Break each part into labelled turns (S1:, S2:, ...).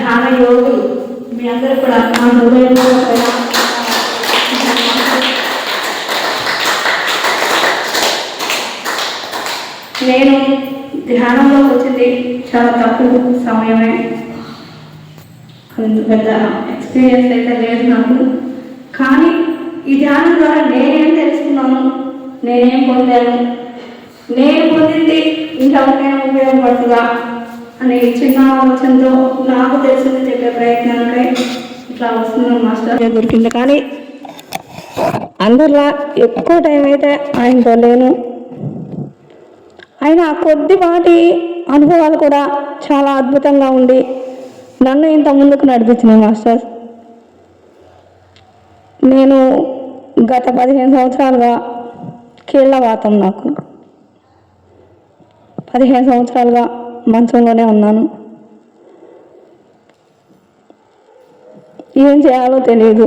S1: ధ్యాన యోగులు మీ అందరూ కూడా నా హృదయంలో నేను ధ్యానంలోకి వచ్చింది చాలా తక్కువ సమయమే, పెద్ద ఎక్స్పీరియన్స్ అయితే లేదు నాకు. కానీ ఈ ధ్యానం ద్వారా నేనేం తెలుసుకున్నాను, నేనేం పొందాను, నేను పొందింది ఇంకెవరికైనా ఉపయోగపడుతుందా అనే చిన్న ఆలోచనతో నాకు తెలిసింది చెప్పే ప్రయత్నానికై ఇట్లా వస్తున్నాను మాస్టర్. దొరికింది కానీ అందరిలా ఎక్కువ టైం అయితే ఆయనతో లేను. ఆయన కొద్దిపాటి అనుభవాలు కూడా చాలా అద్భుతంగా ఉండి నన్ను ఇంత ముందుకు నడిపించినాయి మాస్టర్. నేను గత 15 సంవత్సరాలుగా కీళ్ళవాతం, నాకు 15 సంవత్సరాలుగా మంచంలోనే ఉన్నాను. ఏం చేయాలో తెలియదు.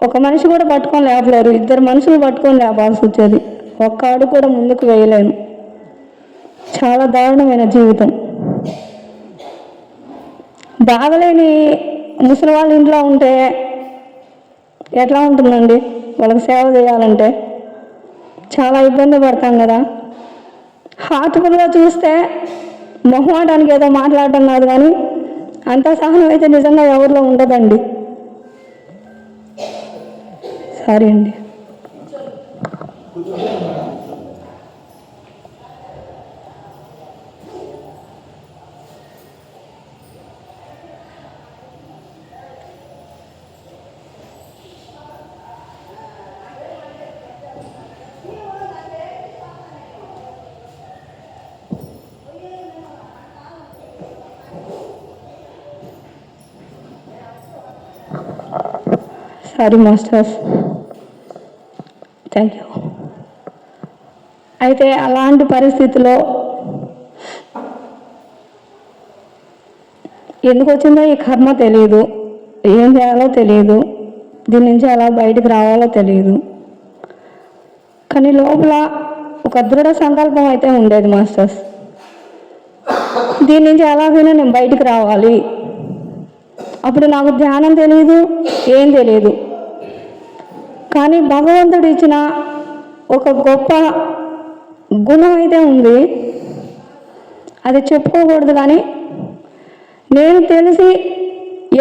S1: ఒక మనిషి కూడా పట్టుకొని లేపలేరు, 2 మనుషులు పట్టుకొని లేపాల్సి వచ్చేది. ఒక్క అడుగు కూడా ముందుకు వేయలేను. చాలా దారుణమైన జీవితం. బాగలేని ముసలి వాళ్ళ ఇంట్లో ఉంటే ఎట్లా ఉంటుందండి? వాళ్ళకి సేవ చేయాలంటే చాలా ఇబ్బంది పడతాం కదా. హార్ట్ఫుల్గా చూస్తే మొహమాటానికి ఏదో మాట్లాడటం కాదు, కానీ అంత సహనం అయితే నిజంగా ఎవరిలో ఉండదండి. సారీ అండి. Sorry masters, thank you. అయితే అలాంటి పరిస్థితిలో ఎందుకు వచ్చిందో ఈ కర్మ తెలియదు, ఏం చేయాలో తెలియదు, దీని నుంచి ఎలా బయటకు రావాలో తెలియదు. కానీ లోపల ఒక దృఢ సంకల్పం అయితే ఉండేది మాస్టర్స్, దీని నుంచి ఎలాగైనా నేను బయటకు రావాలి. అప్పుడు నాకు ధ్యానం తెలియదు, ఏం తెలియదు. కానీ భగవంతుడు ఇచ్చిన ఒక గొప్ప గుణం అయితే ఉంది, అది చెప్పుకోకూడదు. కానీ నేను తెలిసి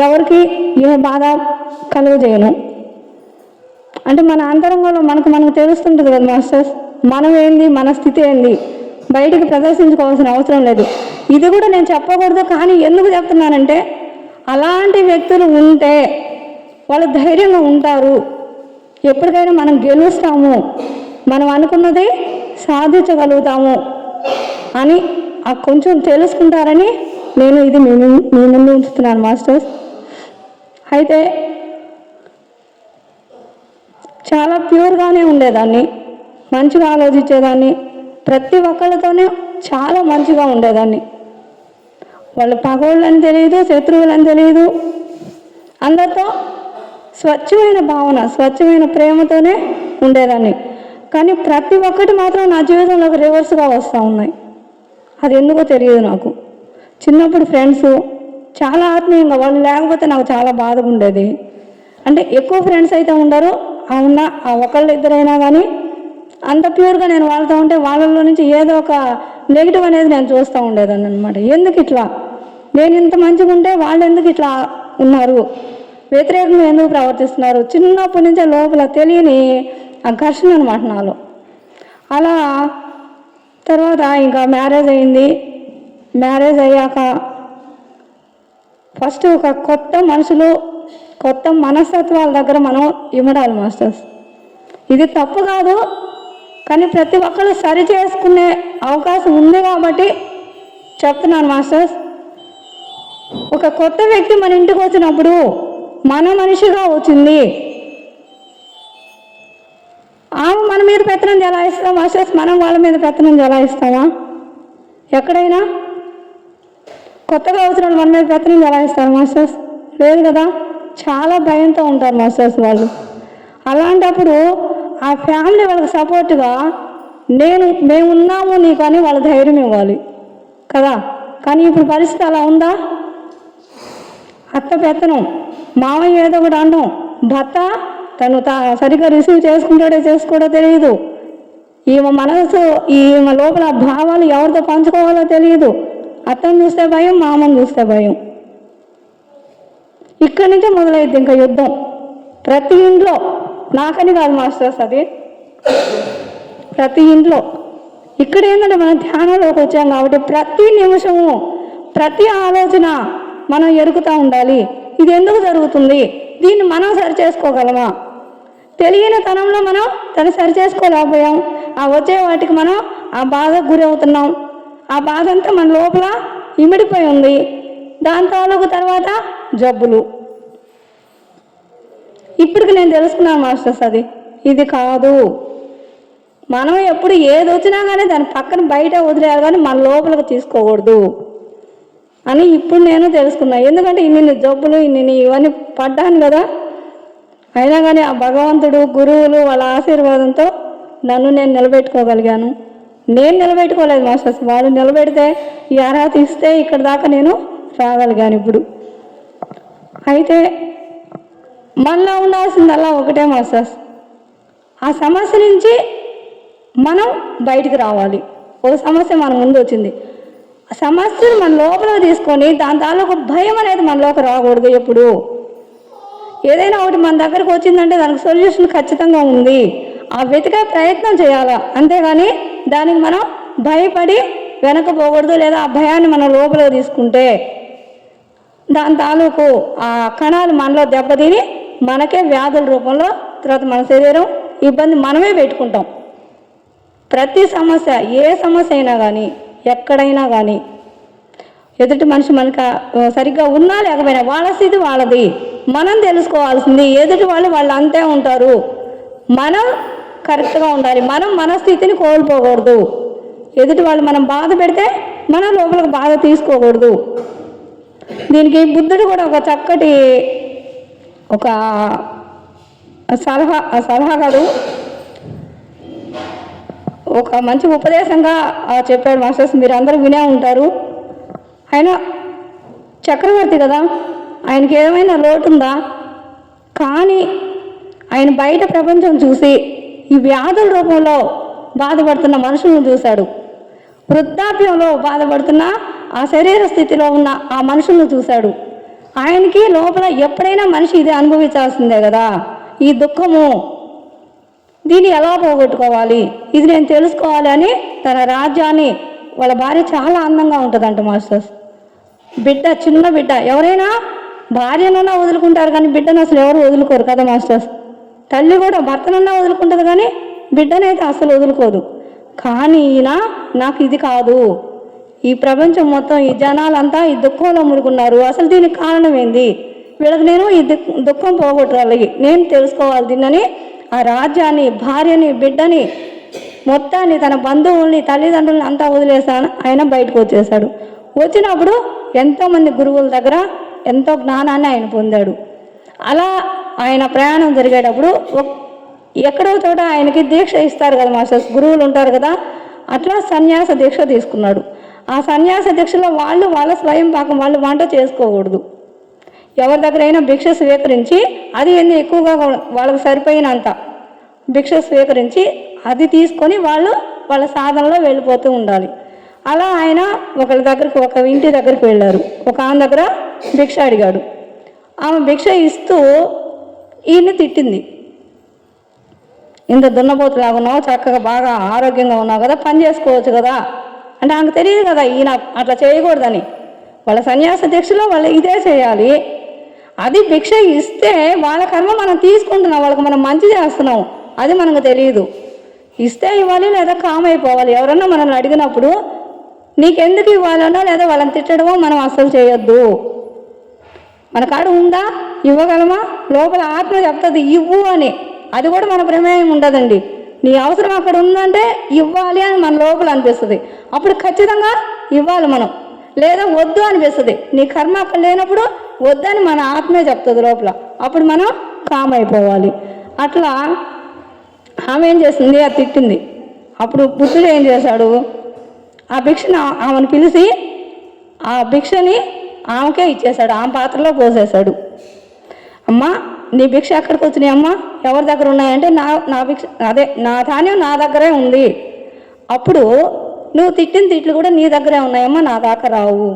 S1: ఎవరికి ఏ బాధ కలుగజేయను. అంటే మన అంతరంగంలో మనకు తెలుస్తుంటుంది కదా మాస్టర్స్, మనం ఏంది, మన స్థితి ఏంది, బయటికి ప్రదర్శించుకోవాల్సిన అవసరం లేదు. ఇది కూడా నేను చెప్పకూడదు. కానీ ఎందుకు చెప్తున్నానంటే, అలాంటి వ్యక్తులు ఉంటే వాళ్ళు ధైర్యంగా ఉంటారు. ఎప్పటికైనా మనం గెలుస్తాము, మనం అనుకున్నది సాధించగలుగుతాము అని కొంచెం తెలుసుకుంటారని నేను ఇది మీ ముందు ఉంచుతున్నాను మాస్టర్స్. అయితే చాలా ప్యూర్గానే ఉండేదాన్ని, మంచిగా ఆలోచించేదాన్ని, ప్రతి ఒక్కళ్ళతోనే చాలా మంచిగా ఉండేదాన్ని. వాళ్ళు పగోళ్ళని తెలియదు, శత్రువులని తెలియదు, అందరితో స్వచ్ఛమైన భావన, స్వచ్ఛమైన ప్రేమతోనే ఉండేదాన్ని. కానీ ప్రతి ఒక్కటి మాత్రం నా జీవితంలోకి రివర్స్గా వస్తూ ఉన్నాయి. అది ఎందుకో తెలియదు నాకు. చిన్నప్పుడు ఫ్రెండ్స్ చాలా ఆత్మీయంగా, వాళ్ళు లేకపోతే నాకు చాలా బాధగా ఉండేది. అంటే ఎక్కువ ఫ్రెండ్స్ అయితే ఉండరు, ఆ ఒకళ్ళు ఇద్దరైనా కానీ అంత ప్యూర్గా నేను వాళ్ళతో ఉంటే వాళ్ళలో నుంచి ఏదో ఒక నెగిటివ్ అనేది నేను చూస్తూ ఉండేదాన్ని అనమాట. ఎందుకు ఇట్లా, నేను ఇంత మంచిగా ఉంటే వాళ్ళు ఎందుకు ఇట్లా ఉన్నారు, వ్యతిరేకంగా ఎందుకు ప్రవర్తిస్తున్నారు, చిన్నప్పటి నుంచే లోపల తెలియని ఆ ఘర్షణ అనమాట నాలో. అలా తర్వాత ఇంకా మ్యారేజ్ అయింది. మ్యారేజ్ అయ్యాక ఫస్ట్ ఒక కొత్త మనుషులు, కొత్త మనస్తత్వాల దగ్గర మనం ఇమడాలి మాస్టర్స్. ఇది తప్పు కాదు, కానీ ప్రతి ఒక్కరు సరి చేసుకునే అవకాశం ఉంది కాబట్టి చెప్తున్నాను మాస్టర్స్. ఒక కొత్త వ్యక్తి మన ఇంటికి వచ్చినప్పుడు మన మనిషిగా వచ్చింది, ఆమె మన మీద పెత్తనం జలాయిస్తాం మాస్టర్స్, మనం వాళ్ళ మీద పెత్తనం జలాయిస్తామా? ఎక్కడైనా కొత్తగా వచ్చిన మన మీద పెత్తనం జలాయిస్తారు మాస్టర్స్? లేదు కదా. చాలా భయంతో ఉంటారు మాస్టర్స్ వాళ్ళు. అలాంటప్పుడు ఆ ఫ్యామిలీ వాళ్ళకి సపోర్ట్గా మేమున్నాము నీకు అని వాళ్ళ ధైర్యం ఇవ్వాలి కదా. కానీ ఇప్పుడు పరిస్థితి అలా ఉందా? అత్త పెత్తనం, మామయ్య ఏదో ఒకటి అనడం, భర్త తను సరిగ్గా రిసీవ్ చేసుకుంటాడో చేసుకోడో తెలియదు. ఈమె మనసు, ఈమె లోపల భావాలు ఎవరితో పంచుకోవాలో తెలియదు. అత్తను చూస్తే భయం, మామను చూస్తే భయం. ఇక్కడి నుంచే మొదలైద్ది ఇంకా యుద్ధం ప్రతి ఇంట్లో. నాకని కాదు మాస్టర్స్, అది ప్రతి ఇంట్లో. ఇక్కడ ఏంటంటే మనం ధ్యానంలోకి వచ్చాం కాబట్టి ప్రతి నిమిషము, ప్రతి ఆలోచన మనం ఎరుగుతూ ఉండాలి. ఇది ఎందుకు జరుగుతుంది, దీన్ని మనం సరి చేసుకోగలమా? తెలియని తనంలో మనం తను సరి చేసుకోలేకపోయాం. ఆ వచ్చే వాటికి మనం ఆ బాధకు గురి అవుతున్నాం. ఆ బాధ అంతా మన లోపల ఇమిడిపోయి ఉంది. దాని తాలూకు తర్వాత జబ్బులు. ఇప్పటికి నేను తెలుసుకున్నాను మాస్టర్స్, ఇది కాదు. మనం ఎప్పుడు ఏది వచ్చినా కానీ దాని పక్కన బయట వదిలేయాలి, కానీ మన లోపలికి తీసుకోకూడదు అని ఇప్పుడు నేను తెలుసుకున్నాను. ఎందుకంటే ఇన్ని జబ్బులు, ఇవన్నీ పడ్డాను కదా. అయినా కానీ ఆ భగవంతుడు, గురువులు వాళ్ళ ఆశీర్వాదంతో నన్ను నేను నిలబెట్టుకోగలిగాను. నేను నిలబెట్టుకోలేదు మాస్టర్స్, వాళ్ళు నిలబెడితే ఈ అర్హత ఇస్తే ఇక్కడ దాకా నేను రాగలిగాను ఇప్పుడు. అయితే మనలో ఉండాల్సిందల్లా ఒకటే మాస్టర్స్, ఆ సమస్య నుంచి మనం బయటికి రావాలి. ఒక సమస్య మన ముందు వచ్చింది, ఆ సమస్యను మన లోపల తీసుకొని దాని తాలూకు భయం అనేది మనలోకి రాకూడదు. ఎప్పుడు ఏదైనా ఒకటి మన దగ్గరకు వచ్చిందంటే దానికి సొల్యూషన్ ఖచ్చితంగా ఉంది, ఆ వెతికే ప్రయత్నం చేయాలా. అంతేగాని దానికి మనం భయపడి వెనకపోకూడదు. లేదా ఆ భయాన్ని మనం లోపల తీసుకుంటే దాని తాలూకు ఆ కణాలు మనలో దెబ్బతిని మనకే వ్యాధుల రూపంలో తర్వాత మన శరీరం ఇబ్బంది మనమే పెట్టుకుంటాం. ప్రతి సమస్య, ఏ సమస్య అయినా కానీ, ఎక్కడైనా కానీ ఎదుటి మనిషి మనకు సరిగ్గా ఉన్నా లేకపోయినా వాళ్ళ స్థితి వాళ్ళది. మనం తెలుసుకోవాల్సింది, ఎదుటి వాళ్ళు అంతే ఉంటారు, మనం కరెక్ట్గా ఉండాలి. మనం మన స్థితిని కోల్పోకూడదు. ఎదుటి వాళ్ళు మనం బాధ పెడితే మన లోపలికి బాధ తీసుకోకూడదు. దీనికి బుద్ధుడు కూడా ఒక చక్కటి ఒక సలహా కాదు, ఒక మంచి ఉపదేశంగా చెప్పాడు మాస్టర్స్. మీరు అందరూ వినే ఉంటారు. ఆయన చక్రవర్తి కదా, ఆయనకి ఏమైనా లోటు ఉందా? కానీ ఆయన బయట ప్రపంచం చూసి ఈ వ్యాధుల రూపంలో బాధపడుతున్న మనుషులను చూశాడు. వృద్ధాప్యంలో బాధపడుతున్న ఆ శరీర స్థితిలో ఉన్న ఆ మనుషులను చూశాడు. ఆయనకి లోపల ఎప్పుడైనా మనిషి ఇది అనుభవించాల్సిందే కదా, ఈ దుఃఖము, దీన్ని ఎలా పోగొట్టుకోవాలి, ఇది నేను తెలుసుకోవాలి అని తన రాజ్యాన్ని, వాళ్ళ భార్య చాలా అందంగా ఉంటుందంట మాస్టర్స్. బిడ్డ, చిన్న బిడ్డ, ఎవరైనా భార్యనన్నా వదులుకుంటారు కానీ బిడ్డను అసలు ఎవరు వదులుకోరు కదా మాస్టర్స్. తల్లి కూడా భర్తనన్నా వదులుకుంటుంది కానీ బిడ్డనైతే అసలు వదులుకోదు. కానీ ఈయన నాకు ఇది కాదు, ఈ ప్రపంచం మొత్తం, ఈ జనాలంతా ఈ దుఃఖంలో మురుగున్నారు, అసలు దీనికి కారణం ఏంది, వీళ్ళకి నేను ఈ దుఃఖం పోగొట్టాలి, నేను తెలుసుకోవాలి దీన్నని ఆ రాజ్యాన్ని, భార్యని, బిడ్డని, మొత్తాన్ని, తన బంధువుల్ని, తల్లిదండ్రులని అంతా వదిలేసాను. ఆయన బయటకు వచ్చేసాడు. వచ్చినప్పుడు ఎంతోమంది గురువుల దగ్గర ఎంతో జ్ఞానాన్ని ఆయన పొందాడు. అలా ఆయన ప్రయాణం జరిగేటప్పుడు ఎక్కడో చోట ఆయనకి దీక్ష ఇస్తారు కదా మాస్టర్స్, గురువులు ఉంటారు కదా, అట్లా సన్యాస దీక్ష తీసుకున్నాడు. ఆ సన్యాస దీక్షలో వాళ్ళ స్వయం పాకం, వాళ్ళు వంట చేసుకోకూడదు. ఎవరి దగ్గరైనా భిక్ష స్వీకరించి, అది ఎన్ని ఎక్కువగా వాళ్ళకి సరిపోయినంత భిక్ష స్వీకరించి అది తీసుకొని వాళ్ళ సాధనలో వెళ్ళిపోతూ ఉండాలి. అలా ఆయన ఒక ఇంటి దగ్గరికి వెళ్ళారు. ఒక ఆమె దగ్గర భిక్ష అడిగాడు. ఆమె భిక్ష ఇస్తూ ఈయన్ని తిట్టింది. ఇంత దున్నపోతులాగా ఉన్నావు, చక్కగా బాగా ఆరోగ్యంగా ఉన్నావు కదా, పని చేసుకోవచ్చు కదా అంటే ఆమెకు తెలియదు కదా ఈయన అట్లా చేయకూడదని. వాళ్ళ సన్యాస దీక్షలో వాళ్ళు ఇదే చేయాలి. అది భిక్ష ఇస్తే వాళ్ళ కర్మ మనం తీసుకుంటున్నాం, వాళ్ళకి మనం మంచి చేస్తున్నాం, అది మనకు తెలియదు. ఇస్తే ఇవ్వాలి లేదా కామ్ అయిపోవాలి. ఎవరన్నా మనల్ని అడిగినప్పుడు నీకెందుకు ఇవ్వాలనో లేదా వాళ్ళని తిట్టడమో మనం అస్సలు చేయొద్దు. మన కాడ ఉందా, ఇవ్వగలమా, లోపల ఆత్మ చెప్తుంది ఇవ్వు అని. అది కూడా మన ప్రమేయం ఉండదండి. నీ అవసరం అక్కడ ఉందంటే ఇవ్వాలి అని మన లోపల అనిపిస్తుంది, అప్పుడు ఖచ్చితంగా ఇవ్వాలి మనం. లేదా వద్దు అనిపిస్తుంది, నీ కర్మ అక్కడ లేనప్పుడు వద్దని మన ఆత్మే చెప్తుంది లోపల, అప్పుడు మనం కామ్ అయిపోవాలి. అట్లా ఆమె ఏం చేసింది, అది తిట్టింది. అప్పుడు బుద్ధుడు ఏం చేశాడు, ఆ భిక్షను ఆమెను పిలిచి ఆ భిక్షని ఆమెకే ఇచ్చేశాడు, ఆమె పాత్రలో పోసేశాడు. అమ్మా నీ భిక్ష ఎక్కడికి వచ్చినాయి అమ్మా, ఎవరి దగ్గర ఉన్నాయంటే నా భిక్ష నా ధాన్యం నా దగ్గరే ఉంది. అప్పుడు నువ్వు తిట్టిన తిట్లు కూడా నీ దగ్గరే ఉన్నాయమ్మా, నా దాకా రావు.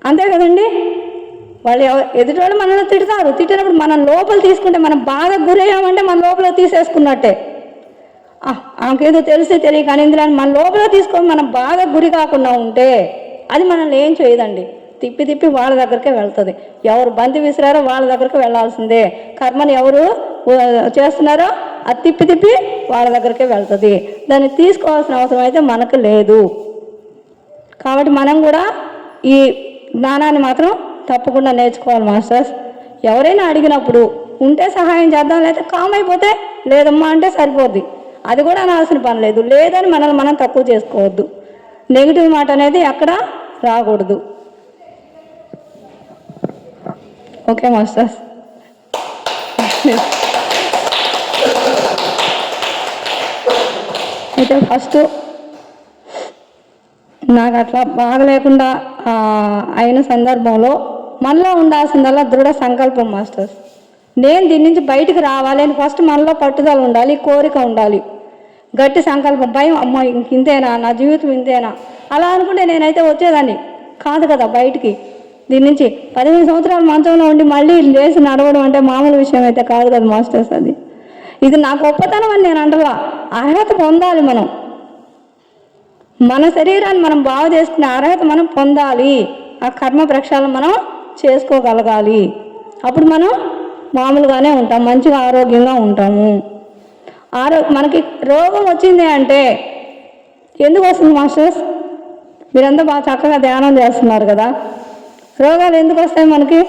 S1: అంతే కదండి. వాళ్ళు ఎదుటి వాళ్ళు మనల్ని తిడతారు, తిట్టినప్పుడు మనం లోపల తీసుకుంటే మనం బాధకు గురయ్యామంటే మన లోపల తీసేసుకున్నట్టే. ఆమెకేదో తెలిసి తెలియక ఇందులో మన లోపల తీసుకొని మనం బాధకు గురి కాకుండా ఉంటే అది మనల్ని ఏం చేయదండి. తిప్పి తిప్పి వాళ్ళ దగ్గరికే వెళ్తుంది. ఎవరు బంతి విసిరారో వాళ్ళ దగ్గరికి వెళ్ళాల్సిందే. కర్మని ఎవరు చేస్తున్నారో అది తిప్పి తిప్పి వాళ్ళ దగ్గరికే వెళ్తుంది. దాన్ని తీసుకోవాల్సిన అవసరం అయితే మనకు లేదు. కాబట్టి మనం కూడా ఈ జ్ఞానాన్ని మాత్రం తప్పకుండా నేర్చుకోవాలి మాస్టర్స్. ఎవరైనా అడిగినప్పుడు ఉంటే సహాయం చేద్దాం, లేకపోతే కామ్ అయిపోతే లేదమ్మా అంటే సరిపోద్ది. అది కూడా అనాల్సిన పని లేదు. లేదని మనల్ని మనం తక్కువ చేసుకోవద్దు. నెగిటివ్ మాట అనేది ఎక్కడ రాకూడదు. Okay masters. అయితే ఫస్ట్ నాకు అట్లా బాగలేకుండా అయిన సందర్భంలో మనలో ఉండాల్సిందల్లా దృఢ సంకల్పం మాస్టర్స్. నేను దీని నుంచి బయటికి రావాలి అని ఫస్ట్ మనలో పట్టుదల ఉండాలి, కోరిక ఉండాలి, గట్టి సంకల్పం. భయం, అమ్మ ఇంతేనా, నా జీవితం ఇంతేనా అలా అనుకుంటే నేనైతే వచ్చేదాన్ని కాదు కదా బయటికి. దీని నుంచి 15 సంవత్సరాలు మంచంలో ఉండి మళ్ళీ లేచి నడవడం అంటే మామూలు విషయం అయితే కాదు కదా మాస్టర్స్. ఇది నా గొప్పతనం అని నేను అంటలా. అర్హత పొందాలి మనం. మన శరీరాన్ని మనం బాగు చేసుకునే అర్హత మనం పొందాలి. ఆ కర్మ ప్రక్షాళన మనం చేసుకోగలగాలి. అప్పుడు మనం మామూలుగానే ఉంటాం, మంచిగా ఆరోగ్యంగా ఉంటాము. మనకి రోగం వచ్చింది అంటే ఎందుకు వస్తుంది మాస్టర్స్? మీరంతా బాగా చక్కగా ధ్యానం చేస్తున్నారు కదా. రోగాలు ఎందుకు వస్తాయి మనకి?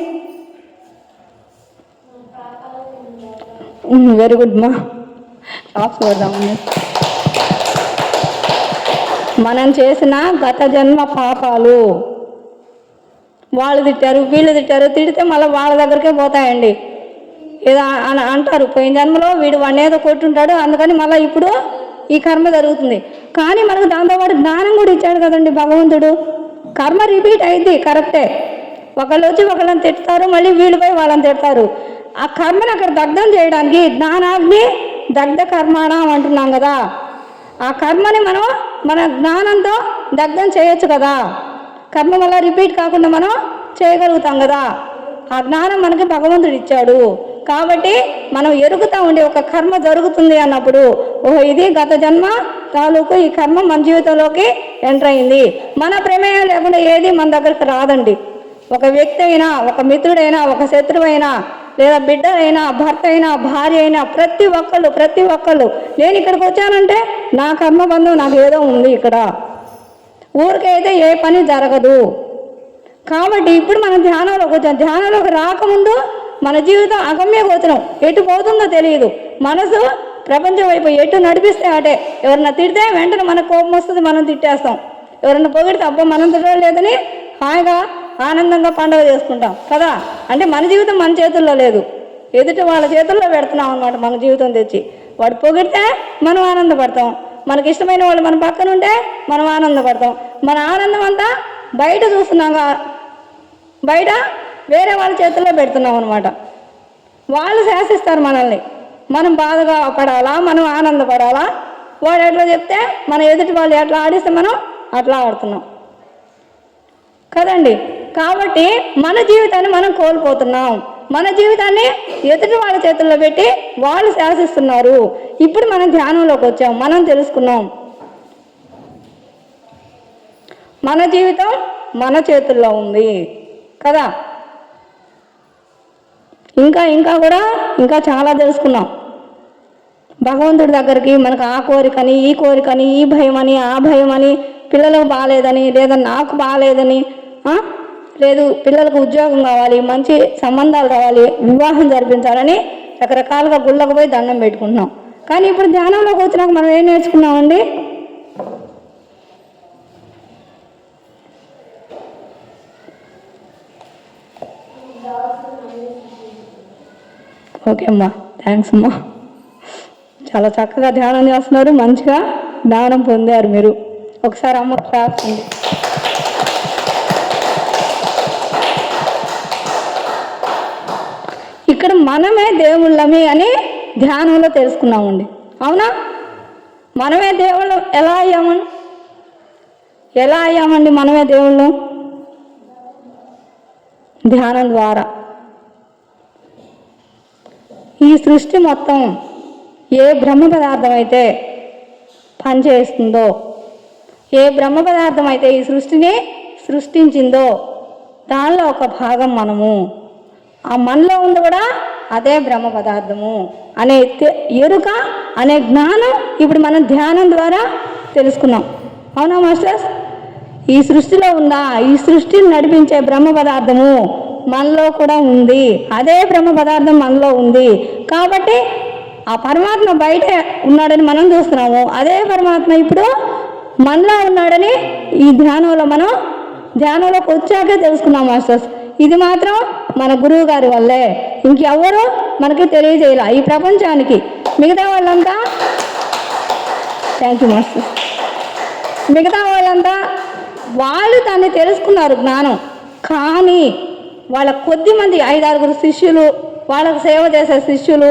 S1: వెరీ గుడ్ మా. మనం చేసిన గత జన్మ పాపాలు, వాళ్ళు తిట్టారు వీళ్ళు తిట్టారు, తిడితే మళ్ళీ వాళ్ళ దగ్గరికే పోతాయండి. ఏదో అంటారు పోయిన జన్మలో వాడిని ఏదో కొట్టుంటాడు అందుకని మళ్ళీ ఇప్పుడు ఈ కర్మ జరుగుతుంది. కానీ మనకు దాంతోపాటు జ్ఞానం కూడా ఇచ్చాడు కదండి భగవంతుడు. కర్మ రిపీట్ అయింది కరెక్టే. ఒకళ్ళు వచ్చి ఒకళ్ళని తిడతారు, మళ్ళీ వీళ్ళపై వాళ్ళని తిడతారు. ఆ కర్మను అక్కడ దగ్ధం చేయడానికి జ్ఞానాగ్ని దగ్ధ కర్మాణం అంటున్నాం కదా. ఆ కర్మని మనం మన జ్ఞానంతో దగ్ధం చేయొచ్చు కదా. కర్మ వల్ల రిపీట్ కాకుండా మనం చేయగలుగుతాం కదా. ఆ జ్ఞానం మనకి భగవంతుడు ఇచ్చాడు. కాబట్టి మనం ఎరుగుతూ ఉండి ఒక కర్మ జరుగుతుంది అన్నప్పుడు ఓహో ఇది గత జన్మ తాలూకు ఈ కర్మ మన జీవితంలోకి ఎంటర్ అయింది. మన ప్రమేయం లేకుండా ఏది మన దగ్గరికి రాదండి. ఒక వ్యక్తి అయినా, ఒక మిత్రుడైనా, ఒక శత్రువైనా, లేదా బిడ్డ అయినా, భర్త అయినా, భార్య అయినా, ప్రతి ఒక్కళ్ళు నేను ఇక్కడికి వచ్చానంటే నా కర్మబంధం నాకు ఏదో ఉంది ఇక్కడ. ఊరికైతే ఏ పని జరగదు. కాబట్టి ఇప్పుడు మనం ధ్యానంలోకి వచ్చాం. ధ్యానంలోకి రాకముందు మన జీవితం అగమ్య గోచరం, ఎటు పోతుందో తెలియదు. మనసు ప్రపంచం వైపు ఎటు నడిపిస్తే అటే. ఎవరన్నా తిడితే వెంటనే మనకు కోపం వస్తుంది, మనం తిట్టేస్తాం. ఎవరన్నా పొగిడితే అబ్బా మనం తిట్టలేదని హాయిగా ఆనందంగా పండుగ చేసుకుంటాం కదా. అంటే మన జీవితం మన చేతుల్లో లేదు, ఎదుటి వాళ్ళ చేతుల్లో పెడుతున్నాం అనమాట. మన జీవితం తెచ్చి వాడు పొగిడితే మనం ఆనందపడతాం, మనకి ఇష్టమైన వాళ్ళు మన పక్కన ఉంటే మనం ఆనందపడతాం. మన ఆనందం అంతా బయట చూస్తున్నాం, బయట వేరే వాళ్ళ చేతుల్లో పెడుతున్నాం అనమాట. వాళ్ళు శాసిస్తారు మనల్ని. మనం బాధగా పడాలా, మనం ఆనందపడాలా, వాడు ఎట్లా చెప్తే మన ఎదుటి వాళ్ళు ఎట్లా ఆడిస్తే మనం అట్లా ఆడుతున్నాం కదండి. కాబట్టి మన జీవితాన్ని మనం కోల్పోతున్నాం. మన జీవితాన్ని ఎదుటి వాళ్ళ చేతుల్లో పెట్టి వాళ్ళు శాసిస్తున్నారు. ఇప్పుడు మనం ధ్యానంలోకి వచ్చాం, మనం తెలుసుకున్నాం మన జీవితం మన చేతుల్లో ఉంది కదా. ఇంకా చాలా తెలుసుకున్నాం భగవంతుడి దగ్గరికి. మనకు ఆ కోరికని, ఈ కోరికని, ఈ భయమని, ఆ భయమని, పిల్లలకు బాగాలేదని, లేదా నాకు బాగాలేదని, లేదు పిల్లలకు ఉద్యోగం కావాలి, మంచి సంబంధాలు రావాలి, వివాహం జరిపించాలని రకరకాలుగా గుళ్ళకు పోయి దండం పెట్టుకుంటున్నాం. కానీ ఇప్పుడు ధ్యానంలోకి వచ్చినాక మనం ఏం నేర్చుకున్నామండి? ఓకే అమ్మా, థ్యాంక్స్ అమ్మా. చాలా చక్కగా ధ్యానం చేస్తున్నారు, మంచిగా జ్ఞానం పొందారు మీరు. ఒకసారి అమ్మ క్లాస్ ఉంది. మనమే దేవుళ్ళమి అని ధ్యానంలో తెలుసుకున్నామండి. అవునా? మనమే దేవుళ్ళు ఎలా అయ్యామండి? మనమే దేవుళ్ళు ధ్యానం ద్వారా. ఈ సృష్టి మొత్తం ఏ బ్రహ్మ పదార్థం అయితే పనిచేస్తుందో, ఏ బ్రహ్మ పదార్థం అయితే ఈ సృష్టిని సృష్టించిందో దానిలో ఒక భాగం మనము. ఆ మనలో ఉంది కూడా అదే బ్రహ్మ పదార్థము అనే ఎరుక, అనే జ్ఞానం ఇప్పుడు మనం ధ్యానం ద్వారా తెలుసుకున్నాం. అవునా మాస్టర్స్? ఈ సృష్టిలో ఉన్న, ఈ సృష్టిని నడిపించే బ్రహ్మ పదార్థము మనలో కూడా ఉంది. అదే బ్రహ్మ పదార్థం మనలో ఉంది. కాబట్టి ఆ పరమాత్మ బయట ఉన్నాడని మనం చూస్తున్నాము. అదే పరమాత్మ ఇప్పుడు మనలో ఉన్నాడని ఈ ధ్యానంలోకి వచ్చాకే తెలుసుకున్నాం మాస్టర్స్. ఇది మాత్రం మన గురువు గారి వల్లే, ఇంకెవరు మనకి తెలియజేయాల ఈ ప్రపంచానికి. మిగతా వాళ్ళంతా థ్యాంక్ యూ మాస్టర్స్. మిగతా వాళ్ళంతా వాళ్ళు దాన్ని తెలుసుకున్నారు జ్ఞానం. కానీ వాళ్ళ కొద్ది మంది 5-6 శిష్యులు, వాళ్ళకు సేవ చేసే శిష్యులు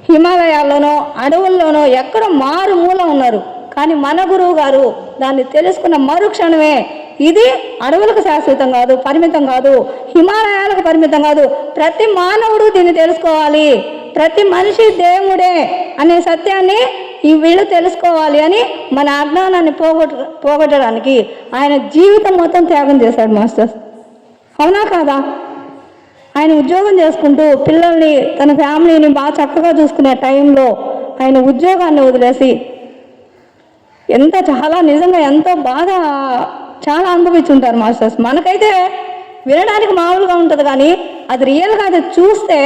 S1: హిమాలయాల్లోనో అడవుల్లోనో ఎక్కడో మారుమూల ఉన్నారు. కానీ మన గురువు గారు దాన్ని తెలుసుకున్న మరుక్షణమే ఇది అడవులకు శాశ్వతం కాదు, పరిమితం కాదు, హిమాలయాలకు పరిమితం కాదు, ప్రతి మానవుడు దీన్ని తెలుసుకోవాలి, ప్రతి మనిషి దేవుడే అనే సత్యాన్ని ఈ వీళ్ళు తెలుసుకోవాలి అని మన అజ్ఞానాన్ని పోగొట్టడానికి ఆయన జీవితం మొత్తం త్యాగం చేశాడు మాస్టర్స్. అవునా కాదా? ఆయన ఉద్యోగం చేసుకుంటూ పిల్లల్ని, తన ఫ్యామిలీని బాగా చక్కగా చూసుకునే టైంలో ఆయన ఉద్యోగాన్ని వదిలేసి నిజంగా ఎంతో బాగా చాలా అనుభవించుంటారు మాస్టర్స్. మనకైతే వినడానికి మామూలుగా ఉంటుంది, కానీ అది రియల్గా అది చూస్తే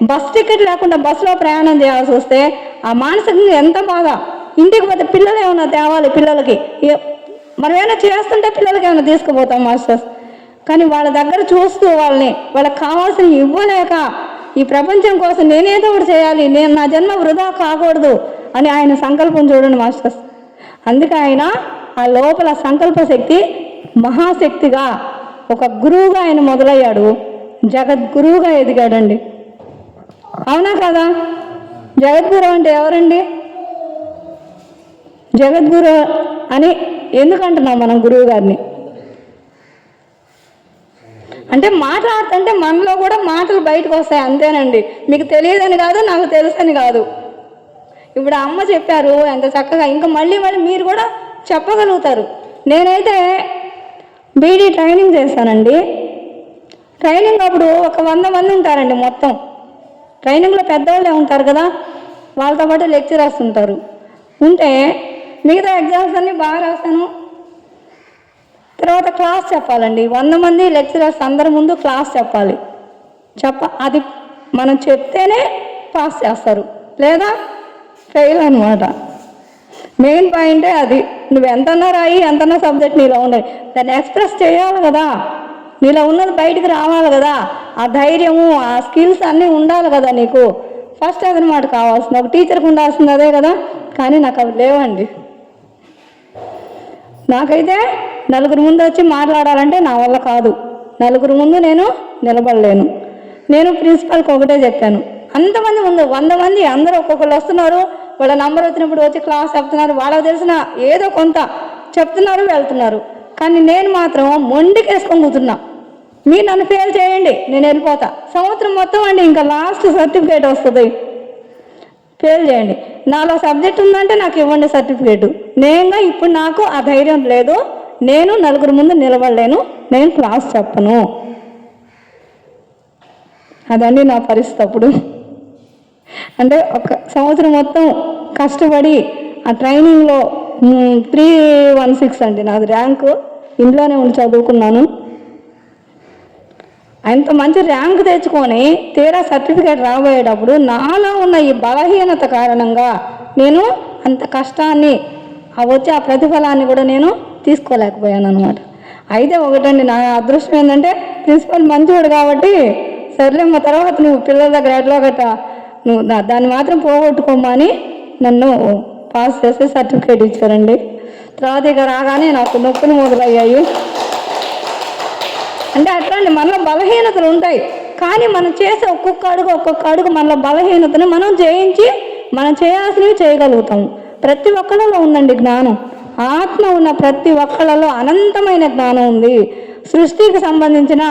S1: బస్ టికెట్ లేకుండా బస్సులో ప్రయాణం చేయాల్సి వస్తే ఆ మానసికంగా ఎంత బాగా. ఇంటికి పోతే పిల్లలు ఏమైనా తేవాలి, పిల్లలకి మనం ఏమైనా చేస్తుంటే పిల్లలకి ఏమైనా తీసుకుపోతాం మాస్టర్స్. కానీ వాళ్ళ దగ్గర చూస్తూ వాళ్ళకి కావాల్సినవి ఇవ్వలేక ఈ ప్రపంచం కోసం నేనేదో ఒకటి చేయాలి, నా జన్మ వృధా కాకూడదు అని ఆయన సంకల్పం చూడండి మాస్టర్స్. అందుకే ఆయన ఆ లోపల సంకల్ప శక్తి మహాశక్తిగా ఒక గురువుగా ఆయన మొదలయ్యాడు, జగద్గురువుగా ఎదిగాడండి. అవునా కదా? జగద్గురు అంటే ఎవరండి? జగద్గురు అని ఎందుకంటున్నాం మనం గురువు గారిని? అంటే మాట్లాడుతుంటే మనలో కూడా మాటలు బయటకు వస్తాయి, అంతేనండి. మీకు తెలియదని కాదు, నాకు తెలుసని కాదు. ఇప్పుడు అమ్మ చెప్పారు ఎంత చక్కగా, ఇంకా మళ్ళీ మీరు కూడా చెప్పగలుగుతారు. నేనైతే బీడీ ట్రైనింగ్ చేశానండి. ట్రైనింగ్ అప్పుడు ఒక 100 మంది ఉంటారండి మొత్తం. ట్రైనింగ్లో పెద్దవాళ్ళే ఉంటారు కదా, వాళ్ళతో పాటు లెక్చరర్స్ ఉంటారు. ఉంటే మిగతా ఎగ్జామ్స్ అన్నీ బాగా రాశాను. తర్వాత క్లాస్ చెప్పాలండి. 100 మంది లెక్చరర్స్ అందరి ముందు క్లాస్ చెప్పాలి. అది మనం చెప్తేనే పాస్ చేస్తారు, లేదా ఫెయిల్ అనమాట. మెయిన్ పాయింటే అది. నువ్వు ఎంతన్నా రాయి, ఎంతన్నా సబ్జెక్ట్ నీలో ఉండాలి, దాన్ని ఎక్స్ప్రెస్ చేయాలి కదా, నీలో ఉన్నది బయటికి రావాలి కదా, ఆ ధైర్యము, ఆ స్కిల్స్ అన్నీ ఉండాలి కదా నీకు. ఫస్ట్ అదనమాట కావాల్సింది. ఒక టీచర్కి ఉండాల్సింది అదే కదా. కానీ నాకు అవి లేవండి. నాకైతే నలుగురు ముందు వచ్చి మాట్లాడాలంటే నా వల్ల కాదు. నలుగురు ముందు నేను నిలబడలేను. నేను ప్రిన్సిపల్కి ఒకటే చెప్పాను, అంతమంది ముందు 100 మంది అందరూ ఒక్కొక్కరు వస్తున్నారు, వాళ్ళ నంబర్ వచ్చినప్పుడు వచ్చి క్లాస్ చెప్తున్నారు, వాళ్ళకి తెలిసిన ఏదో కొంత చెప్తున్నారు, వెళ్తున్నారు. కానీ నేను మాత్రం మొండికేసుకొని కూర్చున్నా. మీరు నన్ను ఫెయిల్ చేయండి, నేను వెళ్ళిపోతా. సంవత్సరం మొత్తం అండి, ఇంకా లాస్ట్ సర్టిఫికేట్ వస్తుంది. ఫెయిల్ చేయండి, నాలో సబ్జెక్ట్ ఉందంటే నాకు ఇవ్వండి సర్టిఫికేటు. ఇప్పుడు నాకు ఆ ధైర్యం లేదు, నేను నలుగురు ముందు నిలబడలేను, నేను క్లాస్ చెప్పను. అదండి నా పరిస్థితి అప్పుడు. అంటే ఒక సంవత్సరం మొత్తం కష్టపడి ఆ ట్రైనింగ్లో 316 అండి నాది ర్యాంకు. ఇంట్లోనే ఉండి చదువుకున్నాను. అంత మంచి ర్యాంక్ తెచ్చుకొని తీరా సర్టిఫికేట్ రాబోయేటప్పుడు నాలో ఉన్న ఈ బలహీనత కారణంగా నేను అంత కష్టాన్ని, వచ్చే ఆ ప్రతిఫలాన్ని కూడా నేను తీసుకోలేకపోయాను అనమాట. అయితే ఒకటండి, నా అదృష్టం ఏంటంటే ప్రిన్సిపల్ మంచివాడు కాబట్టి, సర్లేమ్మ తర్వాత నువ్వు పిల్లల దగ్గర ఎట్లా గట్ట నువ్వు దాన్ని మాత్రం పోగొట్టుకోమని నన్ను పాస్ చేసి సర్టిఫికేట్ ఇచ్చారండి. తర్వాత ఇక రాగానే నాకు నొప్పులు మొదలయ్యాయి. అంటే అట్లాంటి మనలో బలహీనతలు ఉంటాయి, కానీ మనం చేసే ఒక్కొక్క అడుగు మనలో బలహీనతను మనం జయించి మనం చేయాల్సినవి చేయగలుగుతాము. ప్రతి ఒక్కళ్ళలో ఉందండి జ్ఞానం. ఆత్మ ఉన్న ప్రతి ఒక్కళ్ళలో అనంతమైన జ్ఞానం ఉంది. సృష్టికి సంబంధించిన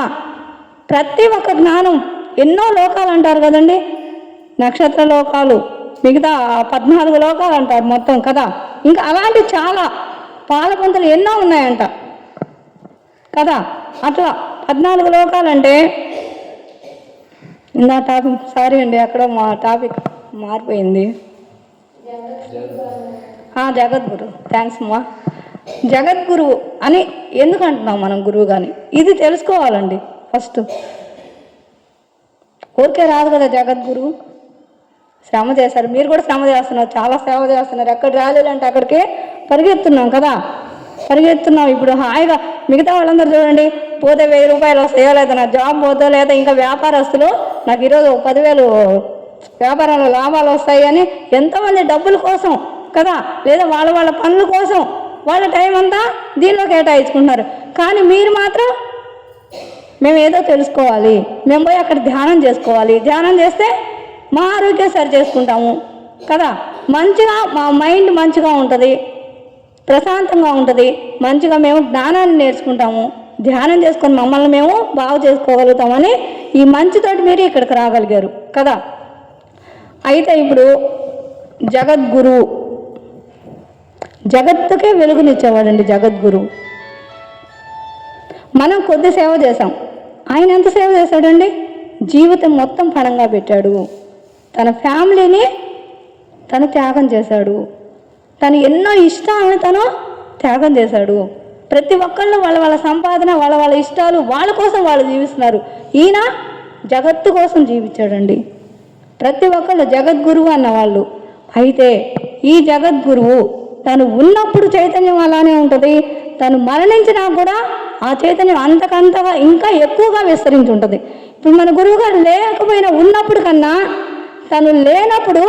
S1: ప్రతి ఒక్క జ్ఞానం, ఎన్నో లోకాలు అంటారు కదండి, నక్షత్ర లోకాలు, మిగతా 14 లోకాలు అంటారు మొత్తం కదా. ఇంకా అలాంటి చాలా పాలపంతలు ఎన్నో ఉన్నాయంట కదా. అట్లా 14 లోకాలంటే నా టాపిక్, సారీ అండి అక్కడ మా టాపిక్ మారిపోయింది. జగద్గురు, థ్యాంక్స్ అమ్మా. జగద్గురువు అని ఎందుకు అంటున్నాం మనం గురువు కానీ? ఇది తెలుసుకోవాలండి ఫస్ట్. ఊరికే రాదు కదా జగద్గురువు. శ్రమ చేశారు, మీరు కూడా శ్రమ చేస్తున్నారు, చాలా సేవ చేస్తున్నారు. ఎక్కడ రాలేదంటే అక్కడికే పరిగెత్తున్నాం కదా, పరిగెత్తున్నాం. ఇప్పుడు హాయిగా మిగతా వాళ్ళందరూ చూడండి, పోతే 1000 రూపాయలు వస్తాయో, లేదా నా జాబ్ పోతే, లేదా ఇంకా వ్యాపారస్తులు నాకు ఈరోజు 10,000 వ్యాపారంలో లాభాలు వస్తాయి అని ఎంతోమంది డబ్బుల కోసం కదా, లేదా వాళ్ళ పనుల కోసం వాళ్ళ టైం అంతా దీనిలో కేటాయించుకుంటున్నారు. కానీ మీరు మాత్రం మేము ఏదో తెలుసుకోవాలి, మేము పోయి అక్కడ ధ్యానం చేసుకోవాలి, ధ్యానం చేస్తే మా ఆరోగ్యం సరి చేసుకుంటాము కదా, మంచిగా మా మైండ్ మంచిగా ఉంటుంది, ప్రశాంతంగా ఉంటుంది, మంచిగా మేము జ్ఞానాన్ని నేర్చుకుంటాము, ధ్యానం చేసుకొని మమ్మల్ని మేము బాగు చేసుకోగలుగుతామని ఈ మంచితోటి మీరు ఇక్కడికి రాగలిగారు కదా. అయితే ఇప్పుడు జగద్గురువు, జగత్తుకే వెలుగునిచ్చేవాడండి జగద్గురువు. మనం కొద్ది సేవ చేశాం, ఆయన ఎంత సేవ చేశాడండి? జీవితం మొత్తం పణంగా పెట్టాడు. తన ఫ్యామిలీని తను త్యాగం చేశాడు, తను ఎన్నో ఇష్టాలను తను త్యాగం చేశాడు. ప్రతి ఒక్కళ్ళు వాళ్ళ సంపాదన, వాళ్ళ ఇష్టాలు, వాళ్ళ కోసం వాళ్ళు జీవిస్తున్నారు. ఈయన జగత్తు కోసం జీవించాడండి. ప్రతి ఒక్కళ్ళు జగద్గురువు అన్నవాళ్ళు. అయితే ఈ జగద్గురువు తను ఉన్నప్పుడు చైతన్యం అలానే ఉంటుంది, తను మరణించినా కూడా ఆ చైతన్యం అంతకంతగా ఇంకా ఎక్కువగా విస్తరించి ఉంటుంది. ఇప్పుడు మన గురువు గారు లేకపోయినా ఉన్నప్పుడు కన్నా తను లేనప్పుడు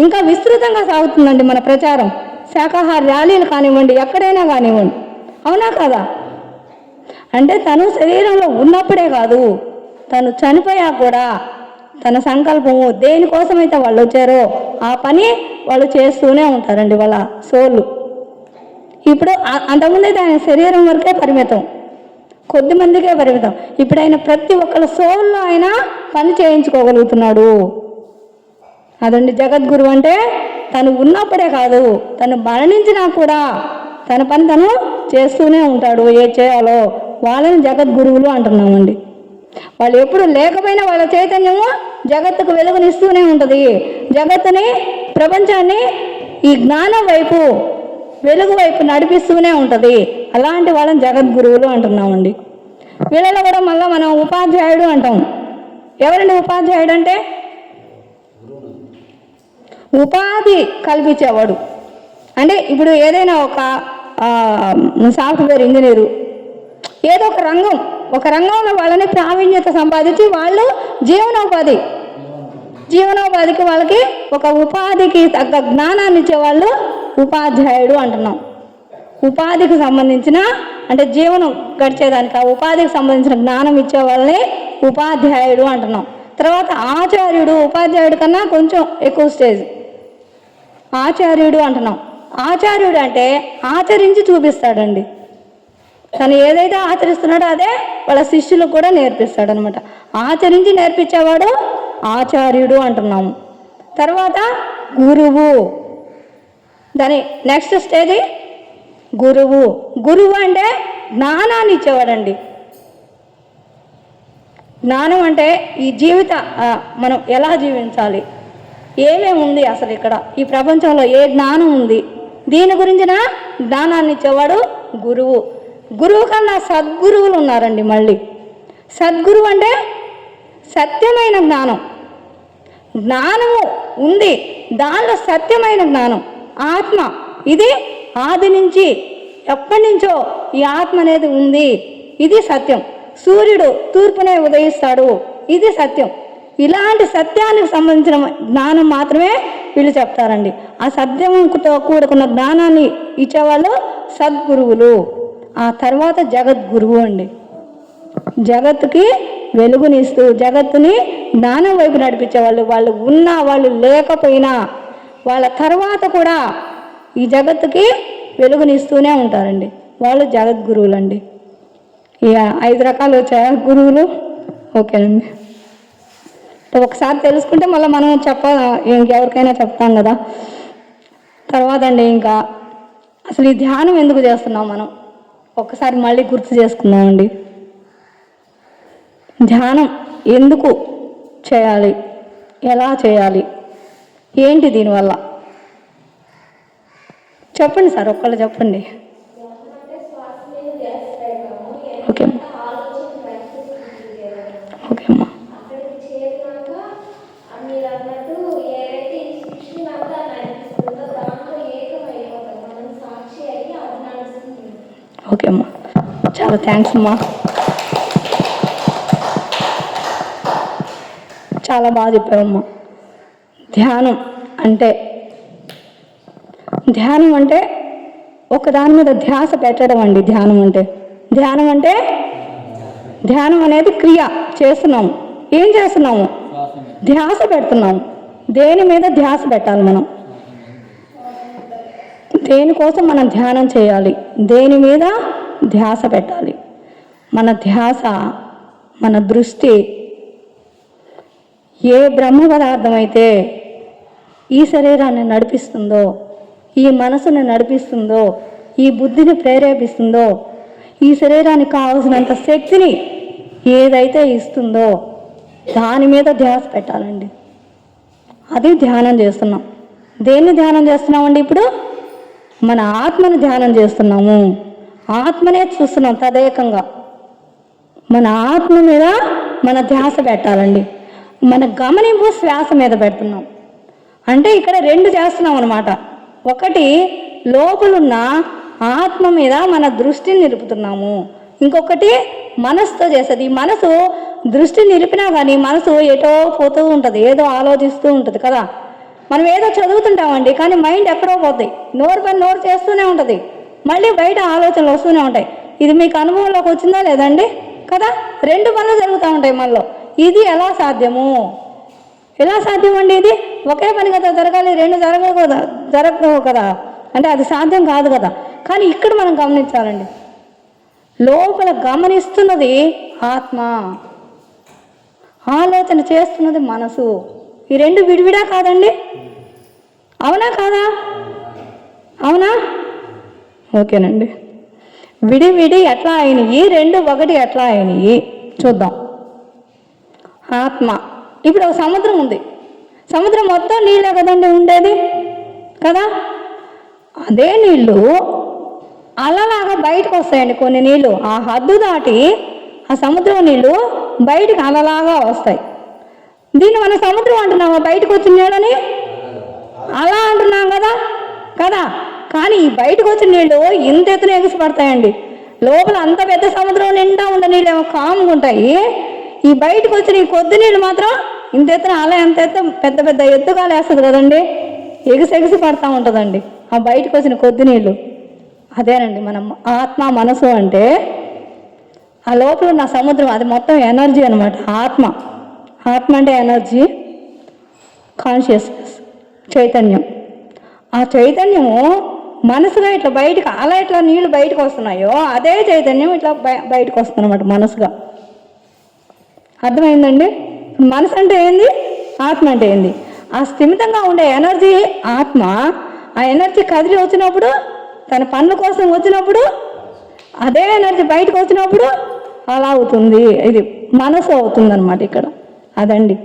S1: ఇంకా విస్తృతంగా సాగుతుందండి మన ప్రచారం. శాకాహార ర్యాలీలు కానివ్వండి, ఎక్కడైనా కానివ్వండి, అవునా కదా. అంటే తను శరీరంలో ఉన్నప్పుడే కాదు, తను చనిపోయాక కూడా తన సంకల్పము దేనికోసమైతే వాళ్ళు వచ్చారో ఆ పని వాళ్ళు చేస్తూనే ఉంటారండి, వాళ్ళ సోళ్ళు. ఇప్పుడు అంతకుముందు అయితే ఆయన శరీరం వరకే పరిమితం, కొద్దిమందికే పరిమితం. ఇప్పుడు ఆయన ప్రతి ఒక్కళ్ళ సోల్లో ఆయన పని చేయించుకోగలుగుతున్నాడు. అదండి జగద్గురు అంటే. తను ఉన్నప్పుడే కాదు, తను మరణించినా కూడా తన పని తను చేస్తూనే ఉంటాడు. ఏ చేయాలో వాళ్ళని జగద్గురువులు అంటున్నామండి. వాళ్ళు ఎప్పుడు లేకపోయినా వాళ్ళ చైతన్యము జగత్తుకు వెలుగునిస్తూనే ఉంటుంది. జగత్తుని, ప్రపంచాన్ని ఈ జ్ఞానం వైపు, వెలుగు వైపు నడిపిస్తూనే ఉంటుంది. అలాంటి వాళ్ళని జగద్గురువులు అంటున్నామండి. వీళ్ళలో కూడా మళ్ళీ మనం ఉపాధ్యాయుడు అంటాం. ఎవరండి ఉపాధ్యాయుడు అంటే? ఉపాధి కల్పించేవాడు. అంటే ఇప్పుడు ఏదైనా ఒక సాఫ్ట్వేర్ ఇంజనీరు, ఏదో ఒక రంగంలో వాళ్ళని ప్రావీణ్యత సంపాదించి వాళ్ళు జీవనోపాధికి వాళ్ళకి ఒక ఉపాధికి తగ్గ జ్ఞానాన్ని ఇచ్చేవాళ్ళు ఉపాధ్యాయుడు అంటున్నాం. ఉపాధికి సంబంధించిన, అంటే జీవనం గడిచేదానికి ఆ ఉపాధికి సంబంధించిన జ్ఞానం ఇచ్చే వాళ్ళని ఉపాధ్యాయుడు అంటున్నాం. తర్వాత ఆచార్యుడు, ఉపాధ్యాయుడు కన్నా కొంచెం ఎక్కువ స్టేజ్, ఆచార్యుడు అంటున్నాం. ఆచార్యుడు అంటే ఆచరించి చూపిస్తాడండి. తను ఏదైతే ఆచరిస్తున్నాడో అదే వాళ్ళ శిష్యులకు కూడా నేర్పిస్తాడనమాట. ఆచరించి నేర్పించేవాడు ఆచార్యుడు అంటున్నాము. తర్వాత గురువు, దాని నెక్స్ట్ స్టేజ్ గురువు. గురువు అంటే జ్ఞానాన్ని ఇచ్చేవాడండి. జ్ఞానం అంటే ఈ మనం ఎలా జీవించాలి, ఏమేమి ఉంది అసలు ఇక్కడ ఈ ప్రపంచంలో, ఏ జ్ఞానం ఉంది, దీని గురించిన జ్ఞానాన్ని ఇచ్చేవాడు గురువు. గురువు కన్నా సద్గురువులు ఉన్నారండి. మళ్ళీ సద్గురువు అంటే సత్యమైన జ్ఞానం. జ్ఞానము ఉంది, దానిలో సత్యమైన జ్ఞానం, ఆత్మ. ఇది ఆది నుంచి ఎప్పటి నుంచో ఈ ఆత్మ అనేది ఉంది, ఇది సత్యం. సూర్యుడు తూర్పునే ఉదయిస్తాడు, ఇది సత్యం. ఇలాంటి సత్యానికి సంబంధించిన జ్ఞానం మాత్రమే వీళ్ళు చెప్తారండి. ఆ సత్యంతో కూడుకున్న జ్ఞానాన్ని ఇచ్చేవాళ్ళు సద్గురువులు. ఆ తర్వాత జగద్గురువు అండి. జగత్తుకి వెలుగునిస్తూ జగత్తుని జ్ఞానం వైపు నడిపించేవాళ్ళు. వాళ్ళు ఉన్నా వాళ్ళు లేకపోయినా వాళ్ళ తర్వాత కూడా ఈ జగత్తుకి వెలుగునిస్తూనే ఉంటారండి. వాళ్ళు జగద్గురువులు అండి. ఇక 5 రకాలు జగద్గురువులు. ఓకేనండి. ఒకసారి తెలుసుకుంటే మళ్ళీ మనం ఇంకెవరికైనా చెప్తాం కదా. తర్వాత అండి ఇంకా అసలు ఈ ధ్యానం ఎందుకు చేస్తున్నాం మనం ఒక్కసారి మళ్ళీ గుర్తు చేసుకుందామండి. ధ్యానం ఎందుకు చేయాలి, ఎలా చేయాలి, ఏంటి దీనివల్ల చెప్పండి సార్, ఒక్కళ్ళు చెప్పండి. ఓకే ఓకే అమ్మా. ఓకే అమ్మా, చాలా థ్యాంక్స్ అమ్మా, చాలా బాగా చెప్పావమ్మా. ధ్యానం అంటే ఒకదాని మీద ధ్యాస పెట్టడం అండి. ధ్యానం అనేది క్రియ చేస్తున్నాము. ఏం చేస్తున్నాము? ధ్యాస పెడుతున్నాము. దేని మీద ధ్యాస పెట్టాలి మనం? దేనికోసం మనం ధ్యానం చేయాలి? దేని మీద ధ్యాస పెట్టాలి? మన ధ్యాస, మన దృష్టి ఏ బ్రహ్మ పదార్థం అయితే ఈ శరీరాన్ని నడిపిస్తుందో, ఈ మనసుని నడిపిస్తుందో, ఈ బుద్ధిని ప్రేరేపిస్తుందో, ఈ శరీరానికి కావాల్సినంత శక్తిని ఏదైతే ఇస్తుందో దాని మీద ధ్యాస పెట్టాలండి. అది ధ్యానం చేస్తున్నాం. దేన్ని ధ్యానం చేస్తున్నామండి? ఇప్పుడు మన ఆత్మను ధ్యానం చేస్తున్నాము. ఆత్మనే చూస్తున్నాం తదేకంగా. మన ఆత్మ మీద మన ధ్యాస పెట్టాలండి. మన గమనింపు శ్వాస మీద పెడుతున్నాం. అంటే ఇక్కడ 2 చేస్తున్నాం అనమాట. ఒకటి లోపలున్న ఆత్మ మీద మన దృష్టిని నిలుపుతున్నాము. ఇంకొకటి మనసుతో చేసేది. ఈ మనసు దృష్టి నిలిపినా కానీ మనసు ఎటో పోతూ ఉంటుంది, ఏదో ఆలోచిస్తూ ఉంటుంది కదా. మనం ఏదో చదువుతుంటామండి, కానీ మైండ్ ఎక్కడో పోతుంది. నోరు పని నోరు చేస్తూనే ఉంటుంది, మళ్ళీ బయట ఆలోచనలు వస్తూనే ఉంటాయి. ఇది మీకు అనుభవంలోకి వచ్చిందా లేదండి? కదా, 2 పనులు జరుగుతూ ఉంటాయి మనలో. ఇది ఎలా సాధ్యము? ఎలా సాధ్యం అండి? ఇది ఒకే పని కదా జరగాలి, 2 జరగవు కదా. అంటే అది సాధ్యం కాదు కదా. కానీ ఇక్కడ మనం గమనించాలండి, లోపల గమనిస్తున్నది ఆత్మ, ఆలోచన చేస్తున్నది మనసు. ఈ 2 విడివిడా కాదండి? అవునా కాదా? అవునా? ఓకేనండి. విడివిడి ఎట్లా అయినాయి, 2 ఒకటి ఎట్లా అయినాయి చూద్దాం. ఆత్మ ఇప్పుడు ఒక సముద్రం ఉంది. సముద్రం మొత్తం నీళ్ళే కదండి ఉండేది కదా. అదే నీళ్ళు అలలాగా బయటకు వస్తాయండి. కొన్ని నీళ్ళు ఆ హద్దు దాటి ఆ సముద్రం నీళ్ళు బయటకు అలలాగా వస్తాయి. దీన్ని మనం సముద్రం అంటున్నామా? బయటకు వచ్చిన నీళ్ళని అలా అంటున్నాం కదా కదా. కానీ ఈ బయటకు వచ్చిన నీళ్ళు ఇంత ఎత్తున ఎగిసి పడతాయండి. లోపల అంత పెద్ద సముద్రం నిండా ఉండే నీళ్ళు ఏమో కాముగా ఉంటాయి. ఈ బయటకు వచ్చిన ఈ కొద్ది నీళ్ళు మాత్రం ఇంత ఎత్తున అలా ఎంత పెద్ద పెద్ద ఎత్తుగా లేస్తుంది కదండి, ఎగిసి పడతా ఉంటుందండి ఆ బయటకు వచ్చిన కొద్ది నీళ్ళు. అదేనండి మనం ఆత్మ మనసు అంటే. ఆ లోపల ఉన్న సముద్రం అది మొత్తం ఎనర్జీ అనమాట. ఆత్మ అంటే ఎనర్జీ, కాన్షియస్నెస్, చైతన్యం. ఆ చైతన్యము మనసుగా ఇట్లా బయటకు అలా ఇట్లా నీళ్ళు బయటకు వస్తున్నాయో అదే చైతన్యం ఇట్లా బయటకు వస్తుంది అనమాట మనసుగా. అర్థమైందండి? మనసు అంటే ఏంది, ఆత్మ అంటే ఏంది? ఆ స్థిమితంగా ఉండే ఎనర్జీ ఆత్మ. ఆ ఎనర్జీ కదిలి వచ్చినప్పుడు, తన పనుల కోసం వచ్చినప్పుడు, అదే ఎనర్జీ బయటకు వచ్చినప్పుడు అలా అవుతుంది. ఇది మనసు అవుతుంది అనమాట ఇక్కడ. అదండి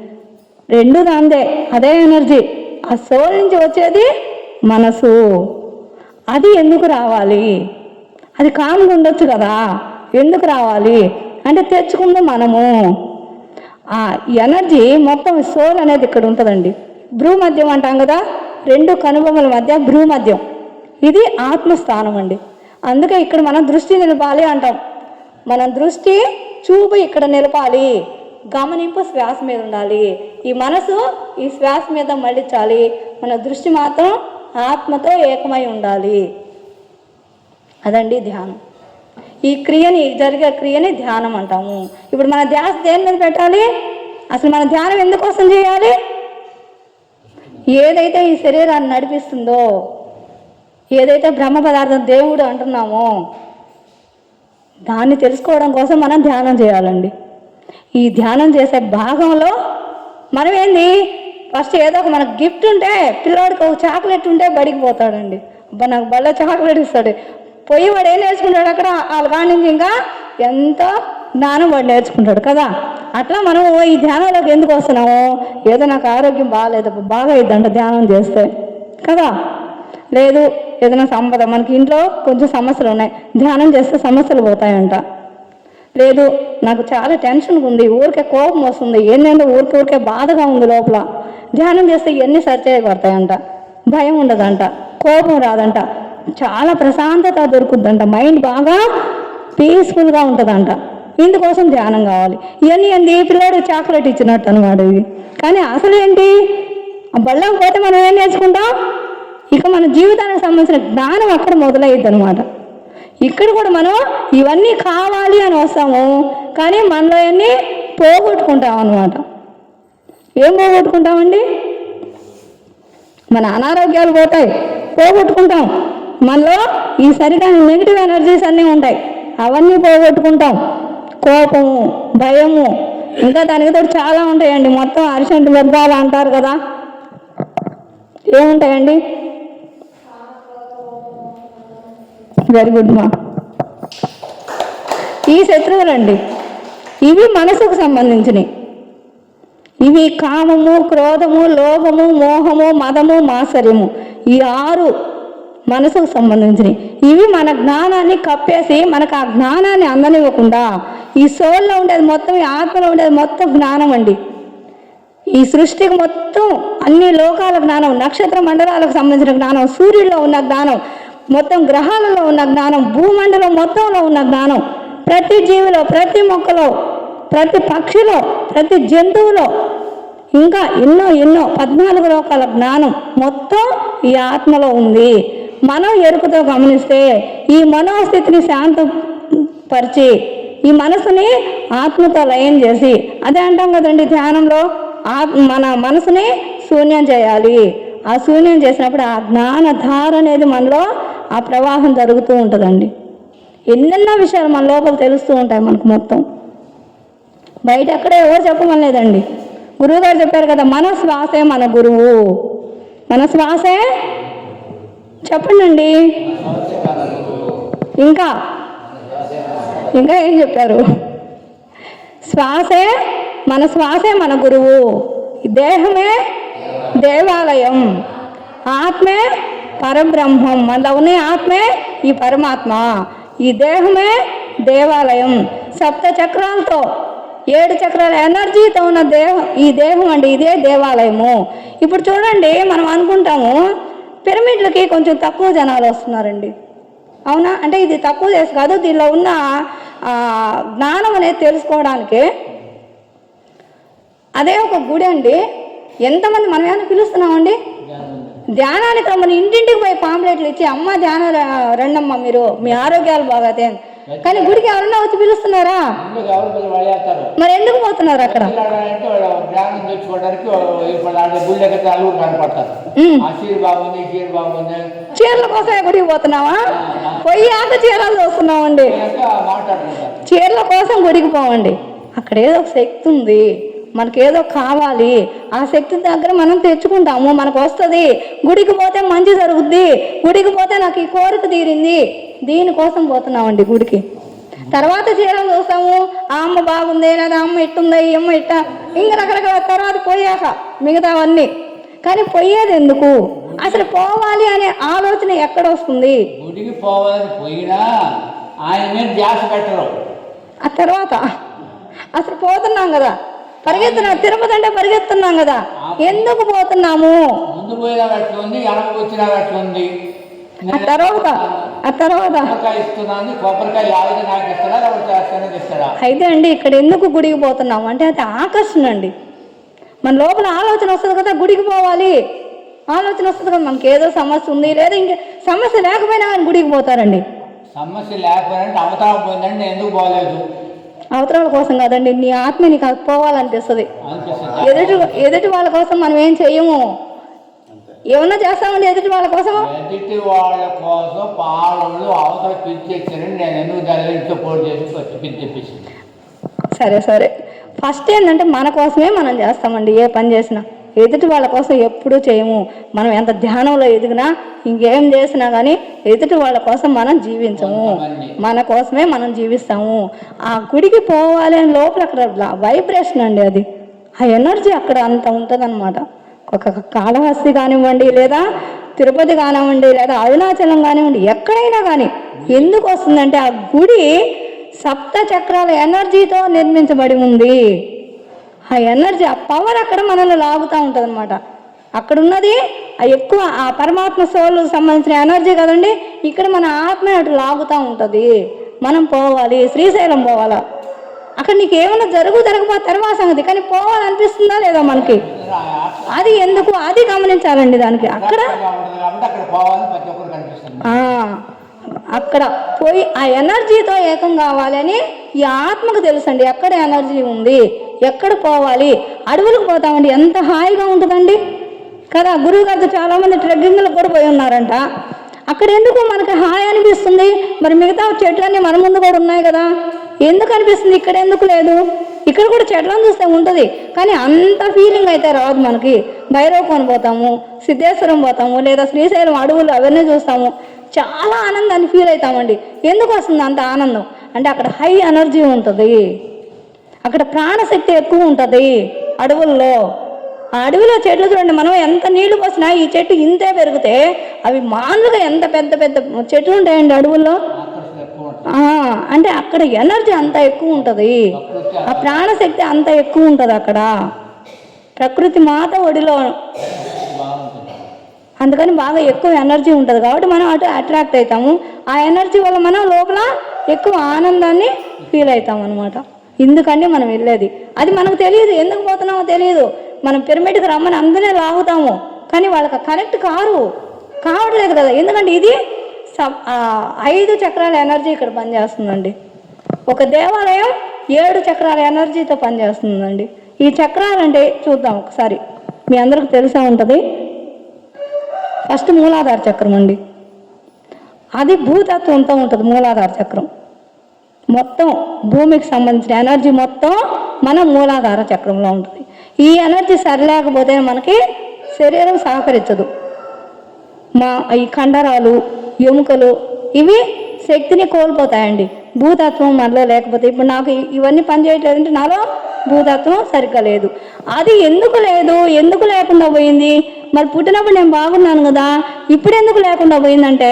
S1: 2 దాందే. అదే ఎనర్జీ ఆ సోల్ నుంచి వచ్చేది మనసు. అది ఎందుకు రావాలి? అది కామ్గా ఉండొచ్చు కదా, ఎందుకు రావాలి అంటే తెచ్చుకుందాం మనము. ఆ ఎనర్జీ మొత్తం సోల్ అనేది ఇక్కడ ఉంటుందండి. భ్రూమధ్యం అంటాం కదా, 2 కనుబొమ్మల మధ్య భ్రూమధ్యం. ఇది ఆత్మస్థానం అండి. అందుకే ఇక్కడ మనం దృష్టి నిలపాలి అంటాం. మన దృష్టి చూపు ఇక్కడ నిలపాలి, గమనింపు శ్వాస మీద ఉండాలి. ఈ మనసు ఈ శ్వాస మీద మళ్ళించాలి. మన దృష్టి మాత్రం ఆత్మతో ఏకమై ఉండాలి. అదండి ధ్యానం. ఈ క్రియని జరిగే క్రియని ధ్యానం అంటాము. ఇప్పుడు మన ధ్యాస దేని మీద పెట్టాలి? అసలు మన ధ్యానం ఎందుకోసం చేయాలి? ఏదైతే ఈ శరీరాన్ని నడిపిస్తుందో, ఏదైతే బ్రహ్మ పదార్థం దేవుడు అంటున్నామో దాన్ని తెలుసుకోవడం కోసం మనం ధ్యానం చేయాలండి. ఈ ధ్యానం చేసే భాగంలో మనం ఏంది, ఫస్ట్ ఏదో ఒక మనకు గిఫ్ట్ ఉంటే, పిల్లోడికి ఒక చాక్లెట్ ఉంటే బడికి పోతాడండి. అబ్బా నాకు బల్ల చాక్లెట్ ఇస్తాడు, పోయి వాడు ఏం నేర్చుకుంటాడు అక్కడ? వాళ్ళ కాడి నుంచి ఇంకా ఎంతో జ్ఞానం వాడు నేర్చుకుంటాడు కదా. అట్లా మనం ఈ ధ్యానంలోకి ఎందుకు వస్తున్నాము? ఏదో నాకు ఆరోగ్యం బాగాలేదు, బాగా అయిద్దంట ధ్యానం చేస్తే కదా. లేదు ఏదైనా సంపద, మనకి ఇంట్లో కొంచెం సమస్యలు ఉన్నాయి, ధ్యానం చేస్తే సమస్యలు పోతాయంట. లేదు నాకు చాలా టెన్షన్గా ఉంది, ఊరికే కోపం వస్తుంది, ఏంటంటే ఊరికే బాధగా ఉంది లోపల, ధ్యానం చేస్తే ఇవన్నీ సరిచేయబడతాయంట. భయం ఉండదంట, కోపం రాదంట, చాలా ప్రశాంతత దొరుకుద్దంట, మైండ్ బాగా పీస్ఫుల్గా ఉంటుందంట. ఇందుకోసం ధ్యానం కావాలి. ఇవన్నీ ఏంటి, పిల్లాడు చాక్లెట్ ఇచ్చినట్టు అనమాట ఇది. కానీ అసలు ఏంటి, ఆ బళ్ళం పోతే మనం ఏం నేర్చుకుంటాం? ఇక మన జీవితానికి సంబంధించిన జ్ఞానం అక్కడ మొదలయ్యిద్ది అనమాట. ఇక్కడ కూడా మనం ఇవన్నీ కావాలి అని వస్తాము, కానీ మనలో అన్నీ పోగొట్టుకుంటాం అనమాట. ఏం పోగొట్టుకుంటామండి? మన అనారోగ్యాలు పోతాయి, పోగొట్టుకుంటాం. మనలో ఈ సరికాని నెగిటివ్ ఎనర్జీస్ అన్నీ ఉంటాయి, అవన్నీ పోగొట్టుకుంటాం. కోపము, భయము, ఇంకా దానికి తోడు చాలా ఉంటాయండి. మొత్తం అరిసెంటు వ్యర్థాలు అంటారు కదా, ఏముంటాయండి? వెరీ గుడ్ మా. ఈ శత్రువులండి, ఇవి మనసుకు సంబంధించినవి. ఇవి కామము, క్రోధము, లోభము, మోహము, మదము, మాత్సర్యము, ఈ 6 మనసుకు సంబంధించినవి. ఇవి మన జ్ఞానాన్ని కప్పేసి మనకు ఆ జ్ఞానాన్ని అందనివ్వకుండా, ఈ సోల్లో ఉండేది మొత్తం, ఈ ఆత్మలో ఉండేది మొత్తం జ్ఞానం అండి. ఈ సృష్టికి మొత్తం అన్ని లోకాల జ్ఞానం, నక్షత్ర మండలాలకు సంబంధించిన జ్ఞానం, సూర్యుడిలో ఉన్న జ్ఞానం, మొత్తం గ్రహాలలో ఉన్న జ్ఞానం, భూమండలం మొత్తంలో ఉన్న జ్ఞానం, ప్రతి జీవిలో, ప్రతి మొక్కలో, ప్రతి పక్షిలో, ప్రతి జంతువులో, ఇంకా ఎన్నో 14 లోకాల జ్ఞానం మొత్తం ఈ ఆత్మలో ఉంది. మనం ఎరుకతో గమనిస్తే ఈ మనోస్థితిని శాంతపరిచి, ఈ మనసుని ఆత్మతో లయం చేసి, అదే అంటాం కదండి ధ్యానంలో, మన మనసుని శూన్యం చేయాలి. ఆ శూన్యం చేసినప్పుడు ఆ జ్ఞానధార అనేది మనలో ఆ ప్రవాహం జరుగుతూ ఉంటుందండి. ఎన్నెన్నో విషయాలు మన లోపల తెలుస్తూ ఉంటాయి మనకు మొత్తం. బయట ఎక్కడే ఎవరు చెప్పమలేదండి. గురువు గారు చెప్పారు కదా, మన శ్వాసే మన గురువు. మన శ్వాసే, చెప్పండి. ఇంకా ఏం చెప్పారు? మన శ్వాసే మన గురువు, దేహమే దేవాలయం, ఆత్మే పరబ్రహ్మం, మనలో ఉన్న ఆత్మే ఈ పరమాత్మ, ఈ దేహమే దేవాలయం. 7 చక్రాలతో 7 చక్రాల ఎనర్జీతో ఉన్న ఈ దేహం అండి, ఇదే దేవాలయము. ఇప్పుడు చూడండి, మనం అనుకుంటాము పిరమిడ్లకి కొంచెం తక్కువ జనాలు వస్తున్నారండి, అవునా? అంటే ఇది తక్కువ చేసి కాదు, దీనిలో ఉన్న జ్ఞానం అనేది తెలుసుకోవడానికి. అదే ఒక గుడి అండి, ఎంతమంది మనం ఏమైనా పిలుస్తున్నామండి ధ్యానానికి రమ్మని, ఇంటింటికి పోయి పాంప్లెట్లు ఇచ్చి, అమ్మ ధ్యానం రండమ్మా మీరు, మీ ఆరోగ్యాలు బాగాతే. కానీ గుడికి ఎవరన్నా వచ్చి పిలుస్తున్నారా? మరి ఎందుకు పోతున్నారు అక్కడ? చీరల కోసమే గుడికి పోతున్నావా? పోయాక చీరలు చూస్తున్నామండి. చీరల కోసం గుడికి పోవండి, అక్కడ ఏదో ఒక శక్తి ఉంది, మనకేదో కావాలి, ఆ శక్తి దగ్గర మనం తెచ్చుకుంటాము, మనకు వస్తుంది. గుడికి పోతే మంచి జరుగుద్ది, గుడికి పోతే నాకు ఈ కోరిక తీరింది, దీనికోసం పోతున్నామండి గుడికి. తర్వాత చీరలు చూస్తాము, ఆ అమ్మ బాగుంది, లేదా అమ్మ ఇట్టుంది, ఈ అమ్మ ఇట్ట, ఇంకా రకరకాల తర్వాత పోయాక మిగతావన్నీ. కానీ పోయేది ఎందుకు? అసలు పోవాలి అనే ఆలోచన ఎక్కడ వస్తుంది?
S2: గుడికి పోవాలని పోయినా ఆయన మీద ధ్యాస పెట్టరు.
S1: ఆ తర్వాత అసలు పోతున్నాం కదా, పరిగెత్తున్నాం, తిరుపతి అంటే పరిగెత్తున్నాం కదా, ఎందుకు పోతున్నాము?
S2: ముందు పోయినా అట్లుంది, వెనక వచ్చినా అట్లుంది.
S1: ఆ తర్వాత
S2: ఇస్తున్నాను, కొబ్బరికాయ యావది నాకు ఇస్తాడా?
S1: అయితే అండి, ఇక్కడ ఎందుకు గుడికి పోతున్నాము అంటే అది ఆకర్షణ అండి. మన లోపల ఆలోచన వస్తుంది కదా, గుడికి పోవాలి ఆలోచన వస్తుంది కదా, మనకి ఏదో సమస్య ఉంది, లేదా ఇంక సమస్య లేకపోయినా కానీ గుడికి పోతారండి.
S2: సమస్య లేకపోయినంటే అవతల పోయిందంటే ఎందుకు పోలేదు
S1: అవతరాల కోసం కాదండి, నీ ఆత్మ నీకు అది పోవాలనిపిస్తుంది.
S2: అనిపిస్తుంది.
S1: ఎదుటి వాళ్ళ కోసం మనం ఏం చెయ్యము, ఏమన్నా చేస్తామండి ఎదుటి వాళ్ళ కోసం.
S2: ఎదుటి వాళ్ళ కోసం పాలు అవతల పిచ్చేసారని నేను ఎందుకు దాని ఇంట్లో పోటీ చేసి వచ్చి పిచ్చి తెప్పించింది.
S1: సరే ఫస్ట్ ఏంటంటే మన కోసమే మనం చేస్తామండి. ఏ పని చేసినా ఎదుటి వాళ్ళ కోసం ఎప్పుడూ చేయము. మనం ఎంత ధ్యానంలో ఎదిగినా ఇంకేం చేసినా కానీ ఎదుటి వాళ్ళ కోసం మనం జీవించము, మన కోసమే మనం జీవిస్తాము. ఆ గుడికి పోవాలి అని లోపల అక్కడ వైబ్రేషన్ అండి, అది ఆ ఎనర్జీ అక్కడ అంత ఉంటుందన్నమాట. ఒక కాళహస్తి కానివ్వండి, లేదా తిరుపతి కానివ్వండి, లేదా అరుణాచలం కానివ్వండి, ఎక్కడైనా కానీ ఎందుకు వస్తుందంటే ఆ గుడి సప్త చక్రాల ఎనర్జీతో నిర్మించబడి ఉంది. ఆ ఎనర్జీ, ఆ పవర్ అక్కడ మనల్ని లాగుతూ ఉంటుంది అనమాట. అక్కడ ఉన్నది ఎక్కువ ఆ పరమాత్మ సోల్కి సంబంధించిన ఎనర్జీ కదండి. ఇక్కడ మన ఆత్మ అటు లాగుతూ ఉంటుంది. మనం పోవాలి, శ్రీశైలం పోవాలా, అక్కడ నీకు ఏమైనా జరగబో తర్వాత సంగతి, కానీ పోవాలనిపిస్తుందా లేదా మనకి, అది ఎందుకు, అది గమనించాలండి. దానికి అక్కడ అక్కడ పోయి ఆ ఎనర్జీతో ఏకం కావాలని ఈ ఆత్మకు తెలుసండి ఎక్కడ ఎనర్జీ ఉంది, ఎక్కడ పోవాలి. అడవులకు పోతామండి, ఎంత హాయిగా ఉంటుందండి కదా. గురువు గారితో చాలామంది ట్రెక్కింగ్లకు కూడా పోయి ఉన్నారంట. అక్కడ ఎందుకు మనకు హాయి అనిపిస్తుంది, మరి మిగతా చెట్లన్నీ మన ముందు కూడా ఉన్నాయి కదా, ఎందుకు అనిపిస్తుంది, ఇక్కడ ఎందుకు లేదు. ఇక్కడ కూడా చెట్లను చూస్తే ఉంటుంది, కానీ అంత ఫీలింగ్ అయితే రాదు మనకి. భైరవకోన పోతాము, సిద్ధేశ్వరం పోతాము, లేదా శ్రీశైలం అడవులు అవన్నీ చూస్తాము, చాలా ఆనందాన్ని ఫీల్ అవుతామండి. ఎందుకు వస్తుంది అంత ఆనందం అంటే అక్కడ హై ఎనర్జీ ఉంటుంది, అక్కడ ప్రాణశక్తి ఎక్కువ ఉంటుంది అడవుల్లో. ఆ అడవిలో చెట్లు చూడండి, మనం ఎంత నీళ్లు పోసినా ఈ చెట్టు ఇంతే పెరిగితే అవి మామూలుగా ఎంత పెద్ద పెద్ద చెట్లు ఉంటాయండి అడవుల్లో. అంటే అక్కడ ఎనర్జీ అంత ఎక్కువ ఉంటుంది, ఆ ప్రాణశక్తి అంత ఎక్కువ ఉంటుంది అక్కడ. ప్రకృతి మాత ఒడిలో, అందుకని బాగా ఎక్కువ ఎనర్జీ ఉంటుంది కాబట్టి మనం అటు అట్రాక్ట్ అవుతాము. ఆ ఎనర్జీ వల్ల మనం లోపల ఎక్కువ ఆనందాన్ని ఫీల్ అవుతాం అనమాట. ఎందుకంటే మనం వెళ్ళేది అది మనకు తెలియదు, ఎందుకు పోతున్నామో తెలియదు. మనం పిరమిడ్కి రమ్మని అందరినీ లాగుతాము, కానీ వాళ్ళకి కనెక్ట్ కావట్లేదు కదా. ఎందుకంటే ఇది 5 చక్రాల ఎనర్జీ ఇక్కడ పనిచేస్తుందండి. ఒక దేవాలయం 7 చక్రాల ఎనర్జీతో పనిచేస్తుందండి. ఈ చక్రాలు అంటే చూద్దాం ఒకసారి, మీ అందరికి తెలిసే ఉంటుంది. ఫస్ట్ మూలాధార చక్రం అండి, అది భూతత్వంతో ఉంటుంది. మూలాధార చక్రం మొత్తం భూమికి సంబంధించిన ఎనర్జీ మొత్తం మన మూలాధార చక్రంలో ఉంటుంది. ఈ ఎనర్జీ సరిలేకపోతే మనకి శరీరం సహకరించదు. ఈ కండరాలు, ఎముకలు ఇవి శక్తిని కోల్పోతాయండి భూతత్వం మనలో లేకపోతే. ఇప్పుడు నాకు ఇవన్నీ పనిచేయట్లేదంటే నాలో భూతత్వం సరిగ్గా లేదు. అది ఎందుకు లేకుండా పోయింది, మరి పుట్టినప్పుడు నేను బాగున్నాను కదా, ఇప్పుడు ఎందుకు లేకుండా పోయిందంటే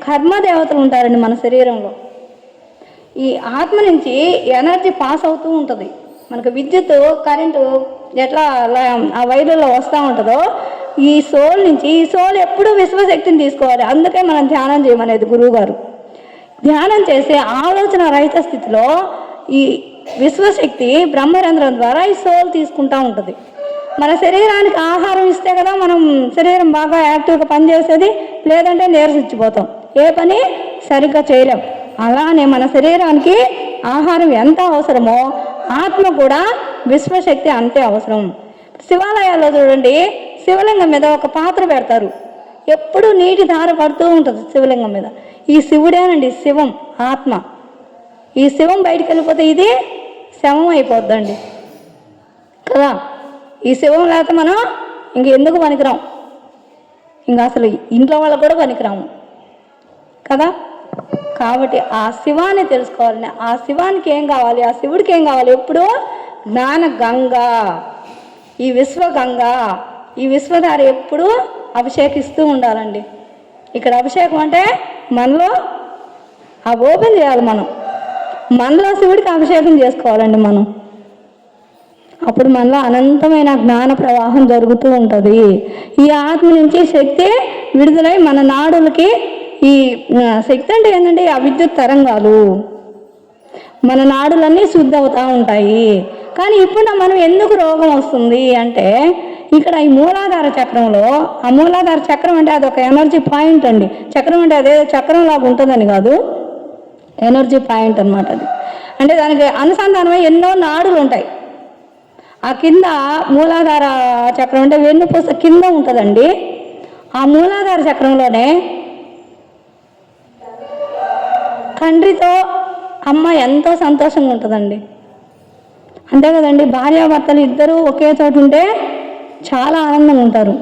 S1: కర్మదేవతలు ఉంటారండి మన శరీరంలో. ఈ ఆత్మ నుంచి ఎనర్జీ పాస్ అవుతూ ఉంటుంది. మనకు విద్యుత్ కరెంటు ఎట్లా ఆ వైర్లలో వస్తూ ఉంటుందో, ఈ సోల్ నుంచి, ఈ సోల్ ఎప్పుడూ విశ్వశక్తిని తీసుకోవాలి. అందుకే మనం ధ్యానం చేయమనేది గురువుగారు. ధ్యానం చేసే ఆలోచన రహిత స్థితిలో ఈ విశ్వశక్తి బ్రహ్మరంధ్రం ద్వారా ఈ సోల్ తీసుకుంటూ ఉంటుంది. మన శరీరానికి ఆహారం ఇస్తే కదా మనం శరీరం బాగా యాక్టివ్గా పనిచేసేది, లేదంటే నీరసించిపోతాం, ఏ పని సరిగ్గా చేయలేం. అలానే మన శరీరానికి ఆహారం ఎంత అవసరమో ఆత్మ కూడా విశ్వశక్తి అంతే అవసరం. శివాలయాల్లో చూడండి, శివలింగం మీద ఒక పాత్ర పెడతారు, ఎప్పుడు నీటి ధార పడుతూ ఉంటుంది శివలింగం మీద. ఈ శివుడేనండి శివం, ఆత్మ. ఈ శివం బయటికి వెళ్ళిపోతే ఇది శవం అయిపోద్దండి కదా. ఈ శివం లేకపోతే మనం ఇంకెందుకు పనికిరాం, ఇంకా అసలు ఇంట్లో వాళ్ళకు కూడా పనికిరాము కదా. కాబట్టి ఆ శివాన్ని తెలుసుకోవాలని, ఆ శివానికి ఏం కావాలి, ఆ శివుడికి ఏం కావాలి, ఎప్పుడు జ్ఞాన గంగ, ఈ విశ్వగంగ, ఈ విశ్వధార ఎప్పుడు అభిషేకిస్తూ ఉండాలండి. ఇక్కడ అభిషేకం అంటే మనలో ఆ ఓపెన్ చేయాలి, మనలో శివుడికి అభిషేకం చేసుకోవాలండి మనం. అప్పుడు మనలో అనంతమైన జ్ఞాన ప్రవాహం జరుగుతూ ఉంటుంది. ఈ ఆత్మ నుంచి శక్తి విడుదలై మన నాడులకి, ఈ శక్తి అంటే ఏంటంటే ఆ విద్యుత్ తరంగాలు మన నాడులన్నీ శుద్ధి అవుతూ ఉంటాయి. కానీ ఇప్పుడు మనం ఎందుకు రోగం వస్తుంది అంటే, ఇక్కడ ఈ మూలాధార చక్రంలో, ఆ మూలాధార చక్రం అంటే అదొక ఎనర్జీ పాయింట్ అండి. చక్రం అంటే అదే చక్రం లాగా ఉంటుందని కాదు, ఎనర్జీ పాయింట్ అన్నమాట అది. అంటే దానికి అనుసంధానమై ఎన్నో నాడులు ఉంటాయి. ఆ కింద మూలాధార చక్రం అంటే వెన్నుపూస కింద ఉంటుందండి. ఆ మూలాధార చక్రంలోనే తండ్రితో అమ్మ ఎంతో సంతోషంగా ఉంటుందండి. అంతే కదండి, భార్యాభర్తలు ఇద్దరూ ఒకే చోటు ఉంటే చాలా ఆనందంగా ఉంటారు.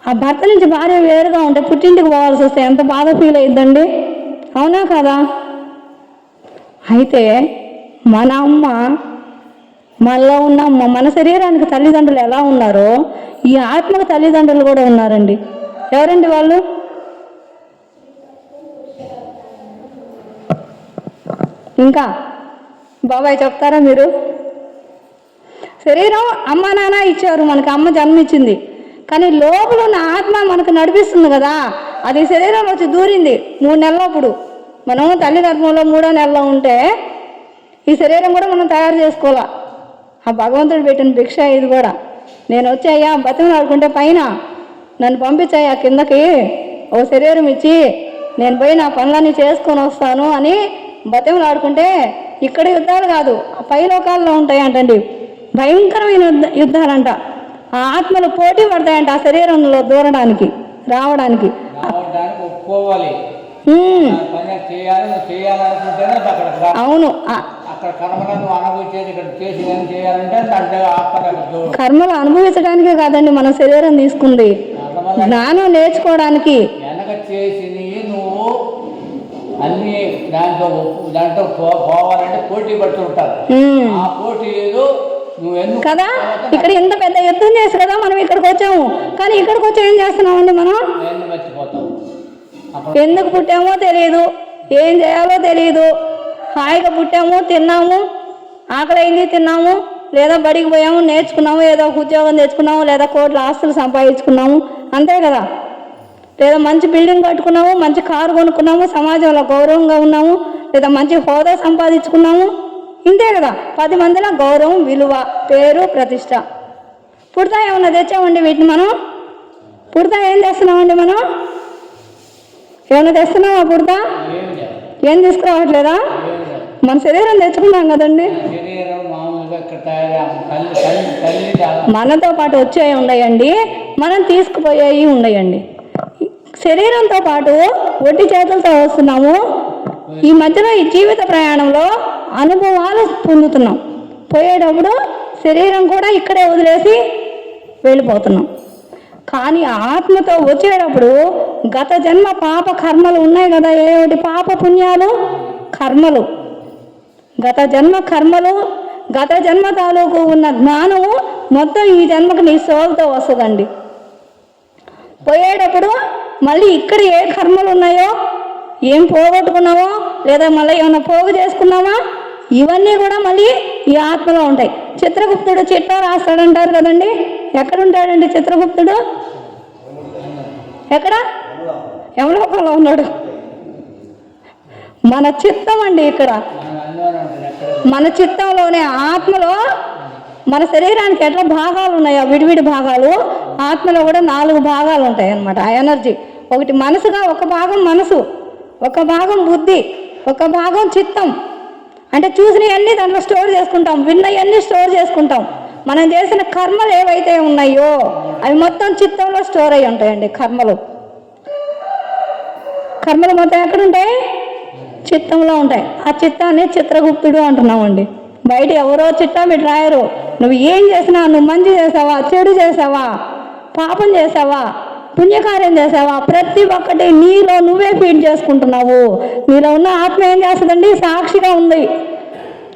S1: ఆ భర్త నుంచి భార్య వేరుగా ఉంటే పుట్టింటికి పోవాల్సి వస్తే ఎంత బాధ ఫీల్ అయ్యిద్దండి, అవునా కదా? అయితే మన అమ్మ, మనలో ఉన్న మన శరీరానికి తల్లిదండ్రులు ఎలా ఉన్నారో ఈ ఆత్మకు తల్లిదండ్రులు కూడా ఉన్నారండి. ఎవరండి వాళ్ళు? ఇంకా బాబాయ్ చెప్తారా మీరు? శరీరం అమ్మ నాన్న ఇచ్చారు, మనకి అమ్మ జన్మించింది. కానీ లోపల ఉన్న ఆత్మ మనకు నడిపిస్తుంది కదా, అది శరీరం వచ్చి దూరింది 3 నెలలప్పుడు. మనం తల్లి గర్భంలో 3వ నెలలో ఉంటే ఈ శరీరం కూడా మనం తయారు చేసుకోవాలా. ఆ భగవంతుడు పెట్టిన భిక్ష ఇది కూడా. నేను వచ్చాయా బతిమలాడుకుంటే పైన నన్ను పంపించాయా కిందకి ఓ శరీరం ఇచ్చి నేను పోయి నా పనులన్నీ చేసుకొని వస్తాను అని బతిమలాడుకుంటే ఇక్కడ యుద్ధాలు కాదు, ఆ పై లోకాల్లో ఉంటాయి అంటండి భయంకరమైన యుద్ధాలంట. ఆ ఆత్మలు పోటీ పడతాయంట ఆ శరీరంలో దూరడానికి రావడానికి.
S2: ఒప్పుకోవాలి,
S1: అవును, కర్మలు అనుభవించడానికే కాదండి మన శరీరం తీసుకుంది, జ్ఞానం నేర్చుకోవడానికి.
S2: నువ్వు అన్ని దాంట్లో పోవాలంటే పోటీ పడుతుంటారు. ఆ పోటీలు
S1: కదా, ఇక్కడ ఎంత పెద్ద యుద్ధం చేసి కదా మనం ఇక్కడికి వచ్చాము. కానీ ఇక్కడికి వచ్చి ఏం చేస్తున్నామండి మనం? ఎందుకు పుట్టామో తెలియదు, ఏం చేయాలో తెలియదు. హాయిగా పుట్టాము, తిన్నాము, ఆకలైంది తిన్నాము, లేదా బడికి పోయాము నేర్చుకున్నాము, ఏదో ఒక ఉద్యోగం తెచ్చుకున్నాము, లేదా కోట్ల ఆస్తులు సంపాదించుకున్నాము, అంతే కదా. లేదా మంచి బిల్డింగ్ కట్టుకున్నాము, మంచి కారు కొనుక్కున్నాము, సమాజంలో గౌరవంగా ఉన్నాము, లేదా మంచి హోదా సంపాదించుకున్నాము, ఇంతే కదా. 10 మందిలో గౌరవం, విలువ, పేరు, ప్రతిష్ట. పుడతా ఏమన్నా తెచ్చామండి వీటిని మనం? పుడతా ఏం చేస్తున్నామండి మనం? ఏమన్నా తెస్తున్నామా? పుడతా ఏం తీసుకురావట్లేదా? మన శరీరం తెచ్చుకున్నాం కదండి. మనతో పాటు వచ్చేవి ఉన్నాయండి, మనం తీసుకుపోయేవి ఉన్నాయండి. శరీరంతో పాటు ఒట్టి చేతులతో వస్తున్నాము. ఈ మధ్యలో ఈ జీవిత ప్రయాణంలో అనుభవాలు పొందుతున్నాం. పోయేటప్పుడు శరీరం కూడా ఇక్కడే వదిలేసి వెళ్ళిపోతున్నాం. కానీ ఆత్మతో వచ్చేటప్పుడు గత జన్మ పాప కర్మలు ఉన్నాయి కదా, ఏమిటి పాప పుణ్యాలు కర్మలు, గత జన్మ కర్మలు, గత జన్మ తాలూకు ఉన్న జ్ఞానము మొత్తం ఈ జన్మకు నీ సోల్తో వస్తుందండి. పోయేటప్పుడు మళ్ళీ ఇక్కడ ఏ కర్మలు ఉన్నాయో, ఏం పోగొట్టుకున్నావో, లేదా మళ్ళీ ఏమైనా పోగు చేసుకున్నావా, ఇవన్నీ కూడా మళ్ళీ ఈ ఆత్మలో ఉంటాయి. చిత్రగుప్తుడు చిట్టా రాస్తాడంటారు కదండి. ఎక్కడుంటాడండి చిత్రగుప్తుడు? ఎక్కడ? యమలోకంలో ఉన్నాడు. మన చిత్తం అండి ఇక్కడ, మన చిత్తంలోనే ఆత్మలో మన శరీరానికి ఎట్లా భాగాలు ఉన్నాయో విడివిడి భాగాలు, ఆత్మలో కూడా 4 భాగాలు ఉంటాయి అన్నమాట. ఆ ఎనర్జీ ఒకటి మనసుగా, ఒక భాగం మనసు, ఒక భాగం బుద్ధి, ఒక భాగం చిత్తం. అంటే చూసినవన్నీ దాంట్లో స్టోర్ చేసుకుంటాం, విన్నవన్నీ స్టోర్ చేసుకుంటాం. మనం చేసిన కర్మలు ఏవైతే ఉన్నాయో అవి మొత్తం చిత్తంలో స్టోర్ అయి ఉంటాయండి. కర్మలు మొత్తం ఎక్కడుంటాయి? చిత్తంలో ఉంటాయి. ఆ చిత్తాన్ని చిత్రగుప్తుడు అంటున్నామండి. బయట ఎవరో చిట్టా పెట్టి రాయరు. నువ్వు ఏం చేసినా, నువ్వు మంచి చేసావా, చెడు చేసావా, పాపం చేసావా, పుణ్యకార్యం చేసావా, ప్రతి ఒక్కటి నీలో నువ్వే ఫీడ్ చేసుకుంటున్నావు. నీలో ఉన్న ఆత్మ ఏం చేస్తుందండి? సాక్షిగా ఉంది.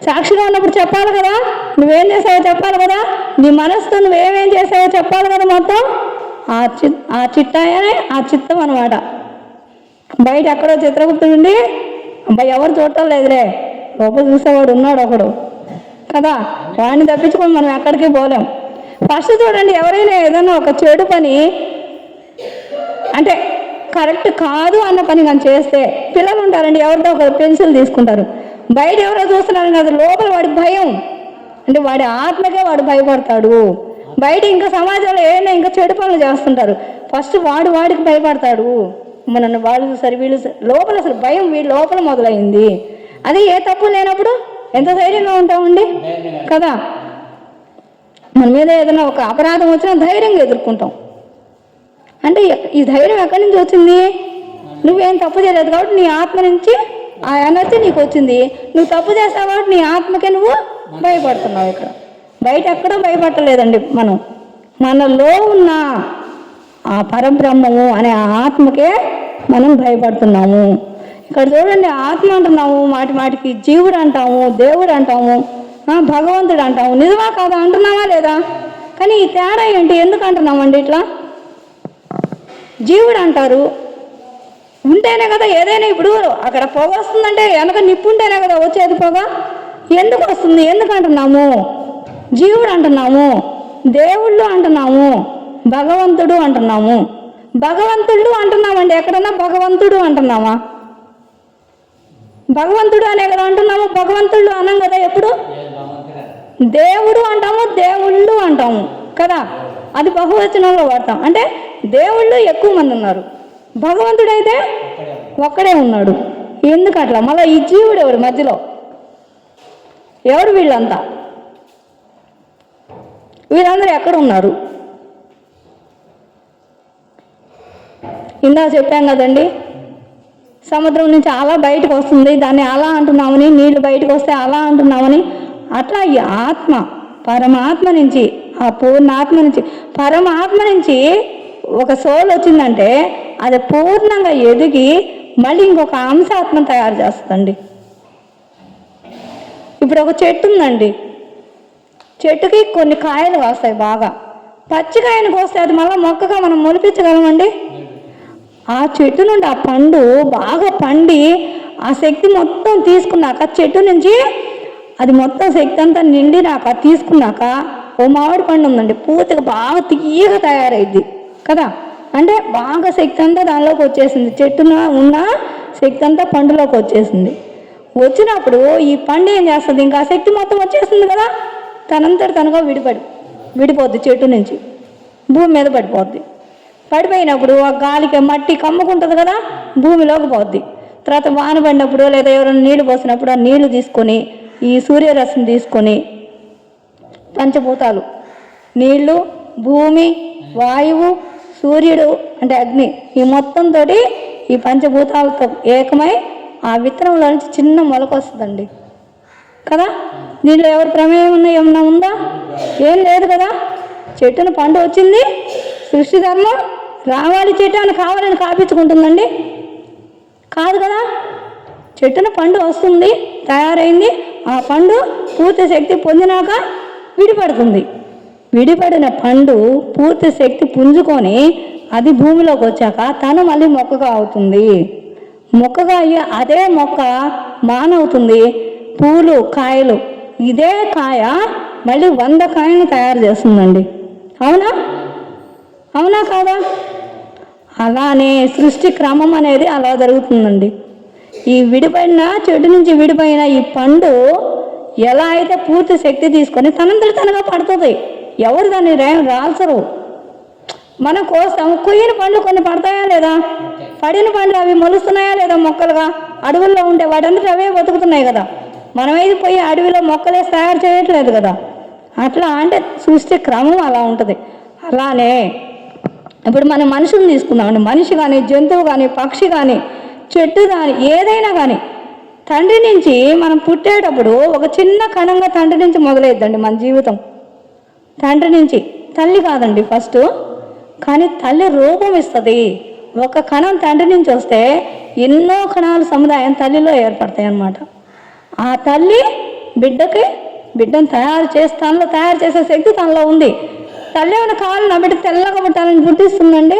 S1: సాక్షిగా ఉన్నప్పుడు చెప్పాలి కదా, నువ్వేం చేసావో చెప్పాలి కదా, నీ మనసుతో నువ్వేమేం చేసావో చెప్పాలి కదా. మొత్తం ఆ చిట్టాయనే ఆ చిత్తం అనమాట. బయట ఎక్కడో చిత్రగుప్తుడుండి అబ్బాయి ఎవరు చూడటం లేదులే, లోపల చూసేవాడు ఉన్నాడు ఒకడు కదా, వాడిని తప్పించుకొని మనం ఎక్కడికి పోలేం. ఫస్ట్ చూడండి, ఎవరైనా ఏదైనా ఒక చెడు పని అంటే కరెక్ట్ కాదు అన్న పని కానీ చేస్తే, పిల్లలు ఉంటారండి ఎవరితో ఒక పెన్సిల్ తీసుకుంటారు, బయట ఎవరో చూస్తున్నారు కదా, లోపల వాడి భయం అంటే వాడి ఆత్మకే వాడు భయపడతాడు. బయట ఇంకా సమాజంలో ఏమైనా ఇంకా చెడు పనులు చేస్తుంటారు, ఫస్ట్ వాడికి భయపడతాడు. నన్ను వాళ్ళు చూసారు వీళ్ళు చూసారు. లోపల అసలు భయం వీళ్ళ లోపల మొదలైంది. అదే ఏ తప్పు లేనప్పుడు ఎంత ధైర్యంగా ఉంటామండి కదా. మన మీద ఏదైనా ఒక అపరాధం వచ్చినా ధైర్యంగా ఎదుర్కొంటాం. అంటే ఈ ధైర్యం ఎక్కడి నుంచి వచ్చింది? నువ్వేం తప్పు చేయలేదు కాబట్టి నీ ఆత్మ నుంచి ఆ ఎనర్జీ నీకు వచ్చింది. నువ్వు తప్పు చేస్తావు కాబట్టి నీ ఆత్మకే నువ్వు భయపడుతున్నావు. ఇక్కడ బయట ఎక్కడో భయపడలేదండి. మనలో ఉన్న ఆ పరబ్రహ్మము అనే ఆ ఆత్మకే మనం భయపడుతున్నాము. ఇక్కడ చూడండి, ఆత్మ అంటున్నాము, మాటికి జీవుడు అంటాము, దేవుడు అంటాము, భగవంతుడు అంటాము. నిజమా కాదా అంటున్నావా లేదా? కానీ ఈ తేడా ఏంటి? ఎందుకు అంటున్నామండి ఇట్లా? జీవుడు అంటారు, ఉంటేనే కదా ఏదైనా. ఇప్పుడు అక్కడ పొగ వస్తుందంటే వెనక నిప్పు ఉంటేనే కదా వచ్చేది పొగ. ఎందుకు వస్తుంది? ఎందుకు అంటున్నాము? జీవుడు అంటున్నాము, దేవుళ్ళు అంటున్నాము, భగవంతుడు అంటున్నాము. భగవంతుడు అంటున్నామండి. ఎక్కడన్నా భగవంతుడు అంటున్నామా? భగవంతుడు అనే కదా అంటున్నాము, భగవంతుడు అనం కదా ఎప్పుడు. దేవుడు అంటాము, దేవుళ్ళు అంటాము కదా. అది బహువచనంలో వాడతాం. అంటే దేవుళ్ళు ఎక్కువ మంది ఉన్నారు, భగవంతుడైతే ఒక్కడే ఉన్నాడు. ఎందుకు అట్లా? మళ్ళీ ఈ జీవుడు ఎవరు మధ్యలో? ఎవరు వీళ్ళంతా? వీళ్ళందరూ ఎక్కడ ఉన్నారు? ఇందా చెప్పాం కదండి, సముద్రం నుంచి అలా బయటకు వస్తుంది, దాన్ని అలా అంటున్నామని, నీళ్లు బయటకు వస్తే అలా అంటున్నామని. అట్లా ఈ ఆత్మ పరమాత్మ నుంచి, ఆ పూర్ణాత్మ నుంచి, పరమాత్మ నుంచి ఒక సోల్ వచ్చిందంటే అది పూర్ణంగా ఎదిగి మళ్ళీ ఇంకొక అంశాత్మను తయారు చేస్తుందండి. ఇప్పుడు ఒక చెట్టు ఉందండి, చెట్టుకి కొన్ని కాయలు కాస్తాయి, బాగా పచ్చికాయను కోస్తే అది మళ్ళీ మొక్కగా మనం మొలిపించగలమండి? ఆ చెట్టు నుండి ఆ పండు బాగా పండి ఆ శక్తి మొత్తం తీసుకున్నాక, చెట్టు నుంచి అది మొత్తం శక్తి అంతా నిండినాక తీసుకున్నాక ఓ మామిడి పండు ఉందండి, పూర్తిగా బాగా తీయగా తయారైద్ది కదా. అంటే బాగా శక్తి అంతా దానిలోకి వచ్చేసింది, చెట్టున ఉన్న శక్తి అంతా పండులోకి వచ్చేసింది. వచ్చినప్పుడు ఈ పండు ఏం చేస్తుంది? ఇంకా ఆ శక్తి మొత్తం వచ్చేసింది కదా, తనంతట తనగా విడిపోద్ది, చెట్టు నుంచి భూమి మీద పడిపోద్ది. పడిపోయినప్పుడు ఆ గాలికి మట్టి కమ్ముకుంటుంది కదా, భూమిలోకి పోద్ది. తర్వాత వాన పడినప్పుడు లేదా ఎవరైనా నీళ్లు పోసినప్పుడు ఆ నీళ్లు తీసుకొని, ఈ సూర్యరశ్మి తీసుకొని, పంచభూతాలు నీళ్లు, భూమి, వాయువు, సూర్యుడు అంటే అగ్ని, ఈ మొత్తంతో ఈ పంచభూతాలతో ఏకమై ఆ విత్తనంలో నుంచి చిన్న మొలక వస్తుందండి కదా. దీనిలో ఎవరి ప్రమేయం ఏమన్నా ఉందా? ఏం లేదు కదా. చెట్టును పండు వచ్చింది, సృష్టి ధర్మం రావాలి, చెట్టు అని కావాలని కాపించుకుంటుందండి? కాదు కదా. చెట్టున పండు వస్తుంది, తయారైంది, ఆ పండు పూర్తి శక్తి పొందినాక విడిపడుతుంది. విడిపడిన పండు పూర్తి శక్తి పుంజుకొని అది భూమిలోకి వచ్చాక తను మళ్ళీ మొక్కగా అవుతుంది. మొక్కగా అయ్యి అదే మొక్క మానవుతుంది, పూలు, కాయలు. ఇదే కాయ మళ్ళీ 100 కాయలను తయారు చేస్తుందండి. అవునా? అవునా కాదా? అలానే సృష్టి క్రమం అనేది అలా జరుగుతుందండి. ఈ విడిపోయిన చెట్టు నుంచి విడిపోయిన ఈ పండు ఎలా అయితే పూర్తి శక్తి తీసుకొని తనంతట తనగా పడుతుంది, ఎవరు దాన్ని రాల్చరు. మనం కోస్తాము, కొయ్యని పండ్లు కొన్ని పడతాయా లేదా? పడిన పండ్లు అవి మొలుస్తున్నాయా లేదా? మొక్కలుగా అడవుల్లో ఉంటే వాటంతటి అవే బతుకుతున్నాయి కదా. మనమైతే పోయి అడవిలో మొక్కలేసి తయారు చేయట్లేదు కదా. అట్లా అంటే సృష్టి క్రమం అలా ఉంటుంది. అలానే ఇప్పుడు మనం మనుషులు తీసుకుందామండి, మనిషి కానీ, జంతువు కానీ, పక్షి కానీ, చెట్టు కానీ, ఏదైనా కానీ తండ్రి నుంచి మనం పుట్టేటప్పుడు ఒక చిన్న కణంగా తండ్రి నుంచి మొదలైద్దండి మన జీవితం. తండ్రి నుంచి, తల్లి కాదండి ఫస్ట్, కానీ తల్లి రూపం ఇస్తుంది. ఒక కణం తండ్రి నుంచి వస్తే ఎన్నో కణాల సముదాయం తల్లిలో ఏర్పడతాయి అన్నమాట. ఆ తల్లి బిడ్డను తయారు చేసే శక్తి తనలో ఉంది. తల్లి ఏమైనా కావాలి నా బిడ్డ తెల్లగా పుట్టాలని పుట్టిస్తుందండి?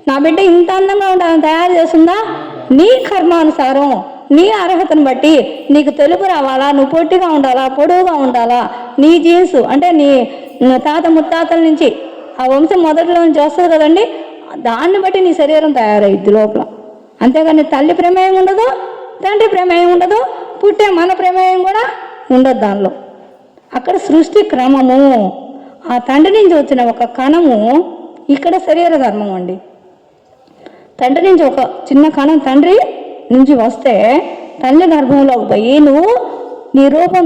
S1: నా బిడ్డ ఇంత అందంగా ఉండాలని తయారు చేస్తుందా? నీ కర్మానుసారం, నీ అర్హతను బట్టి నీకు తెలుపు రావాలా, నువ్వు పొట్టిగా ఉండాలా, పొడవుగా ఉండాలా, నీ జీన్స్ అంటే నీ తాత ముత్తాతల నుంచి ఆ వంశం మొదట్లో నుంచి వస్తుంది కదండి, దాన్ని బట్టి నీ శరీరం తయారయ్యిద్ది లోపల. అంతేగాని తల్లి ప్రమేయం ఉండదు, తండ్రి ప్రమేయం ఉండదు, పుట్టే మన ప్రమేయం కూడా ఉండదు దానిలో. అక్కడ సృష్టి క్రమము, ఆ తండ్రి నుంచి వచ్చిన ఒక కణము ఇక్కడ శరీర ధర్మం అండి. తండ్రి నుంచి ఒక చిన్న కణం తండ్రి నుంచి వస్తే తల్లి గర్భంలోకి పోయి నువ్వు నీ రూపం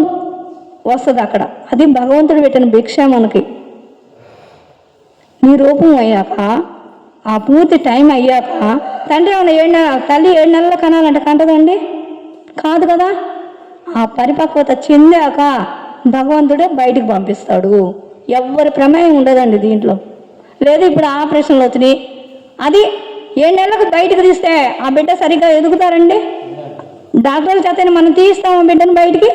S1: వస్తుంది అక్కడ. అది భగవంతుడు పెట్టిన భిక్ష మనకి. నీ రూపం అయ్యాక ఆ పూర్తి టైం అయ్యాక తండ్రి ఏమైనా తల్లి 7 నెలల కనాలంటే కంటదండి? కాదు కదా. ఆ పరిపక్వత చెందాక భగవంతుడే బయటికి పంపిస్తాడు. ఎవ్వరి ప్రమేయం ఉండదండి దీంట్లో. లేదు ఇప్పుడు ఆపరేషన్లు వచ్చినాయి, అది 7 నెలలకు బయటకు తీస్తే ఆ బిడ్డ సరిగ్గా ఎదుగుతారండి? డాక్టర్ల చేతనే మనం తీస్తాము బిడ్డను బయటికి.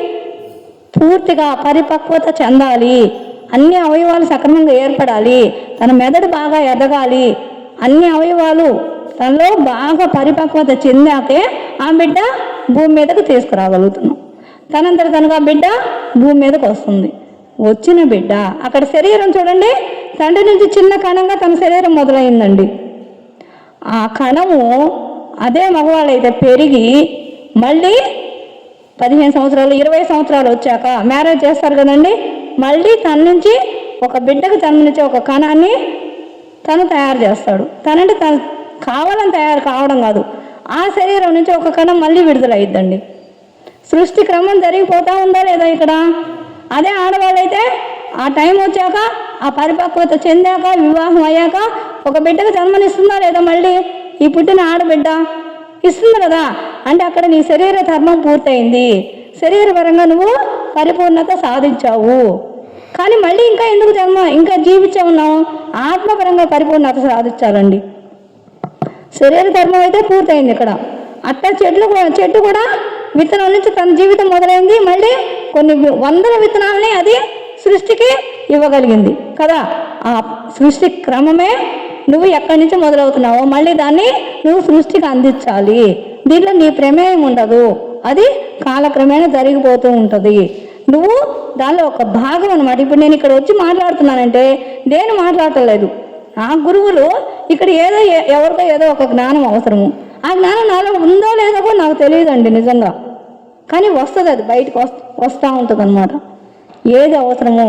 S1: పూర్తిగా పరిపక్వత చెందాలి, అన్ని అవయవాలు సక్రమంగా ఏర్పడాలి, తన మెదడు బాగా ఎదగాలి, అన్ని అవయవాలు తనలో బాగా పరిపక్వత చెందాకే ఆ బిడ్డ భూమి మీదకు తీసుకురాగలుగుతున్నాం. తనంతట తనగా బిడ్డ భూమి మీదకు వస్తుంది. వచ్చిన బిడ్డ అక్కడ శరీరం చూడండి, తండ్రి నుంచి చిన్న కణంగా తన శరీరం మొదలైందండి. ఆ కణము అదే మగవాళ్ళైతే పెరిగి మళ్ళీ 15 సంవత్సరాలు 20 సంవత్సరాలు వచ్చాక మ్యారేజ్ చేస్తారు కదండి, మళ్ళీ తన నుంచి ఒక బిడ్డకు జన్మనిచ్చే ఒక కణాన్ని తను తయారు చేస్తాడు. తనంటే తను కావాలని తయారు కావడం కాదు, ఆ శరీరం నుంచి ఒక కణం మళ్ళీ విడుదలయ్యిద్దండి. సృష్టి క్రమం జరిగిపోతూ ఉందా లేదా ఇక్కడ? అదే ఆడవాళ్ళైతే ఆ టైం వచ్చాక, ఆ పరిపక్వత చెందాక, వివాహం అయ్యాక ఒక బిడ్డకు జన్మనిస్తుందా లేదా? మళ్ళీ ఈ పుట్టిన ఆడబిడ్డ ఇస్తుంది కదా. అంటే అక్కడ నీ శరీర ధర్మం పూర్తయింది, శరీరపరంగా నువ్వు పరిపూర్ణత సాధించావు. కానీ మళ్ళీ ఇంకా ఎందుకు ఇంకా జీవించే ఉన్నావు? ఆత్మపరంగా పరిపూర్ణత సాధించాలండి. శరీర ధర్మం అయితే పూర్తయింది ఇక్కడ. అట్ట చెట్టు కూడా విత్తనం నుంచి తన జీవితం మొదలైంది, మళ్ళీ కొన్ని వందల విత్తనాలని అది సృష్టికి ఇవ్వగలిగింది కదా. ఆ సృష్టి క్రమమే నువ్వు ఎక్కడి నుంచి మొదలవుతున్నావో మళ్ళీ దాన్ని నువ్వు సృష్టికి అందించాలి. దీంట్లో నీ ప్రమేయం ఉండదు, అది కాలక్రమేణా జరిగిపోతూ ఉంటుంది. నువ్వు దానిలో ఒక భాగం అనమాట. ఇప్పుడు నేను ఇక్కడ వచ్చి మాట్లాడుతున్నానంటే నేను మాట్లాడలేదు, నా గురువులు ఇక్కడ ఎవరికో ఏదో ఒక జ్ఞానం అవసరము. ఆ జ్ఞానం నాలో ఉందో లేదో కూడా నాకు తెలియదండి నిజంగా, కానీ వస్తుంది, అది బయటకు వస్తూ ఉంటుంది అనమాట. ఏది అవసరమో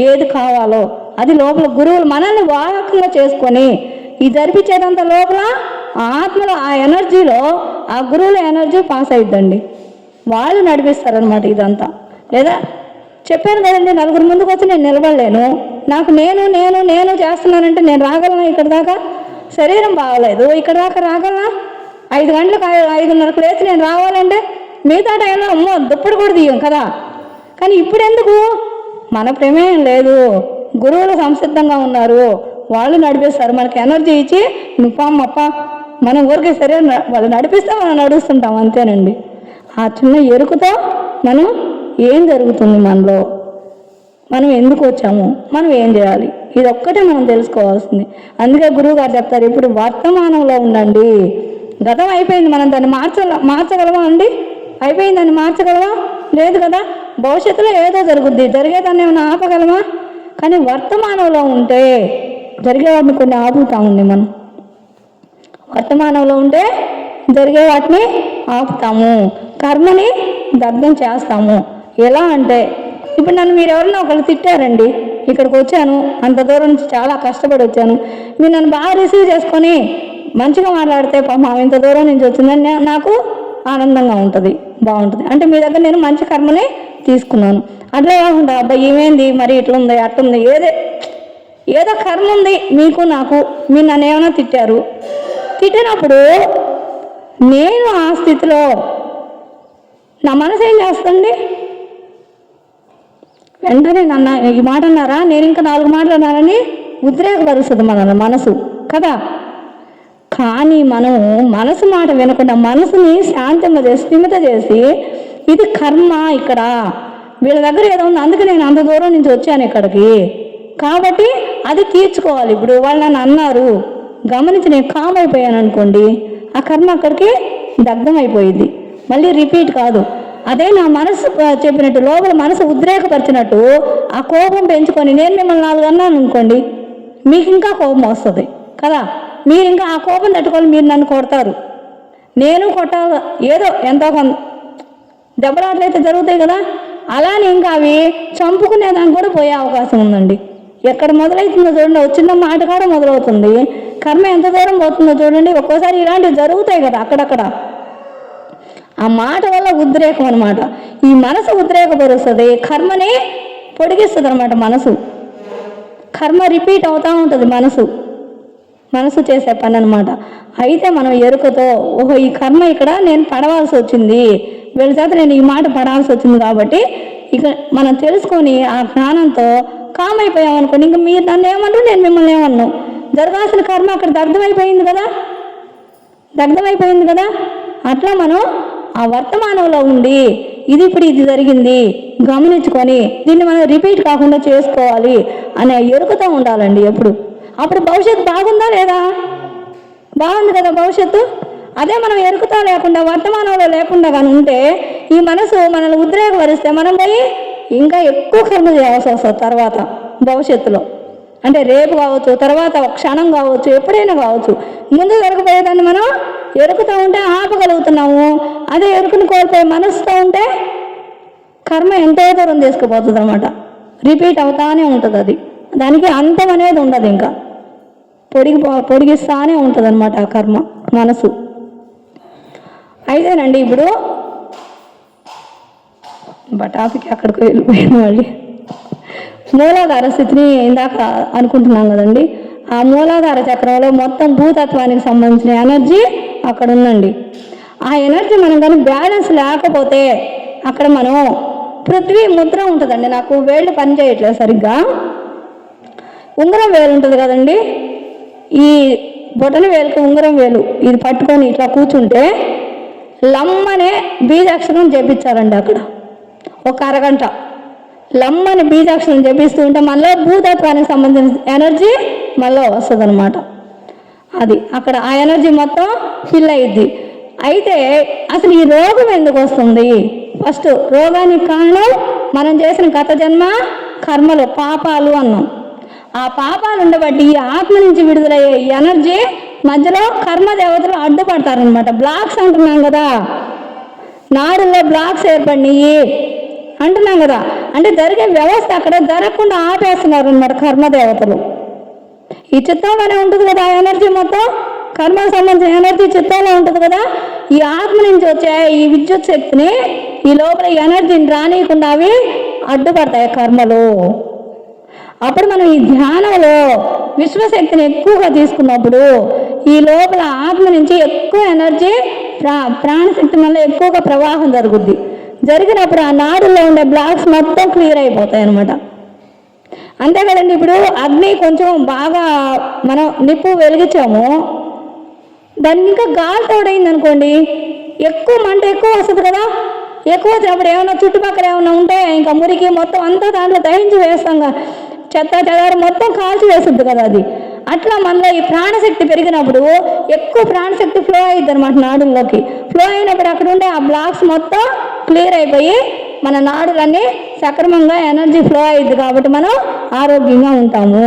S1: ఏది కావాలో అది లోపల గురువులు మనల్ని వాహకంగా చేసుకొని ఈ జరిపించేదంత లోపల ఆత్మలో ఆ ఎనర్జీలో ఆ గురువుల ఎనర్జీ పాస్ అయిద్దండి. వాళ్ళు నడిపిస్తారనమాట ఇదంతా. లేదా చెప్పాను కదండి, నలుగురు ముందుకు వచ్చి నేను నిలబడలేను, నాకు నేను చేస్తున్నానంటే నేను రాగలనా? ఇక్కడ దాకా శరీరం బాగలేదు, ఇక్కడ దాకా రాగలనా? 5 గంటలకు 5:30కు లేచి నేను రావాలంటే మిగతా టైంలో అమ్మో దుప్పటి కూడా తీయం కదా. కానీ ఇప్పుడు ఎందుకు? మన ప్రమేయం లేదు, గురువులు సంసిద్ధంగా ఉన్నారు, వాళ్ళు నడిపిస్తారు, మనకి ఎనర్జీ ఇచ్చి నువ్వమ్మప్ప మనం ఊరికే సరే వాళ్ళు నడిపిస్తే మనం నడుస్తుంటాం అంతేనండి. ఆ చిన్న ఎరుకుతో మనం ఏం జరుగుతుంది మనలో, మనం ఎందుకు వచ్చాము, మనం ఏం చేయాలి, ఇది ఒక్కటే మనం తెలుసుకోవాల్సింది. అందుకే గురువు గారు చెప్తారు, ఇప్పుడు వర్తమానంలో ఉండండి. గతం అయిపోయింది, మనం దాన్ని మార్చగలమా అండి? అయిపోయింది, దాన్ని మార్చగలమా? లేదు కదా. భవిష్యత్తులో ఏదో జరుగుద్ది, జరిగేదాన్ని ఏమైనా ఆపగలమా? కానీ వర్తమానంలో ఉంటే జరిగే వాటిని కొన్ని ఆపుతామండి. మనం వర్తమానంలో ఉంటే జరిగే వాటిని ఆపుతాము, కర్మని దగ్ధం చేస్తాము. ఎలా అంటే ఇప్పుడు నన్ను మీరు ఎవరైనా ఒకళ్ళు తిట్టారండి, ఇక్కడికి వచ్చాను, అంత దూరం నుంచి చాలా కష్టపడి వచ్చాను, మీరు నన్ను బాగా రిసీవ్ చేసుకొని మంచిగా మాట్లాడితే పాపం ఇంత దూరం నుంచి వచ్చిందని నాకు ఆనందంగా ఉంటుంది, బాగుంటుంది. అంటే మీ దగ్గర నేను మంచి కర్మని తీసుకున్నాను. అట్లా కాకుండా అబ్బాయి ఏమైంది మరి ఇట్లుంది అట్లుంది, ఏదో కర్మ ఉంది మీకు నాకు, మీరు నన్ను ఏమైనా తిట్టినప్పుడు నేను ఆ స్థితిలో నా మనసు ఏం చేస్తుంది? వెంటనే నన్ను ఈ మాట అన్నారా, నేను ఇంకా 4 మాటలు అన్నారని ఉద్రేకపరుస్తుంది మన మనసు కదా. కానీ మనం మనసు మాట వినకుండా మనసుని స్థిమిత చేసి ఇది కర్మ, ఇక్కడ వీళ్ళ దగ్గర ఏదో ఉంది, అందుకే నేను అంత దూరం నుంచి వచ్చాను ఇక్కడికి, కాబట్టి అది తీర్చుకోవాలి. ఇప్పుడు వాళ్ళు నన్ను అన్నారు గమనించి నేను కామ్ అయిపోయాను అనుకోండి, ఆ కర్మ అక్కడికి దగ్ధం అయిపోయింది, మళ్ళీ రిపీట్ కాదు. అదే నా మనసు చెప్పినట్టు లోపల మనసు ఉద్రేకపరిచినట్టు ఆ కోపం పెంచుకొని నేను మిమ్మల్ని 4 అన్నాను అనుకోండి, మీకు ఇంకా కోపం వస్తుంది కదా. మీరు ఇంకా ఆ కోపం తట్టుకొని మీరు నన్ను కొడతారు, నేను కొట్టాలి, ఏదో ఎంతో కొంత దెబ్బలాట్లయితే జరుగుతాయి కదా. అలానే ఇంకా అవి చంపుకునేదానికి కూడా పోయే అవకాశం ఉందండి. ఎక్కడ మొదలవుతుందో చూడండి, చిన్న మాట కూడా మొదలవుతుంది, కర్మ ఎంత దూరం పోతుందో చూడండి. ఒక్కోసారి ఇలాంటివి జరుగుతాయి కదా అక్కడక్కడ. ఆ మాట వల్ల ఉద్రేకం అనమాట. ఈ మనసు ఉద్రేకపరుస్తుంది, కర్మని పొడిగిస్తుంది అనమాట. కర్మ రిపీట్ అవుతూ ఉంటుంది మనసు చేసే పని అనమాట. అయితే మనం ఎరుకతో ఓహో ఈ కర్మ ఇక్కడ నేను పడవలసి వచ్చింది, వీళ్ళ చేత నేను ఈ మాట పడాల్సి వచ్చింది కాబట్టి ఇక మనం తెలుసుకొని ఆ జ్ఞానంతో కామ్ అయిపోయామనుకోండి, ఇంక మీరు నన్ను ఏమన్నారు నేను మిమ్మల్ని ఏమన్నాను, జరగాల్సిన కర్మ అక్కడ దగ్ధమైపోయింది కదా. అట్లా మనం ఆ వర్తమానంలో ఉండి ఇప్పుడు ఇది జరిగింది గమనించుకొని దీన్ని మనం రిపీట్ కాకుండా చేసుకోవాలి అనే ఎరుకతో ఉండాలండి ఎప్పుడు. అప్పుడు భవిష్యత్తు బాగుందా లేదా? బాగుంది కదా భవిష్యత్తు. అదే మనం ఎరుకుతా లేకుండా వర్తమానంలో లేకుండా కానీ ఉంటే ఈ మనసు మనల్ని ఉద్రేకపరిస్తే మనం పోయి ఇంకా ఎక్కువ కర్మ చేయాల్సి వస్తుంది తర్వాత భవిష్యత్తులో. అంటే రేపు కావచ్చు, తర్వాత క్షణం కావచ్చు, ఎప్పుడైనా కావచ్చు. ముందు జరగబోయేదాన్ని మనం ఎరుకుతూ ఉంటే ఆపగలుగుతున్నాము. అదే ఎరుకుని కోల్పోయి మనసుతో ఉంటే కర్మ ఎంతో దూరం తీసుకుపోతుంది అనమాట. రిపీట్ అవుతానే ఉంటుంది అది. దానికి అంతం అనేది ఉండదు, ఇంకా పొడిగిస్తానే ఉంటుంది అనమాట ఆ కర్మ మనసు. అయితేనండి ఇప్పుడు టాపిక్ అక్కడికి వెళ్ళిపోయిన మళ్ళీ మూలాధార స్థితిని ఇందాక అనుకుంటున్నాం కదండి. ఆ మూలాధార చక్రంలో మొత్తం భూతత్వానికి సంబంధించిన ఎనర్జీ అక్కడ ఉందండి. ఆ ఎనర్జీ మనం కానీ బ్యాలెన్స్ లేకపోతే అక్కడ మనం పృథ్వీ ముద్ర ఉంటుందండి. నాకు వేళ్ళు పని చేయట్లేదు సరిగ్గా. ఉంగరం వేలు ఉంటుంది కదండి, ఈ బొటన వేలుకి ఉంగరం వేలు ఇది పట్టుకొని ఇట్లా కూర్చుంటే లమ్మనే బీజాక్షరం జపించాలండి. అక్కడ ఒక అరగంట లమ్మని బీజాక్షరం జపిస్తూ ఉంటే మనలో భూతత్వానికి సంబంధించిన ఎనర్జీ మళ్ళీ వస్తుంది అనమాట. అది అక్కడ ఆ ఎనర్జీ మొత్తం ఫిల్ అయ్యిద్ది. అయితే అసలు ఈ రోగం ఎందుకు వస్తుంది? ఫస్ట్ రోగానికి కారణం మనం చేసిన గత జన్మ కర్మలు, పాపాలు అన్నాం. ఆ పాపాలు ఉండబట్టి ఈ ఆత్మ నుంచి విడుదలయ్యే ఎనర్జీ మధ్యలో కర్మ దేవతలు అడ్డుపడతారనమాట. బ్లాక్స్ అంటున్నాం కదా, నాడుల్లో బ్లాక్స్ ఏర్పడినాయి అంటున్నాం కదా. అంటే జరిగే వ్యవస్థ అక్కడ జరగకుండా ఆపేస్తున్నారు అనమాట కర్మదేవతలు. ఈ చిత్తంలోనే ఉంటుంది కదా ఆ ఎనర్జీ మొత్తం, కర్మకు సంబంధించిన ఎనర్జీ చిత్తంలో ఉంటుంది కదా. ఈ ఆత్మ నుంచి వచ్చే ఈ విద్యుత్ శక్తిని ఈ లోపల ఎనర్జీని రానియకుండా అవి అడ్డుపడతాయి కర్మలు. అప్పుడు మనం ఈ ధ్యానంలో విశ్వశక్తిని ఎక్కువగా తీసుకున్నప్పుడు ఈ లోపల ఆత్మ నుంచి ఎక్కువ ఎనర్జీ ప్రాణశక్తి వల్ల ఎక్కువగా ప్రవాహం జరుగుద్ది. జరిగినప్పుడు ఆ నాడుల్లో ఉండే బ్లాక్స్ మొత్తం క్లియర్ అయిపోతాయి అన్నమాట. అంతే కదండి. ఇప్పుడు అగ్ని కొంచెం బాగా మనం నిప్పు వెలిగించాము, దానికి ఇంకా గాలి తోడైంది అనుకోండి, ఎక్కువ మంట ఎక్కువ వస్తుంది కదా. ఎక్కువ వచ్చినప్పుడు ఏమైనా చుట్టుపక్కల ఏమైనా ఉంటే ఇంకా మురికి మొత్తం అంతా దాంట్లో దహించి వేస్తాం కదా, చెత్త చెదారు మొత్తం కాల్చి వేస్తుంది కదా అది. అట్లా మనలో ఈ ప్రాణశక్తి పెరిగినప్పుడు ఎక్కువ ప్రాణశక్తి ఫ్లో అయ్యిద్ది అనమాట నాడుల్లోకి. ఫ్లో అయినప్పుడు అక్కడ ఉండే ఆ బ్లాక్స్ మొత్తం క్లియర్ అయిపోయి మన నాడులన్నీ సక్రమంగా ఎనర్జీ ఫ్లో అయ్యిద్ది. కాబట్టి మనం ఆరోగ్యంగా ఉంటాము.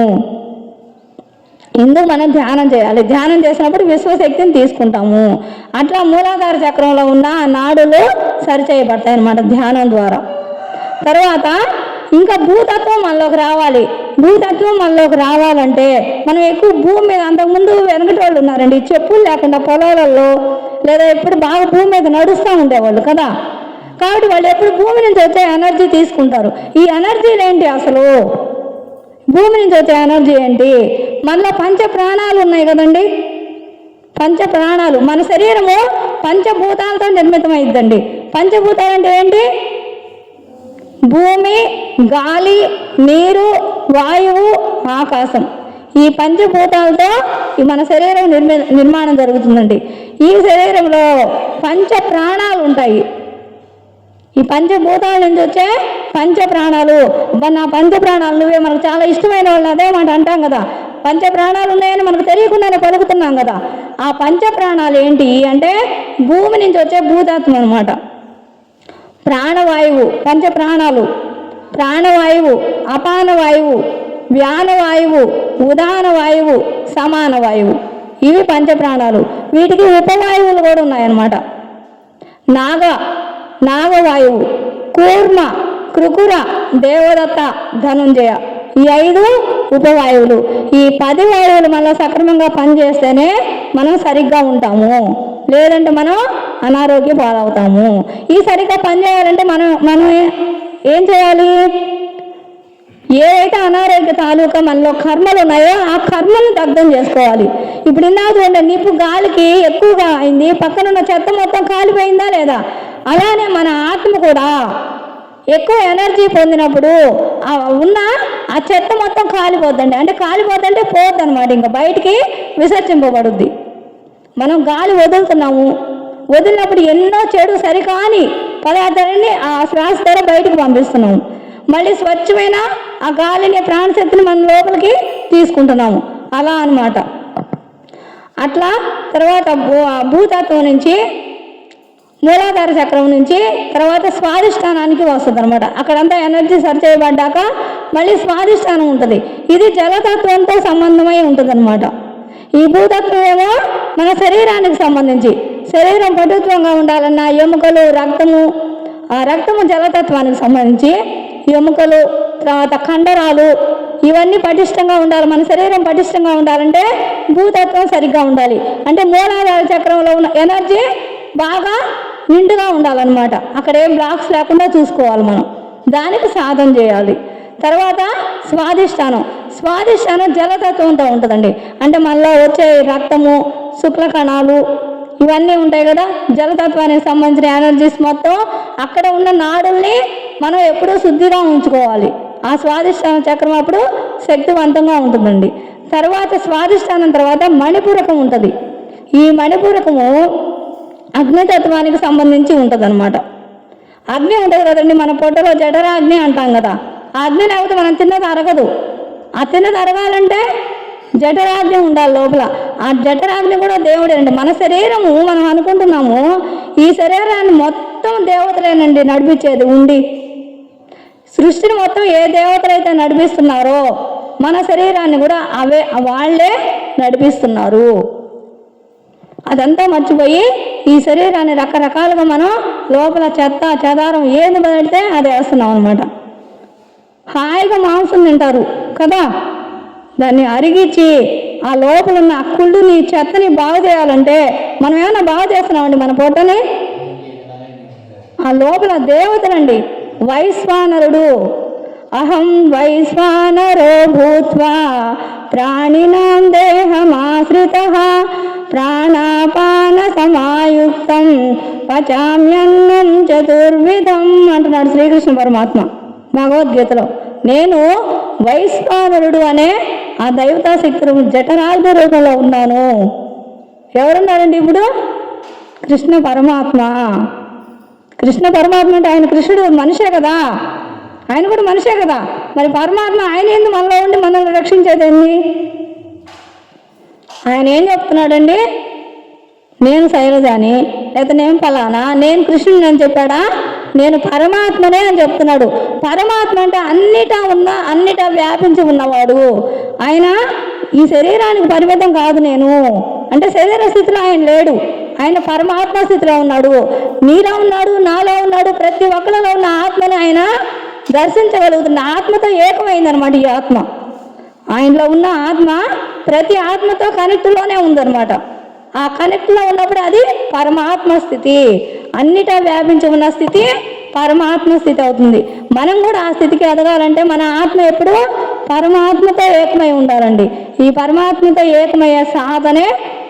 S1: ఇందుకు మనం ధ్యానం చేయాలి. ధ్యానం చేసినప్పుడు విశ్వశక్తిని తీసుకుంటాము. అట్లా మూలాధార చక్రంలో ఉన్న నాడులు సరిచేయబడతాయి అన్నమాట ధ్యానం ద్వారా. తర్వాత ఇంకా భూతత్వం మనలోకి రావాలి. భూతత్వం మనలోకి రావాలంటే మనం ఎక్కువ భూమి మీద, అంతకుముందు వెనకటి వాళ్ళు ఉన్నారండి, చెప్పులు లేకుండా పొలాలలో లేదా ఎప్పుడు బాగా భూమి మీద నడుస్తూ ఉండేవాళ్ళు కదా. కాబట్టి వాళ్ళు ఎప్పుడు భూమి నుంచి వచ్చే ఎనర్జీ తీసుకుంటారు. ఈ ఎనర్జీలు ఏంటి అసలు? భూమి నుంచి వచ్చే ఎనర్జీ ఏంటి? మనలో పంచ ప్రాణాలు ఉన్నాయి కదండి. పంచ ప్రాణాలు, మన శరీరము పంచభూతాలతో నిర్మితమైద్దండి. పంచభూతాలు అంటే ఏంటి? భూమి, గాలి, నీరు, వాయువు, ఆకాశం. ఈ పంచభూతాలతో మన శరీరం నిర్మాణం జరుగుతుందండి. ఈ శరీరంలో పంచ ప్రాణాలు ఉంటాయి. ఈ పంచభూతాల నుంచి వచ్చే పంచ ప్రాణాలు. నా పంచ ప్రాణాలు నువ్వే, మనకు చాలా ఇష్టమైన వాళ్ళు అదే మాట అంటాం కదా, పంచ ప్రాణాలు ఉన్నాయని మనకు తెలియకుండానే పలుకుతున్నాం కదా. ఆ పంచ ప్రాణాలు ఏంటి అంటే భూమి నుంచి వచ్చే భూతాత్మ అనమాట. ప్రాణవాయువు, పంచ ప్రాణాలు. ప్రాణవాయువు, అపాన వాయువు, వ్యాన వాయువు, ఉదాన వాయువు, సమాన వాయువు. ఇవి పంచప్రాణాలు. వీటికి ఉపవాయువులు కూడా ఉన్నాయన్నమాట. నాగవాయువు, కూర్మ, కృకుర, దేవదత్త, ధనుంజయ. ఈ 5 ఉపవాయువులు. ఈ 10 వాయువులు మళ్ళీ సక్రమంగా పనిచేస్తేనే మనం సరిగ్గా ఉంటాము, లేదంటే మనం అనారోగ్య పాలవుతాము. ఈ సరిగ్గా పనిచేయాలంటే మనం ఏం చేయాలి? ఏవైతే అనారోగ్య తాలూకా మనలో కర్మలు ఉన్నాయో ఆ కర్మలను దగ్ధం చేసుకోవాలి. ఇప్పుడు ఇందాక చూడండి, నిప్పు గాలికి ఎక్కువగా అయింది, పక్కనున్న చెత్త మొత్తం కాలిపోయిందా లేదా? అలానే మన ఆత్మ కూడా ఎక్కువ ఎనర్జీ పొందినప్పుడు ఉన్న ఆ చెత్త మొత్తం కాలిపోద్దండి. అంటే కాలిపోద్దంటే పోద్ది అనమాట, ఇంకా బయటికి విసర్జింపబడుద్ది. మనం గాలి వదులుతున్నాము, వదిలినప్పుడు ఎన్నో చెడు సరికాని పదార్థాలన్నీ ఆ శ్వాస ద్వారా బయటకు పంపిస్తున్నాము. మళ్ళీ స్వచ్ఛమైన ఆ గాలిని, ప్రాణశక్తిని మన లోపలికి తీసుకుంటున్నాము. అలా అన్నమాట. అట్లా తర్వాత భూతత్వం నుంచి, మూలాధార చక్రం నుంచి తర్వాత స్వాధిష్టానానికి వస్తుంది అనమాట. అక్కడంతా ఎనర్జీ సరి చేయబడ్డాక మళ్ళీ స్వాధిష్టానం ఉంటుంది. ఇది జలతత్వంతో సంబంధమై ఉంటుంది అనమాట. ఈ భూతత్వం ఏమో మన శరీరానికి సంబంధించి, శరీరం పటుత్వంగా ఉండాలన్నా ఎముకలు, రక్తము జలతత్వానికి సంబంధించి, ఎముకలు తర్వాత కండరాలు ఇవన్నీ పటిష్టంగా ఉండాలి. మన శరీరం పటిష్టంగా ఉండాలంటే భూతత్వం సరిగ్గా ఉండాలి. అంటే మూలాధార చక్రంలో ఉన్న ఎనర్జీ బాగా నిండుగా ఉండాలన్నమాట. అక్కడ ఏం బ్లాక్స్ లేకుండా చూసుకోవాలి మనం, దానికి సాధన చేయాలి. తర్వాత స్వాధిష్టానం జలతత్వంతో ఉంటుందండి. అంటే మనలో వచ్చే రక్తము, శుక్ల కణాలు ఇవన్నీ ఉంటాయి కదా, జలతత్వానికి సంబంధించిన ఎనర్జీస్ మొత్తం అక్కడ ఉన్న నాడుల్ని మనం ఎప్పుడూ శుద్ధిగా ఉంచుకోవాలి. ఆ స్వాధిష్టాన చక్రం అప్పుడు శక్తివంతంగా ఉంటుందండి. తర్వాత స్వాధిష్టానం తర్వాత మణిపూరకం ఉంటుంది. ఈ మణిపూరకము అగ్నితత్వానికి సంబంధించి ఉంటుంది అనమాట. అగ్ని ఉంటుంది కదండి, మన పొట్టలో జఠరాగ్ని అంటాం కదా. ఆ అగ్ని లేకపోతే మనం తిన్నది అరగదు. ఆ తిన్నది అరగాలంటే జఠరాగ్ని ఉండాలి లోపల. ఆ జఠరాగ్ని కూడా దేవుడే అండి. మన శరీరము మనం అనుకుంటున్నాము, ఈ శరీరాన్ని మొత్తం దేవతలేనండి నడిపించేది ఉండి. సృష్టిని మొత్తం ఏ దేవతలైతే నడిపిస్తున్నారో మన శరీరాన్ని కూడా వాళ్ళే నడిపిస్తున్నారు. అదంతా మర్చిపోయి ఈ శరీరాన్ని రకరకాలుగా మనం లోపల చెత్త చెదారం ఏది పెడితే అది వేస్తున్నాం అనమాట. హాయిగా మాంసం తింటారు కదా, దాన్ని అరిగించి ఆ లోపల ఉన్న కుళ్ళుని చెత్తని బాగు చేయాలంటే మనం ఏమైనా బాగు చేస్తున్నామండి మన పొట్టని? ఆ లోపల దేవతలండి. వైశ్వానరుడు అహం వైశ్వానరో భూత్వా ప్రాణినాం దేహమాశ్రితః ప్రాణాపాన సమాయుక్తం పచామ్యన్నం చతుర్విధం అంటున్నాడు శ్రీకృష్ణ పరమాత్మ భగవద్గీతలో. నేను వైశ్వానరుడు అనే ఆ దైవతా శక్తి జఠరాగ్ని రూపంలో ఉన్నాను. ఎవరున్నారండి ఇప్పుడు? కృష్ణ పరమాత్మ. కృష్ణ పరమాత్మ అంటే ఆయన కృష్ణుడు మనిషే కదా, ఆయన కూడా మనిషే కదా. మరి పరమాత్మ ఆయన ఏంది మనలో ఉండి మనల్ని రక్షించేదేంది? ఆయన ఏం చెప్తున్నాడండి? నేను శైలజాని, లేకపోతే నేను ఫలానా, నేను కృష్ణుని అని చెప్పాడా? నేను పరమాత్మనే అని చెప్తున్నాడు. పరమాత్మ అంటే అన్నిటా వ్యాపించి ఉన్నవాడు. ఆయన ఈ శరీరానికి పరిమితం కాదు. నేను అంటే శరీర స్థితిలో ఆయన లేడు, ఆయన పరమాత్మ స్థితిలో ఉన్నాడు. నీలో ఉన్నాడు, నాలో ఉన్నాడు, ప్రతి ఒక్కరిలో ఉన్న ఆత్మని ఆయన దర్శించగలుగుతున్న ఆత్మతో ఏకమైందనమాట. ఈ ఆత్మ, ఆయనలో ఉన్న ఆత్మ ప్రతి ఆత్మతో కనెక్ట్లోనే ఉందన్నమాట. ఆ కనెక్ట్లో ఉన్నప్పుడు అది పరమాత్మ స్థితి, అన్నిటా వ్యాపించి ఉన్న స్థితి పరమాత్మ స్థితి అవుతుంది. మనం కూడా ఆ స్థితికి ఎదగాలంటే మన ఆత్మ ఎప్పుడు పరమాత్మతో ఏకమై ఉండాలండి. ఈ పరమాత్మతో ఏకమయ్యే సాధనే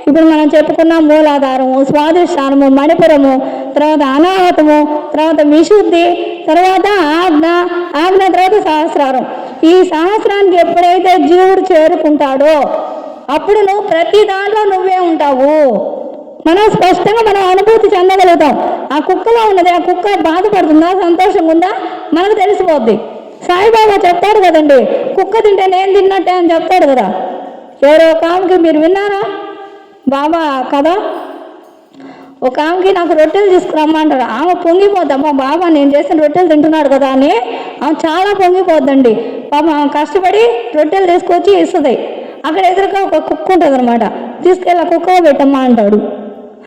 S1: ఇప్పుడు మనం చెప్పుకున్న మూలాధారము, స్వాధిష్టానము, మణిపురము, తర్వాత అనాహతము, తర్వాత విశుద్ధి, తర్వాత ఆజ్ఞ తర్వాత సహస్రారం. ఈ సహస్రానికి ఎప్పుడైతే జీవుడు చేరుకుంటాడో అప్పుడు నువ్వు ప్రతి దాంట్లో నువ్వే ఉంటావు. మనం స్పష్టంగా మనం అనుభూతి చెందగలుగుతాం. ఆ కుక్కలో ఉన్నది, ఆ కుక్క బాధపడుతుందా, సంతోషంగా ఉందా మనకు తెలిసిపోద్ది. సాయిబాబా చెప్తాడు కదండి, కుక్క తింటే నేను తిన్నట్టే అని చెప్తాడు కదా. ఎవరో ఒక ఆమెకి మీరు విన్నారా బాబా కదా? ఒక ఆమెకి నాకు రొట్టెలు తీసుకురమ్మంటాడు. ఆమె పొంగిపోద్ది, అమ్మా బాబా నేను చేసిన రొట్టెలు తింటున్నాడు కదా అని ఆమె చాలా పొంగిపోద్దండి. పాప ఆమె కష్టపడి రొట్టెలు తీసుకొచ్చి ఇస్తుంది. అక్కడ ఎదురుగా ఒక కుక్క ఉంటుంది అనమాట. తీసుకెళ్ళి ఆ కుక్క పెట్టమ్మా అంటాడు.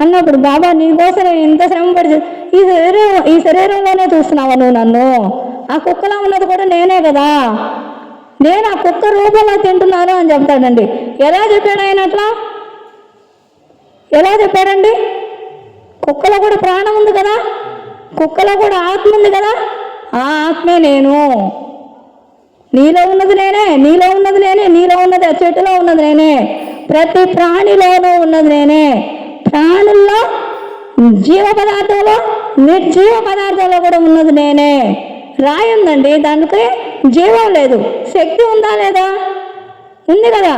S1: అన్నప్పుడు బాబా నీకోసం ఇంత శ్రమ పడి ఈ శరీరంలోనే చూస్తున్నావా నువ్వు నన్ను? ఆ కుక్కలో ఉన్నది కూడా నేనే కదా. నేను ఆ కుక్క రూపంలో తింటున్నాను అని చెప్తాడండి. ఎలా చెప్పాడు ఆయన అట్లా? ఎలా చెప్పాడండి? కుక్కలో కూడా ప్రాణం ఉంది కదా, కుక్కలో కూడా ఆత్మ ఉంది కదా, ఆ ఆత్మే నేను. నీలో ఉన్నది నేనే, నీలో ఉన్నది నేనే, నీలో ఉన్నది ఆ చెట్టులో ఉన్నది నేనే, ప్రతి ప్రాణిలోనూ ఉన్నది నేనే. ప్రాణుల్లో, జీవ పదార్థంలో, నిర్జీవ పదార్థంలో కూడా ఉన్నది నేనే. రాయి ఉందండి, దానికి జీవం లేదు, శక్తి ఉందా లేదా? ఉంది కదా.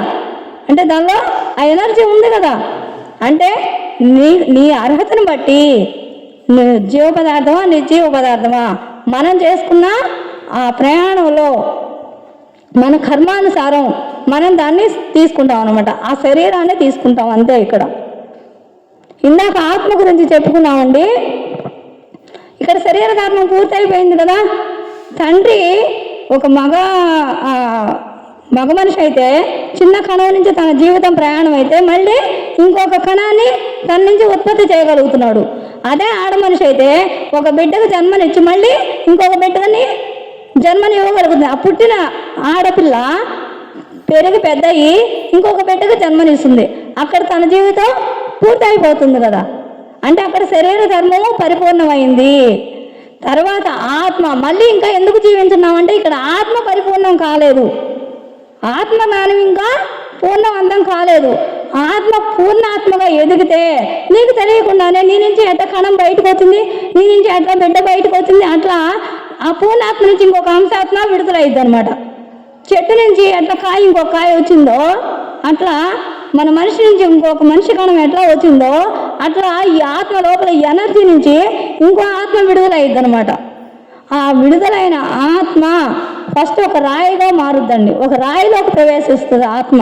S1: అంటే దానిలో ఆ ఎనర్జీ ఉంది కదా. అంటే నీ అర్హతను బట్టి జీవ పదార్థమా నిర్జీవ పదార్థమా మనం చేసుకున్న ఆ ప్రయాణంలో మన కర్మానుసారం మనం దాన్ని తీసుకుంటాం అన్నమాట. ఆ శరీరాన్ని తీసుకుంటాం అంతే. ఇక్కడ ఇందాక ఆత్మ గురించి చెప్పుకున్నామండి. ఇక్కడ శరీర కర్మం పూర్తయిపోయింది కదా. తండ్రి ఒక మగ మనిషి అయితే చిన్న కణం నుంచి తన జీవితం ప్రయాణం అయితే మళ్ళీ ఇంకొక కణాన్ని తన నుంచి ఉత్పత్తి చేయగలుగుతున్నాడు. అదే ఆడ మనిషి అయితే ఒక బిడ్డకు జన్మనిచ్చి మళ్ళీ ఇంకొక బిడ్డని జన్మని ఇవ్వగలుగుతుంది. ఆ పుట్టిన ఆడపిల్ల పెరిగి పెద్దయి ఇంకొక బిడ్డకు జన్మనిస్తుంది. అక్కడ తన జీవితం పూర్తయిపోతుంది కదా. అంటే అక్కడ శరీర ధర్మము పరిపూర్ణమైంది. తర్వాత ఆత్మ మళ్ళీ ఇంకా ఎందుకు జీవించున్నామంటే ఇక్కడ ఆత్మ పరిపూర్ణం కాలేదు, ఆత్మ జ్ఞానం ఇంకా పూర్ణవంతం కాలేదు. ఆత్మ పూర్ణాత్మగా ఎదిగితే నీకు తెలియకుండానే నీ నుంచి ఎట్లా కణం బయటకు వచ్చింది, నీ నుంచి ఎట్లా బిడ్డ బయటకు వచ్చింది, అట్లా ఆ పూర్ణాత్మ నుంచి ఇంకొక అంశాత్మ విడుదలయ్యిద్ది అనమాట. చెట్టు నుంచి ఎట్లా కాయ ఇంకొక కాయ వచ్చిందో అట్లా మన మనిషి నుంచి ఇంకొక మనిషి కణం ఎట్లా వచ్చిందో అట్లా ఈ ఆత్మ లోపల ఈ ఎనర్జీ నుంచి ఇంకో ఆత్మ విడుదలయ్యిద్ది అనమాట. ఆ విడుదలైన ఆత్మ ఫస్ట్ ఒక రాయిగా మారుద్దండి. ఒక రాయిలోకి ప్రవేశిస్తుంది ఆత్మ.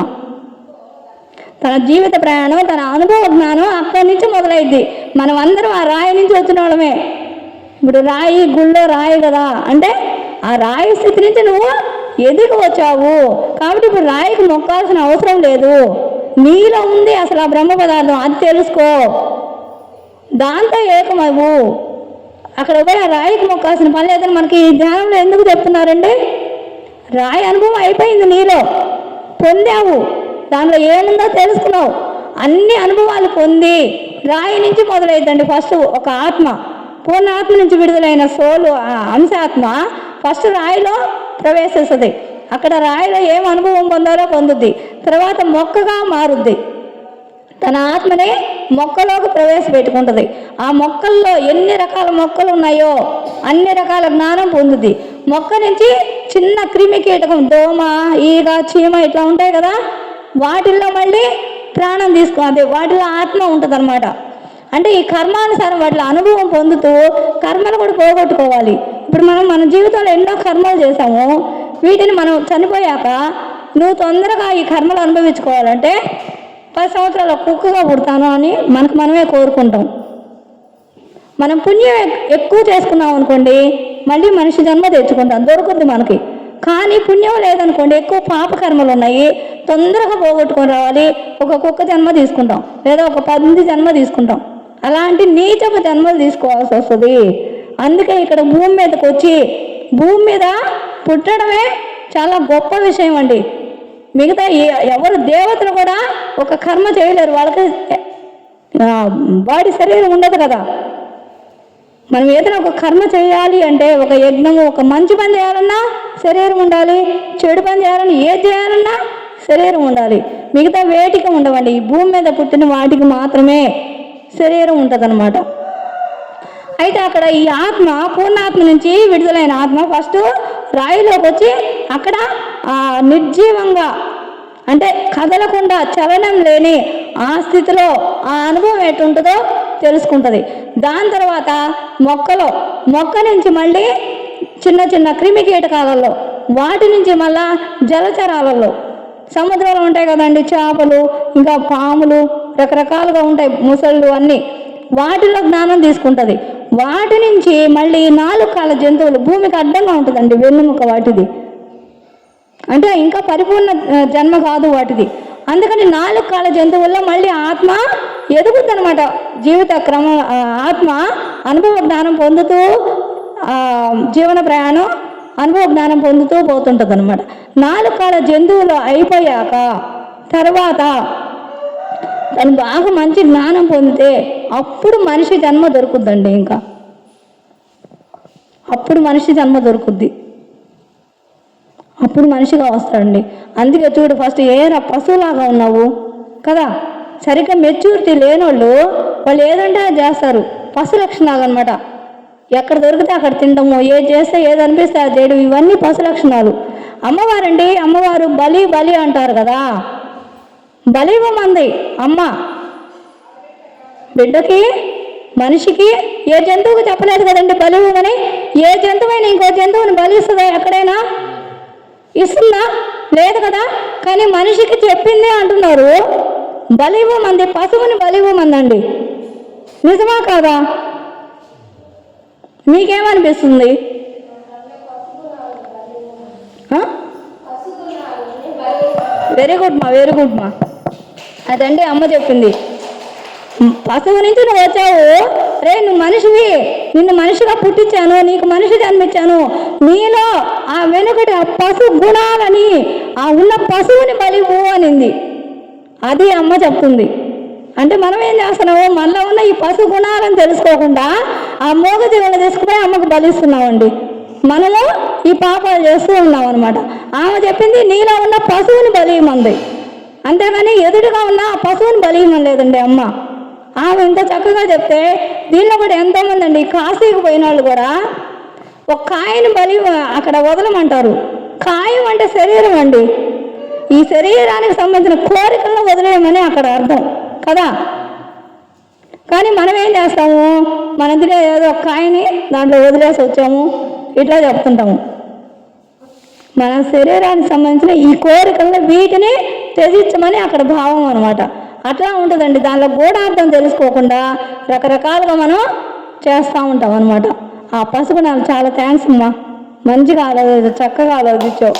S1: తన జీవిత ప్రయాణం, తన అనుభవ జ్ఞానం అక్కడి నుంచి మొదలైద్ది. మనం అందరం ఆ రాయి నుంచి వచ్చిన వాళ్ళమే. ఇప్పుడు రాయి గుళ్ళో రాయి కదా, అంటే ఆ రాయి స్థితి నుంచి నువ్వు ఎదిగి వచ్చావు కాబట్టి ఇప్పుడు రాయికి మొక్కాల్సిన అవసరం లేదు. నీలో ఉంది అసలు ఆ బ్రహ్మ పదార్థం, అది తెలుసుకో, దాంతో ఏకమవు. అక్కడ పోయి ఆ రాయికి మొక్కాల్సిన పని లేదని మనకి ఈ ధ్యానంలో ఎందుకు చెప్తున్నారండి? రాయి అనుభవం అయిపోయింది, నీలో పొందావు, దాంట్లో ఏముందో తెలుసుకున్నావు, అన్ని అనుభవాలు పొంది రాయి నుంచి మొదలైద్దండి. ఫస్ట్ ఒక ఆత్మ, పూర్ణాత్మ నుంచి విడుదలైన సోలు అంశాత్మ ఫస్ట్ రాయిలో ప్రవేశిస్తుంది. అక్కడ రాయిలో ఏం అనుభవం పొందారో పొందుద్ది. తర్వాత మొక్కగా మారుద్ది. తన ఆత్మని మొక్కలోకి ప్రవేశపెట్టుకుంటుంది. ఆ మొక్కల్లో ఎన్ని రకాల మొక్కలు ఉన్నాయో అన్ని రకాల జ్ఞానం పొందుద్ది. మొక్క నుంచి చిన్న క్రిమి కీటకం, దోమ, ఈగ, చీమ ఇట్లా ఉంటాయి కదా, వాటిల్లో మళ్ళీ ప్రాణం తీసుకోవాలి. వాటిలో ఆత్మ ఉంటుంది అనమాట. అంటే ఈ కర్మానుసారం వాటిలో అనుభవం పొందుతూ కర్మలు కూడా పోగొట్టుకోవాలి. ఇప్పుడు మనం మన జీవితంలో ఎన్నో కర్మలు చేసాము, వీటిని మనం చనిపోయాక నువ్వు తొందరగా ఈ కర్మలు అనుభవించుకోవాలంటే 10 సంవత్సరాలు కుక్కగా పుడతాను అని మనకు మనమే కోరుకుంటాం. మనం పుణ్యం ఎక్కువ చేసుకున్నాం అనుకోండి, మళ్ళీ మనిషి జన్మ తెచ్చుకుంటాం, దొరుకుద్ది మనకి. కానీ పుణ్యం లేదనుకోండి, ఎక్కువ పాపకర్మలు ఉన్నాయి, తొందరగా పోగొట్టుకొని రావాలి, ఒక కుక్క జన్మ తీసుకుంటాం, లేదా ఒక 10 జన్మ తీసుకుంటాం. అలాంటి నీచపు జన్మలు తీసుకోవాల్సి వస్తుంది. అందుకే ఇక్కడ భూమి మీదకి వచ్చి భూమి మీద పుట్టడమే చాలా గొప్ప విషయం అండి. మిగతా ఎవరు దేవతలు కూడా ఒక కర్మ చేయలేరు, వాళ్ళకి బాడీ శరీరం ఉండదు కదా. మనం ఏదైనా ఒక కర్మ చేయాలి అంటే, ఒక యజ్ఞము, ఒక మంచి పని చేయాలన్నా శరీరం ఉండాలి, చెడు పని చేయాలన్నా ఏది చేయాలన్నా శరీరం ఉండాలి. మిగతా వేటికి ఉండవండి. ఈ భూమి మీద పుట్టిన వాటికి మాత్రమే శరీరం ఉంటుందన్నమాట. అయితే అక్కడ ఈ ఆత్మ, పూర్ణాత్మ నుంచి విడుదలైన ఆత్మ ఫస్ట్ రాయిలోకి వచ్చి అక్కడ నిర్జీవంగా, అంటే కదలకుండా, చలనం లేని ఆ స్థితిలో ఆ అనుభవం ఎటుంటుందో తెలుసుకుంటుంది. దాని తర్వాత మొక్క నుంచి మళ్ళీ చిన్న చిన్న క్రిమి కీటకాలలో, వాటి నుంచి మళ్ళా జలచరాలలో, సముద్రంలో ఉంటాయి కదండి చేపలు, ఇంకా పాములు, రకరకాలుగా ఉంటాయి, ముసళ్ళు అన్నీ, వాటిలో జ్ఞానం తీసుకుంటుంది. వాటి నుంచి మళ్ళీ 4 కాళ్ళ జంతువులు, భూమికి అడ్డంగా ఉంటుందండి వెన్నుముక వాటిది, అంటే ఇంకా పరిపూర్ణ జన్మ కాదు వాటిది. అందుకని 4 కాళ్ళ జంతువుల్లో మళ్ళీ ఆత్మ ఎదుగుద్ది అనమాట. జీవిత ఆత్మ అనుభవ జ్ఞానం పొందుతూ జీవన ప్రయాణం అనుభవ జ్ఞానం పొందుతూ పోతుంటుంది అనమాట. 4 కాళ్ళ జంతువులు అయిపోయాక తర్వాత తను బాగా మంచి జ్ఞానం పొందితే అప్పుడు మనిషి జన్మ దొరుకుద్దండి. ఇంకా అప్పుడు మనిషి జన్మ దొరుకుద్ది, అప్పుడు మనిషిగా వస్తాడండి. అందుకే చూడు, ఫస్ట్ ఏరా పశువులాగా ఉన్నావు కదా. సరిగ్గా మెచ్యూరిటీ లేనోళ్ళు వాళ్ళు ఏదంటే అది చేస్తారు, పశు లక్షణాలు అనమాట. ఎక్కడ దొరికితే అక్కడ తినడము, ఏది చేస్తే ఏది అనిపిస్తే అది చేయడం, ఇవన్నీ పశు లక్షణాలు. అమ్మవారండి, అమ్మవారు బలి బలి అంటారు కదా, బలి ఇవ్వమంది అమ్మ బిడ్డకి మనిషికి. ఏ జంతువుకి చెప్పలేదు కదండి బలి ఇవ్వమని. ఏ జంతువైనా ఇంకో జంతువుని బలి ఇస్తుందా? ఎక్కడైనా ఇస్తుందా? లేదు కదా. కానీ మనిషికి చెప్పిందే అంటున్నారు, బలి ఇవ్వమంది, పశువుని బలి ఇవ్వమందండి. నిజమా కాదా? మీకేమనిపిస్తుంది? వెరీ గుడ్ మా, వెరీ గుడ్ మా. అదండి అమ్మ చెప్పింది. పశువు నుంచి నువ్వు వచ్చావు రే, నువ్వు మనిషివి, నిన్ను మనిషిగా పుట్టించాను, నీకు మనిషి జన్మించాను, నీలో ఆ వెనుకటి ఆ పశు గుణాలని, ఆ ఉన్న పశువుని బలివు అనింది. అది అమ్మ చెప్తుంది. అంటే మనం ఏం చేస్తున్నాము, మనలో ఉన్న ఈ పశు గుణాలను తెలుసుకోకుండా ఆ మూగజీవులను తీసుకుపోయి అమ్మకు బలిస్తున్నామండి. మనము ఈ పాపాలు చేస్తూ ఉన్నాం అనమాట. ఆమె చెప్పింది నీలో ఉన్న పశువుని బలియమంది, అంతేగాని ఎదురుగా ఉన్న ఆ పశువుని బలియమనలేదండి అమ్మ. ఆమె ఇంత చక్కగా చెప్తే దీనిలో కూడా ఎంతోమంది అండి కాశీకి పోయిన వాళ్ళు కూడా ఒక కాయని బలి అక్కడ వదలమంటారు. కాయం అంటే శరీరం అండి. ఈ శరీరానికి సంబంధించిన కోరికలను వదిలేయమని అక్కడ అర్థం కదా. కానీ మనం ఏం చేస్తాము, మనందుకే ఏదో ఒక కాయని దాంట్లో వదిలేసి వచ్చాము ఇట్లా చెప్తుంటాము. మన శరీరానికి సంబంధించిన ఈ కోరికలను వీటిని త్యజించమని అక్కడ భావం అనమాట. అట్లా ఉంటుందండి. దానిలో గూఢార్థం తెలుసుకోకుండా రకరకాలుగా మనం చేస్తూ ఉంటాం అనమాట. ఆ పసుపు నాకు చాలా థ్యాంక్స్ అమ్మా, మంచిగా ఆలోచించావు, చక్కగా ఆలోచించావు.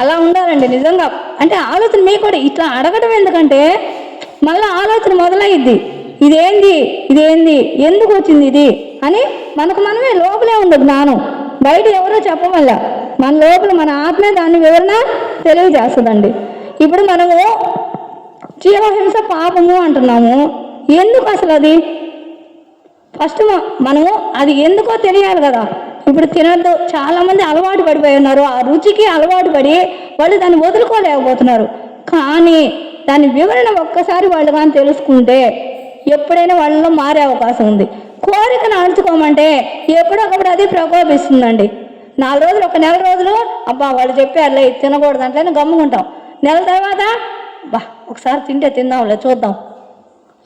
S1: అలా ఉండాలండి నిజంగా. అంటే ఆలోచన మీకు కూడా ఇట్లా అడగడం ఎందుకంటే మళ్ళీ ఆలోచన మొదలయ్యిద్ది. ఇదేంది, ఇదేంది, ఎందుకు వచ్చింది ఇది అని మనకు మనమే లోపలే ఉండదు జ్ఞానం, బయట ఎవరో చెప్పవల్ల మన లోపల మన ఆత్మే దాన్ని వివరణ తెలియజేస్తుందండి. ఇప్పుడు మనము జీవహింస పాపము అంటున్నాము, ఎందుకు అసలు అది? ఫస్ట్ మనము అది ఎందుకో తెలియాలి కదా. ఇప్పుడు తినద్దు, చాలామంది అలవాటు పడిపోయి ఉన్నారు, ఆ రుచికి అలవాటు పడి వాళ్ళు దాన్ని వదులుకోలేకపోతున్నారు. కానీ దాని వివరణ ఒక్కసారి వాళ్ళు కానీ తెలుసుకుంటే ఎప్పుడైనా వాళ్ళలో మారే అవకాశం ఉంది. కోరికను అణుచుకోమంటే ఎప్పుడొకప్పుడు అది ప్రకోపిస్తుందండి. 4 రోజులు, ఒక నెల రోజులు అబ్బా వాళ్ళు చెప్పారులే తినకూడదు అంటే గమ్ముకుంటాం. నెల తర్వాత బా ఒకసారి తింటే తిందాంలే చూద్దాం,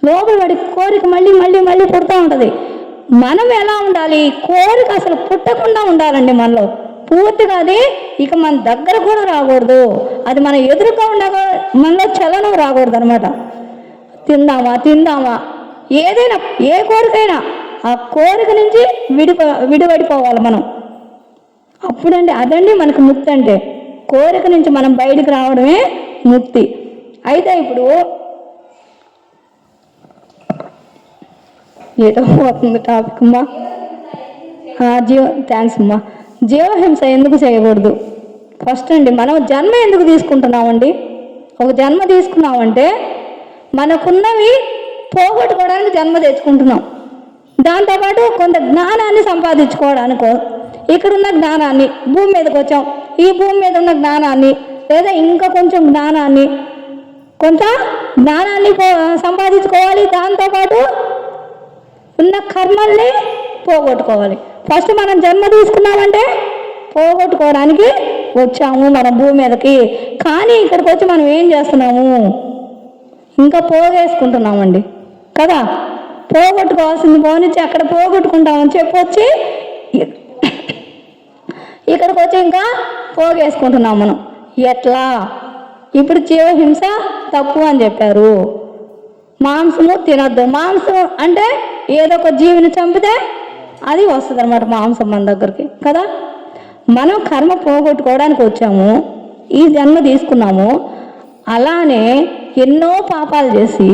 S1: లోపల వాడి కోరిక మళ్ళీ మళ్ళీ మళ్ళీ పుడుతూ ఉంటుంది. మనం ఎలా ఉండాలి, కోరిక అసలు పుట్టకుండా ఉండాలండి మనలో పూర్తిగా. అది ఇక మన దగ్గర కూడా రాకూడదు, అది మన ఎదురుగా ఉండగా మనలో చలనం రాకూడదు అనమాట. తిందామా తిందామా ఏదైనా ఏ కోరికైనా ఆ కోరిక నుంచి విడిపడిపోవాలి మనం. అప్పుడండి అదండి మనకు ముక్తి అంటే, కోరిక నుంచి మనం బయటికి రావడమే ముక్తి. అయితే ఇప్పుడు ఏదో పోతుంది టాపిక్ అమ్మా. థ్యాంక్స్ అమ్మా. జీవహింస ఎందుకు చేయకూడదు? ఫస్ట్ అండి మనం జన్మ ఎందుకు తీసుకుంటున్నామండి? ఒక జన్మ తీసుకున్నామంటే మనకున్నవి పోగొట్టుకోవడానికి జన్మ తెచ్చుకుంటున్నాం. దాంతోపాటు కొంత జ్ఞానాన్ని సంపాదించుకోవడానికో, ఇక్కడున్న జ్ఞానాన్ని భూమి మీదకి వచ్చాం, ఈ భూమి మీద ఉన్న జ్ఞానాన్ని లేదా ఇంకా కొంచెం జ్ఞానాన్ని కొంత జ్ఞానాన్ని సంపాదించుకోవాలి. దాంతోపాటు ఉన్న కర్మల్ని పోగొట్టుకోవాలి. ఫస్ట్ మనం జన్మ తీసుకున్నామంటే పోగొట్టుకోవడానికి వచ్చాము మనం భూమి మీదకి. కానీ ఇక్కడికి వచ్చి మనం ఏం చేస్తున్నాము, ఇంకా పోగేసుకుంటున్నామండి కదా. పోగొట్టుకోవాల్సింది పోనిచ్చి అక్కడ పోగొట్టుకుంటామని చెప్పొచ్చి ఇక్కడికి వచ్చి ఇంకా పోగేసుకుంటున్నాం మనం. ఎట్లా? ఇప్పుడు జీవహింస తప్పు అని చెప్పారు, మాంసము తినద్దు. మాంసం అంటే ఏదో ఒక జీవిని చంపితే అది వస్తుంది అనమాట మాంసం మన దగ్గరికి కదా. మనం కర్మ పోగొట్టుకోవడానికి వచ్చాము, ఈ జన్మ తీసుకున్నాము. అలానే ఎన్నో పాపాలు చేసి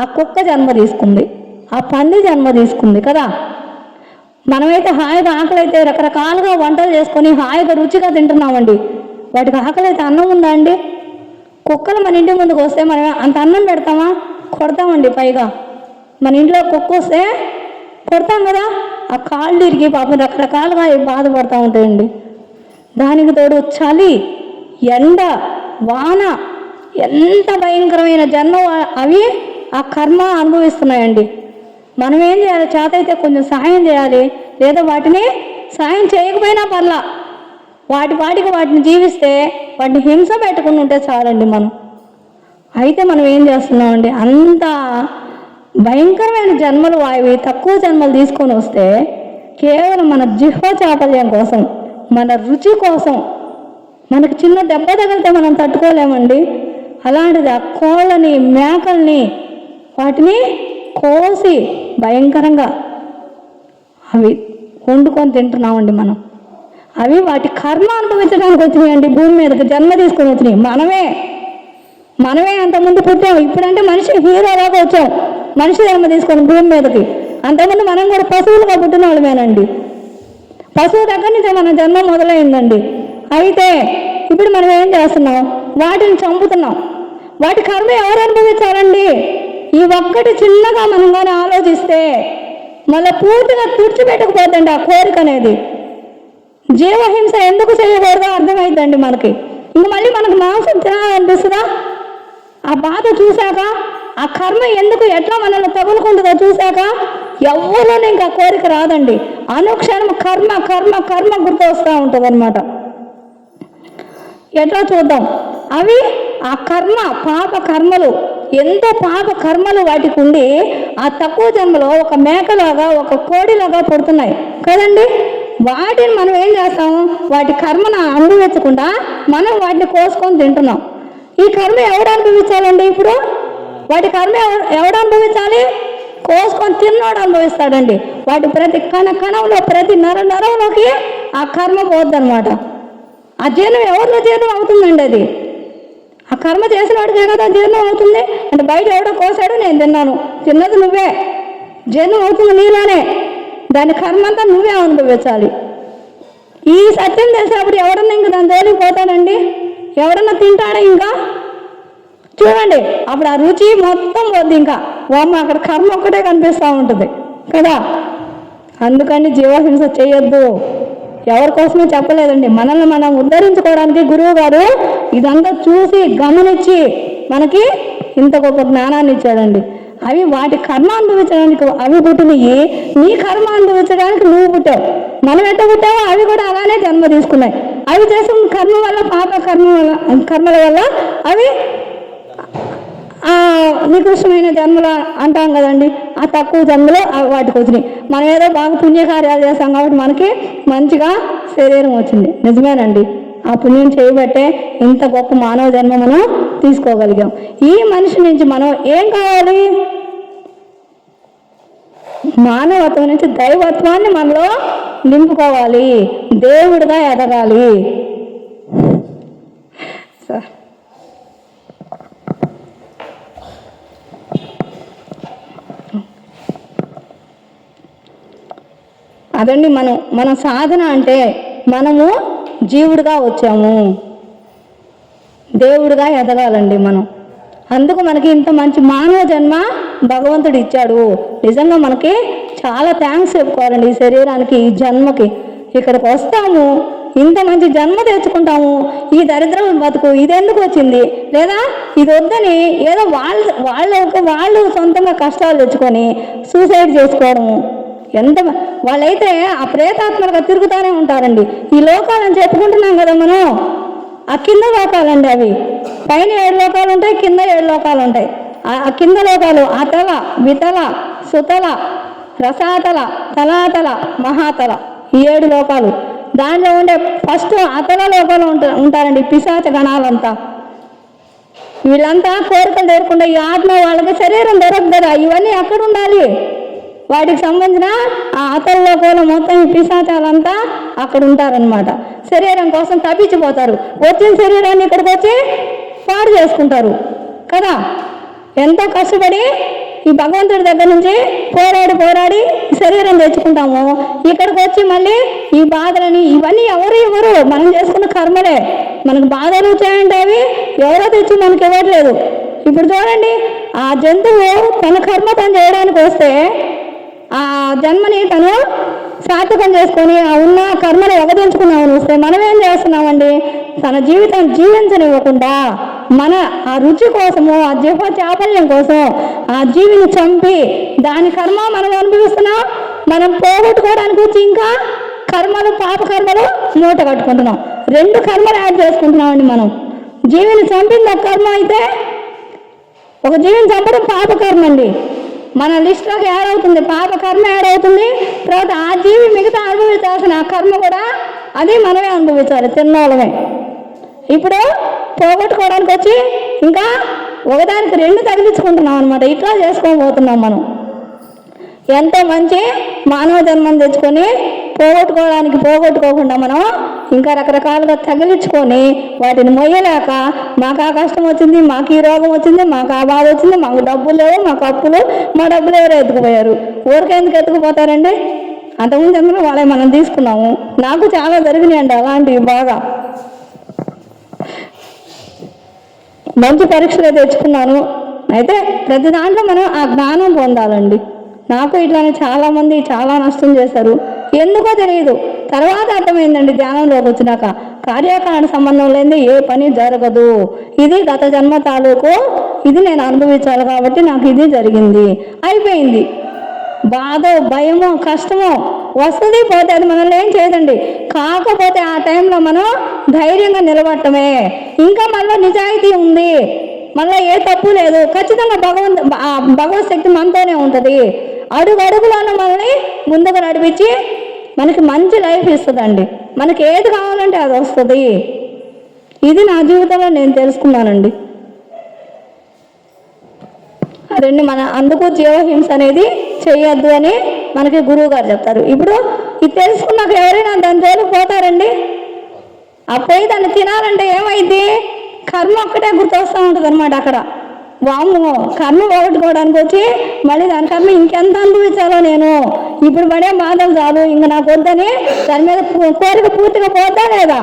S1: ఆ కుక్క జన్మ తీసుకుంది, ఆ పంది జన్మ తీసుకుంది కదా. మనమైతే హాయిగా ఆకలి అయితే రకరకాలుగా వంటలు చేసుకొని హాయిగా రుచిగా తింటున్నామండి. వాటికి ఆకలి అయితే అన్నం ఉందా అండి? కుక్కలు మన ఇంటి ముందుకు వస్తే మనం అంత అన్నం పెడతామా? కొడతామండి. పైగా మన ఇంట్లో కుక్క వస్తే కొడతాం కదా, ఆ కాళ్ళు ఇరిగి పాపం రకరకాలుగా బాధపడుతూ ఉంటాయండి. దానికి తోడు చలి, ఎండ, వాన, ఎంత భయంకరమైన జన్మ అవి ఆ కర్మ అనుభవిస్తున్నాయండి. మనం ఏం చేయాలి? చేత అయితే కొంచెం సహాయం చేయాలి, లేదా వాటిని సహాయం చేయకపోయినా పర్లా, వాటికి వాటిని జీవిస్తే వాటిని హింస పెట్టకుండా ఉంటే చాలండి. అయితే మనం ఏం చేస్తున్నామండి? అంత భయంకరమైన జన్మలు అవి తక్కువ జన్మలు తీసుకొని వస్తే కేవలం మన జిహ్వ చాపల్యం కోసం, మన రుచి కోసం, మనకు చిన్న దెబ్బ తగిలితే మనం తట్టుకోలేమండి. అలాంటిది ఆ కోళ్ళని, మేకల్ని, వాటిని కోసి భయంకరంగా అవి వండుకొని తింటున్నామండి మనం. అవి వాటి కర్మ అనుభవించడానికి వచ్చినాయండి. భూమి మీదకి జన్మ తీసుకొని వచ్చినాయి. మనమే అంతకుముందు పుట్టాము. ఇప్పుడంటే మనిషి హీరోలాగా వచ్చాం, మనిషి జన్మ తీసుకొని భూమి మీదకి. అంతకుముందు మనం కూడా పశువులుగా పుట్టిన వాళ్ళమేనండి. పశువు దగ్గర నుంచే మన జన్మ మొదలైందండి. అయితే ఇప్పుడు మనం ఏం చేస్తున్నాం? వాటిని చంపుతున్నాం. వాటి కర్మ ఎవరు అనుభవించాలండి? ఈ ఒక్కటి చిన్నగా మనం కానీ ఆలోచిస్తే మళ్ళీ పూర్తిగా తుడిచిపెట్టకపోద్దండి ఆ కోరిక అనేది. జీవహింస ఎందుకు చేయకూడదో అర్థమైందండి మనకి. ఇంక మళ్ళీ మనకు మాంసం తినాలనిపిస్తుందా? ఆ బాధ చూశాక, ఆ కర్మ ఎందుకు ఎట్లా మనల్ని తగులుకుంటుందో చూశాక ఎవరిలోనే ఇంకా కోరిక రాదండి. అనుక్షణం కర్మ కర్మ కర్మ గుర్తు వస్తూ ఉంటుంది అనమాట. ఎట్లా చూద్దాం? అవి ఆ కర్మ, పాప కర్మలు, ఎంతో పాప కర్మలు వాటికి ఉండి ఆ తక్కువ జన్మలో ఒక మేకలాగా, ఒక కోడిలాగా పుడుతున్నాయి కదండి. వాటిని మనం ఏం చేస్తాం? వాటి కర్మను అనుభవించకుండా మనం వాటిని కోసుకొని తింటున్నాం. ఈ కర్మ ఎవడు అనుభవించాలండి? ఇప్పుడు వాటి కర్మ ఎవడు అనుభవించాలి? కోసుకొని తిన్నోడు అనుభవిస్తాడండి. వాటి ప్రతి కణంలో, ప్రతి నరంలోకి ఆ కర్మ పోద్దనమాట. ఆ జీర్ణం ఎవరిలో జీర్ణం అవుతుందండి? అది ఆ కర్మ చేసిన వాడికే కదా జీర్ణం అవుతుంది. అంటే బయట ఎవడో కోసాడు, నేను తిన్నాను, తిన్నది నువ్వే, జీర్ణం అవుతుంది నీలోనే. దాని కర్మ అంతా నువ్వే అనుభవించాలి. ఈ సత్యం తెలిసినప్పుడు ఎవడన్నా ఇంకా దాని జోలికి పోతాడండి? ఎవడన్నా తింటాడా? ఇంకా చూడండి, అప్పుడు ఆ రుచి మొత్తం పోద్ది. ఇంకా అక్కడ కర్మ ఒక్కటే కనిపిస్తూ ఉంటుంది కదా. అందుకని జీవహింస చేయొద్దు. ఎవరి కోసమే చెప్పలేదండి, మనల్ని మనం ఉద్ధరించుకోవడానికి గురువు గారు ఇదంతా చూసి గమనించి మనకి ఇంత గొప్ప జ్ఞానాన్ని ఇచ్చాడండి. అవి వాటి కర్మ అనుభవించడానికి అవి పుట్టినవి, నీ కర్మ అనుభవించడానికి నువ్వు పుట్టావు. మనం ఎట్ట పుట్టావో అవి కూడా అలానే జన్మ తీసుకున్నాయి. అవి చేసిన కర్మ వల్ల, పాప కర్మల వల్ల అవి నికృష్టమైన జన్మలు అంటాం కదండి. ఆ తక్కువ జన్మలో వాటికి వచ్చినాయి. మనం ఏదో బాగా పుణ్యకార్యాలు చేస్తాం కాబట్టి మనకి మంచిగా శరీరం వచ్చింది. నిజమేనండి, ఆ పుణ్యం చేయబట్టే ఇంత గొప్ప మానవ జన్మ మనం తీసుకోగలిగాం. ఈ మనిషి నుంచి మనం ఏం కావాలి? మానవత్వం నుంచి దైవత్వాన్ని మనలో నింపుకోవాలి, దేవుడిగా ఎదగాలి. సార్ అదండి మన సాధన అంటే మనము జీవుడిగా వచ్చాము, దేవుడిగా ఎదగాలండి మనం. అందుకు మనకి ఇంత మంచి మానవ జన్మ భగవంతుడు ఇచ్చాడు. నిజంగా మనకి చాలా థ్యాంక్స్ చెప్పుకోవాలండి. ఈ శరీరానికి, ఈ జన్మకి ఇక్కడికి వస్తాము, ఇంత మంచి జన్మ తెచ్చుకుంటాము. ఈ దరిద్రం బతుకు ఇది ఎందుకు వచ్చింది? లేదా ఇది వద్దని ఏదో వాళ్ళు సొంతంగా కష్టాలు తెచ్చుకొని సూసైడ్ చేసుకోవడము. వాళ్ళైతే ఆ ప్రేతాత్మలుగా తిరుగుతూనే ఉంటారండి. ఈ లోకాలని చెప్పుకుంటున్నాం కదా మనం, ఆ కింద లోకాలండి. అవి పైన 7 లోకాలు ఉంటాయి, కింద 7 లోకాలు ఉంటాయి. ఆ కింద లోకాలు అతల, వితల, సుతల, రసాతల, తలాతల, మహాతల, ఈ 7 లోకాలు. దానిలో ఉండే ఫస్ట్ అతల లోకాలు ఉంటారండి పిశాచ గణాలంతా. వీళ్ళంతా కోరికలు తెరకుండా ఈ ఆత్మ వాళ్ళకి శరీరం దొరకదు కదా, ఇవన్నీ ఎక్కడ ఉండాలి? వాటికి సంబంధించిన ఆ అతల లోకంలో మొత్తం ఈ పిశాచాలంతా అక్కడ ఉంటారనమాట. శరీరం కోసం తప్పించిపోతారు. వచ్చిన శరీరాన్ని ఇక్కడికి వచ్చి పాడు చేసుకుంటారు కదా. ఎంతో కష్టపడి ఈ భగవంతుడి దగ్గర నుంచి పోరాడి పోరాడి శరీరం తెచ్చుకుంటాము. ఇక్కడికి వచ్చి మళ్ళీ ఈ బాధలని ఇవన్నీ ఎవరు మనం చేసుకున్న కర్మలే. మనకు బాధలు వచ్చాయంటే అవి ఎవరో తెచ్చి మనకి ఇవ్వట్లేదు. ఇప్పుడు చూడండి, ఆ జంతువు తన కర్మ తను చేయడానికి వస్తే ఆ జన్మని తను సార్థకం చేసుకొని ఆ ఉన్న కర్మను ఎగదించుకున్నామని వస్తే మనం ఏం చేస్తున్నామండి? తన జీవితం జీవించనివ్వకుండా మన ఆ రుచి కోసము, ఆ జిహ్వ చాపల్యం కోసం ఆ జీవిని చంపి దాని కర్మ మనం అనుభవిస్తున్నాం. మనం పోగొట్టుకోవడానికి వచ్చి ఇంకా కర్మలు, పాప కర్మలు మూట కట్టుకుంటున్నాం. 2 కర్మలు యాడ్ చేసుకుంటున్నామండి మనం. జీవిని చంపింది ఒక కర్మ అయితే, ఒక జీవిని చంపడం పాప కర్మ అండి. మన లిస్టులోకి యాడ్ అవుతుంది, పాప కర్మ యాడ్ అవుతుంది. తర్వాత ఆ జీవి మిగతా అనుభవించాల్సిన ఆ కర్మ కూడా అది మనమే అనుభవించాలి, తిన్నోళ్ళమే. ఇప్పుడు పోగొట్టుకోవడానికి వచ్చి ఇంకా ఒకదానికి 2 తగిలించుకుంటున్నాం అనమాట. ఇట్లా చేసుకోబోతున్నాం మనం. ఎంతో మంచి మానవ జన్మను తెచ్చుకొని పోగొట్టుకోకుండా మనం ఇంకా రకరకాలుగా తగిలించుకొని వాటిని మొయ్యలేక మాకు ఆ కష్టం వచ్చింది, మాకు ఈ రోగం వచ్చింది, మాకు ఆ బాధ వచ్చింది, మాకు డబ్బులు లేవు, మాకు అప్పులు, మా డబ్బులు ఎవరు ఎత్తుకుపోయారు. ఊరికే ఎందుకు ఎత్తుకుపోతారండి? అంతకుముందు ఎందుకు వాళ్ళే మనం తీసుకున్నాము. నాకు చాలా జరిగినాయండి అలాంటివి. బాగా మంచి పరీక్షలు తెచ్చుకున్నాను. అయితే ప్రతి దాంట్లో మనం ఆ జ్ఞానం పొందాలండి. నాకు ఇట్లానే చాలామంది చాలా నష్టం చేశారు, ఎందుకో తెలియదు. తర్వాత అర్థమైందండి ధ్యానంలోకి వచ్చినాక, కార్యకారణ సంబంధం లేనిది ఏ పని జరగదు. ఇది గత జన్మ తాలూకు, ఇది నేను అనుభవించాలి కాబట్టి నాకు ఇది జరిగింది, అయిపోయింది. బాధ, భయమో, కష్టమో వస్తుంది పోతే అది మనల్ని ఏం చేయదండి. కాకపోతే ఆ టైంలో మనం ధైర్యంగా నిలబడటమే. ఇంకా మళ్ళీ నిజాయితీ ఉంది, మళ్ళీ ఏ తప్పు లేదు, ఖచ్చితంగా భగవత్ శక్తి మనతోనే ఉంటుంది. అడుగులోనూ మనల్ని ముందుకు నడిపించి మనకి మంచి లైఫ్ ఇస్తుందండి. మనకి ఏది కావాలంటే అది వస్తుంది. ఇది నా జీవితంలో నేను తెలుసుకున్నానండి. రెండు అందుకు జీవహింస అనేది చేయొద్దు అని మనకి గురువు గారు చెప్తారు. ఇప్పుడు ఇది తెలుసుకున్నాక ఎవరైనా దాని జోలికి పోతారండి? అప్పుడే దాన్ని తినాలంటే ఏమైంది? కర్మ ఒక్కటే గుర్తొస్తూ ఉంటుంది అనమాట. అక్కడ వాము కర్మ పోగొట్టుకోవడానికి వచ్చి మళ్ళీ దాని కర్మ ఇంకెంత అనుభవించాలో నేను, ఇప్పుడు పడే బాధలు చాలు, ఇంక నాకు వద్దని దాని మీద కోరిక పూర్తిగా పోతా లేదా?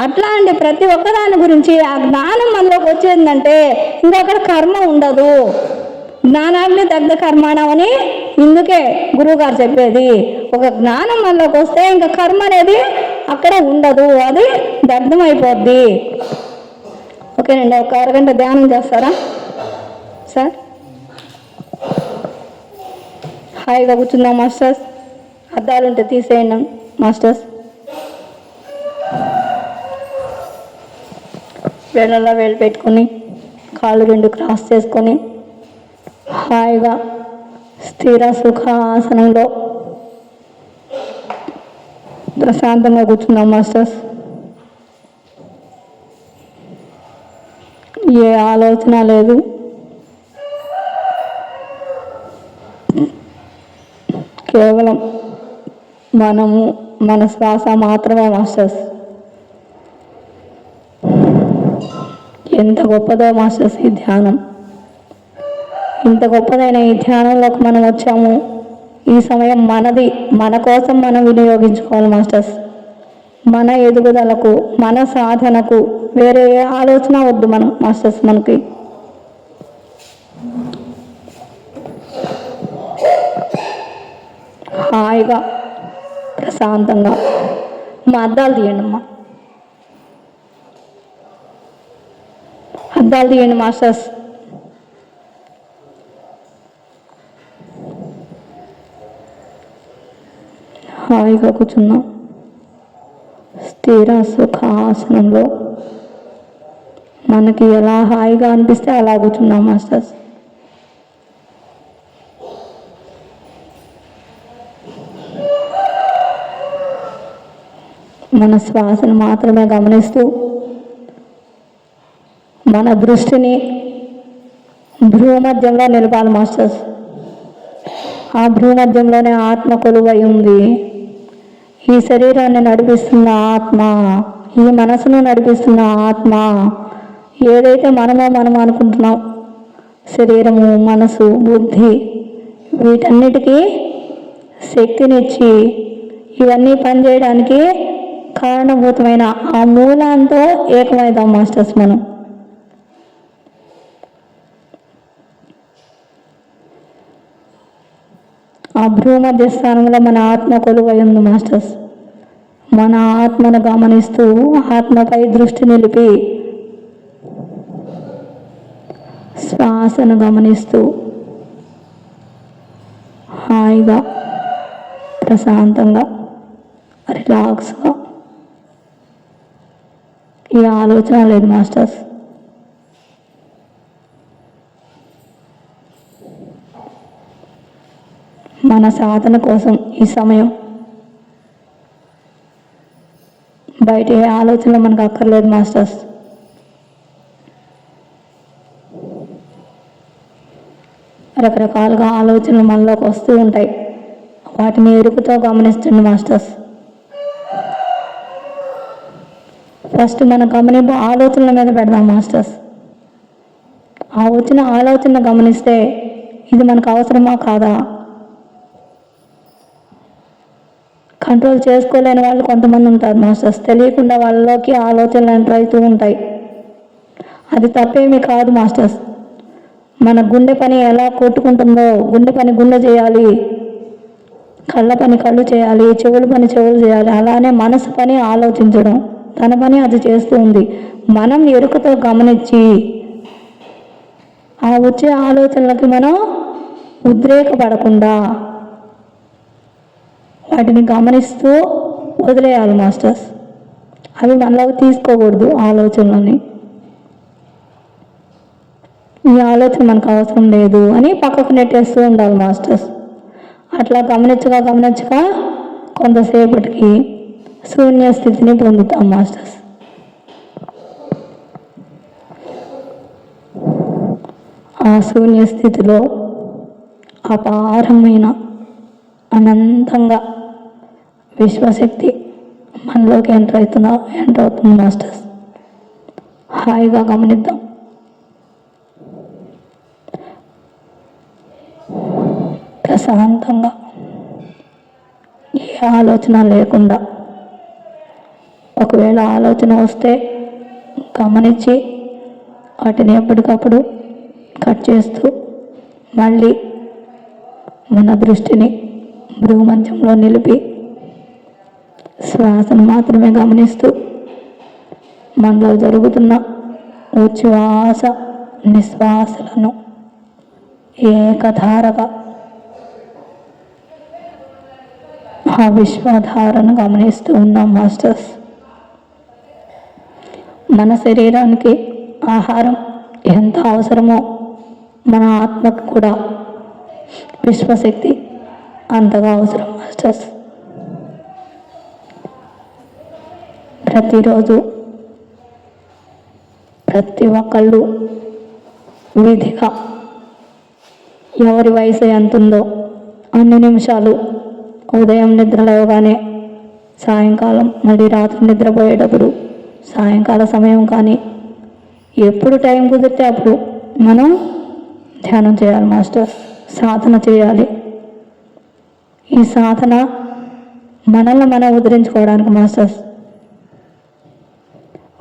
S1: అట్లా అండి ప్రతి ఒక్కదాని గురించి ఆ జ్ఞానం మనలోకి వచ్చేందంటే ఇంకొకటి కర్మ ఉండదు. జ్ఞానాన్ని దగ్ధ కర్మాణం అని ఇందుకే గురువుగారు చెప్పేది. ఒక జ్ఞానం మనలోకి వస్తే ఇంకా కర్మ అనేది అక్కడ ఉండదు, అది దగ్ధమైపోద్ది. ఓకేనండి, ఒక అరగంట ధ్యానం చేస్తారా సార్? హాయిగా కూర్చుందాం మాస్టర్స్. అద్దాలు ఉంటే తీసేయండి మాస్టర్స్. వేళ్ళల్లో వేలు పెట్టుకొని కాళ్ళు 2 క్రాస్ చేసుకొని హాయిగా స్థిర సుఖాసనంలో ప్రశాంతంగా కూర్చుందాం మాస్టర్స్. ఏ ఆలోచన లేదు, కేవలం మనము మన శ్వాస మాత్రమే మాస్టర్స్. ఎంత గొప్పదో మాస్టర్స్ ఈ ధ్యానం. ఇంత గొప్పదైన ఈ ధ్యానంలోకి మనం వచ్చాము. ఈ సమయం మనది, మన కోసం మనం వినియోగించుకోవాలి మాస్టర్స్. మన ఎదుగుదలకు, మన సాధనకు వేరే ఏ ఆలోచన వద్దు మనం మాస్టర్స్. మనకి హాయిగా ప్రశాంతంగా మా అద్దాలు తీయండి అమ్మా, అద్దాలు తీయండి మాస్టర్స్. హాయిగా కూర్చున్నాం స్థిర సుఖాసనంలో. మనకి ఎలా హాయిగా అనిపిస్తే అలా కూర్చున్నాం మాస్టర్స్. మన శ్వాసను మాత్రమే గమనిస్తూ మన దృష్టిని భ్రూమధ్యంలో నిలపాలి మాస్టర్స్. ఆ భ్రూమధ్యంలోనే ఆత్మ కొలువై ఉంది. ఈ శరీరాన్ని నడిపిస్తున్న ఆత్మ, ఈ మనసును నడిపిస్తున్న ఆత్మ, ఏదైతే మనం అనుకుంటున్నాం శరీరము, మనసు, బుద్ధి వీటన్నిటికీ శక్తినిచ్చి ఇవన్నీ పనిచేయడానికి కారణభూతమైన ఆ మూలంతో ఏకమవుతాం మాస్టర్స్ మనం. ఆ భ్రూమధ్య స్థానంలో మన ఆత్మ కొలువై ఉంది మాస్టర్స్. మన ఆత్మను గమనిస్తూ ఆత్మపై దృష్టి నిలిపి శ్వాసను గమనిస్తూ హాయిగా ప్రశాంతంగా రిలాక్స్గా ఈ ఆలోచన లేదు మాస్టర్స్. మన సాధన కోసం ఈ సమయం బయట ఏ ఆలోచనలు మనకు అక్కర్లేదు మాస్టర్స్. రకరకాలుగా ఆలోచనలు మనలోకి వస్తూ ఉంటాయి. వాటిని ఎరుకుతో గమనించండి మాస్టర్స్. ఫస్ట్ మన గమనింపు ఆలోచనల మీద పెడదాం మాస్టర్స్. ఆ వచ్చిన ఆలోచన గమనిస్తే ఇది మనకు అవసరమా కాదా, కంట్రోల్ చేసుకోలేని వాళ్ళు కొంతమంది ఉంటారు మాస్టర్స్. తెలియకుండా వాళ్ళలోకి ఆలోచనలు ఎంటర్ అవుతూ ఉంటాయి. అది తప్పేమీ కాదు మాస్టర్స్. మన గుండె పని ఎలా కొట్టుకుంటుందో గుండె పని గుండె చేయాలి, కళ్ళ పని కళ్ళు చేయాలి, చెవుల పని చెవులు చేయాలి. అలానే మనసు పని ఆలోచించడం, తన పని అది చేస్తూ ఉంది. మనం ఎరుకతో గమనించి ఆ వచ్చే ఆలోచనలకి మనం ఉద్రేకపడకుండా వాటిని గమనిస్తూ వదిలేయాలి మాస్టర్స్. అవి మనలోకి తీసుకోకూడదు ఆలోచనలని. ఈ ఆలోచన మనకు అవసరం లేదు అని పక్కకు నెట్టేస్తూ ఉండాలి మాస్టర్స్. అట్లా గమనించగా కొంతసేపటికి శూన్య స్థితిని పొందుతాం మాస్టర్స్. ఆ శూన్య స్థితిలో అపారమైన అనంతంగా విశ్వశక్తి మనలోకి ఎంటర్ అవుతుంది మాస్టర్స్. హాయిగా గమనిద్దాం. ప్రశాంతంగా ఏ ఆలోచన లేకుండా, ఒకవేళ ఆలోచన వస్తే గమనించి వాటిని ఎప్పటికప్పుడు కట్ చేస్తూ మళ్ళీ మన దృష్టిని భ్రూమధ్యంలో నిలిపి శ్వాసను మాత్రమే గమనిస్తూ మనలో జరుగుతున్న ఉచ్ఛ్వాస నిశ్వాసలను ఏకధారగా ఆ విశ్వధారను గమనిస్తూ ఉన్నాం మాస్టర్స్. మన శరీరానికి ఆహారం ఎంత అవసరమో మన ఆత్మకు కూడా విశ్వశక్తి అంతగా అవసరం మాస్టర్స్. ప్రతిరోజు ప్రతి ఒక్కళ్ళు విధిగా ఎవరి వయసు ఎంత ఉందో అన్ని నిమిషాలు ఉదయం నిద్ర లేవగానే, సాయంకాలం మళ్ళీ రాత్రి నిద్రపోయేటప్పుడు, సాయంకాల సమయం కానీ ఎప్పుడు టైం కుదిరితే అప్పుడు మనం ధ్యానం చేయాలి మాస్టర్స్. సాధన చేయాలి. ఈ సాధన మనల్ని మనం ఉద్ధరించుకోవడానికి మాస్టర్స్.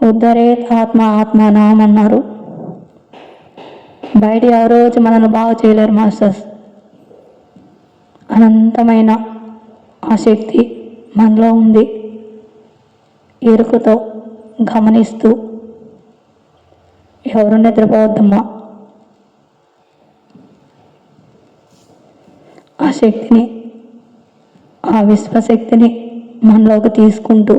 S1: ఉద్ధరేత్ ఆత్మ ఆత్మానాం అన్నారు. బయట ఎవరో వచ్చి మనల్ని బాగు చేయలేరు మాస్టర్స్. అనంతమైన ఆ శక్తి మనలో ఉంది. ఎరుకతో గమనిస్తూ ఎవరు నిద్రపోవద్దమ్మా. ఆ శక్తిని, ఆ విశ్వశక్తిని మనలోకి తీసుకుంటూ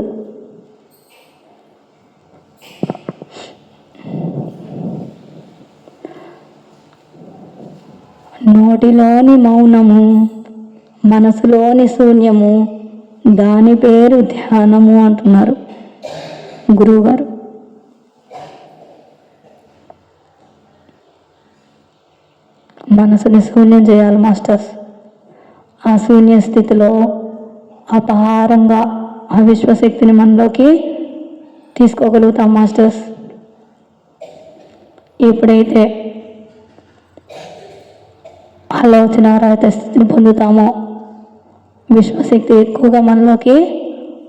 S1: నోటిలోని మౌనము, మనసులోని శూన్యము, దాని పేరు ధ్యానము అంటున్నారు గురువుగారు. మనసుని శూన్యం చేయాలి మాస్టర్స్. ఆ శూన్య స్థితిలో అపారంగా ఆ విశ్వశక్తిని మనలోకి తీసుకోగలుగుతాం మాస్టర్స్. ఎప్పుడైతే ఆలోచన రహిత స్థితిని పొందుతామో విశ్వశక్తి ఎక్కువగా మనలోకి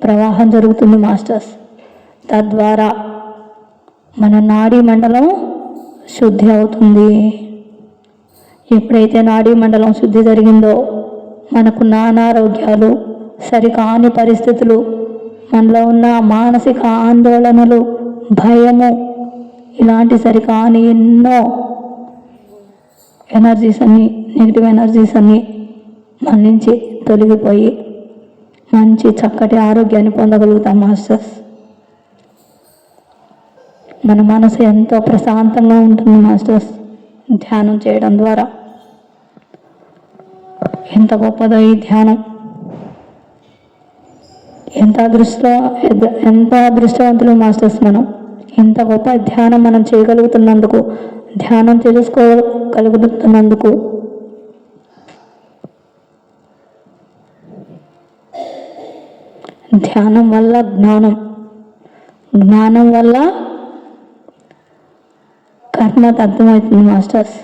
S1: ప్రవాహం జరుగుతుంది మాస్టర్స్. తద్వారా మన నాడీ మండలం శుద్ధి అవుతుంది. ఎప్పుడైతే నాడీ మండలం శుద్ధి జరిగిందో మనకు అనారోగ్యాలు, సరికాని పరిస్థితులు, మనలో ఉన్న మానసిక ఆందోళనలు, భయము, ఇలాంటి సరికాని ఎన్నో ఎనర్జీస్ అన్నీ, నెగిటివ్ ఎనర్జీస్ అన్నీ మన నుంచి తొలగిపోయి మంచి చక్కటి ఆరోగ్యాన్ని పొందగలుగుతాం మాస్టర్స్. మన మనసు ఎంతో ప్రశాంతంగా ఉంటుంది మాస్టర్స్ ధ్యానం చేయడం ద్వారా. ఎంత గొప్పదో ఈ ధ్యానం. ఎంత అదృష్టవంతులు మాస్టర్స్ మనం. ఇంత గొప్ప ధ్యానం మనం చేయగలుగుతున్నందుకు, ధ్యానం తెలుసుకోగలుగుతున్నందుకు. ధ్యానం వల్ల జ్ఞానం, జ్ఞానం వల్ల కర్మ అర్థమవుతుంది మాస్టర్స్.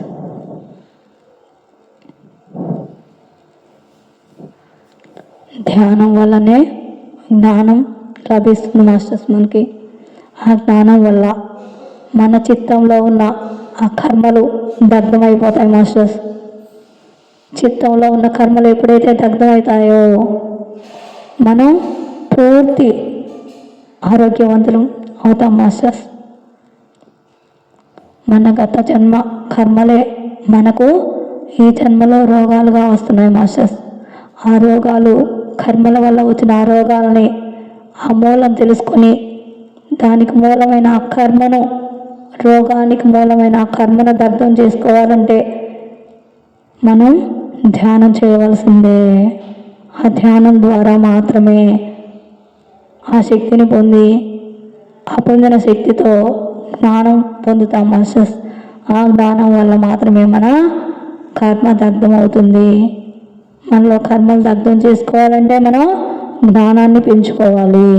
S1: ధ్యానం వల్లనే జ్ఞానం లభిస్తుంది మాస్టర్స్ మనకి. ఆ జ్ఞానం వల్ల మన చిత్తంలో ఉన్న ఆ కర్మలు దగ్ధమైపోతాయి మాస్టర్స్. చిత్తంలో ఉన్న కర్మలు ఎప్పుడైతే దగ్ధమవుతాయో మనం పూర్తి ఆరోగ్యవంతులు అవుతాం మాస్టర్స్. మన గత జన్మ కర్మలే మనకు ఈ జన్మలో రోగాలుగా వస్తున్నాయి మాస్టర్స్. ఆ రోగాలు, కర్మల వల్ల వచ్చిన ఆ రోగాలని ఆ మూలం తెలుసుకొని దానికి మూలమైన ఆ కర్మను, రోగానికి మూలమైన ఆ కర్మను దగ్ధం చేసుకోవాలంటే మనం ధ్యానం చేయవలసిందే. ఆ ధ్యానం ద్వారా మాత్రమే ఆ శక్తిని పొంది, ఆ పొందిన శక్తితో జ్ఞానం పొందుతాం మాస్టర్స్. ఆ జ్ఞానం వల్ల మాత్రమే మన కర్మ దగ్ధం అవుతుంది. మనలో కర్మలు దగ్ధం చేసుకోవాలంటే మనం జ్ఞానాన్ని పెంచుకోవాలి.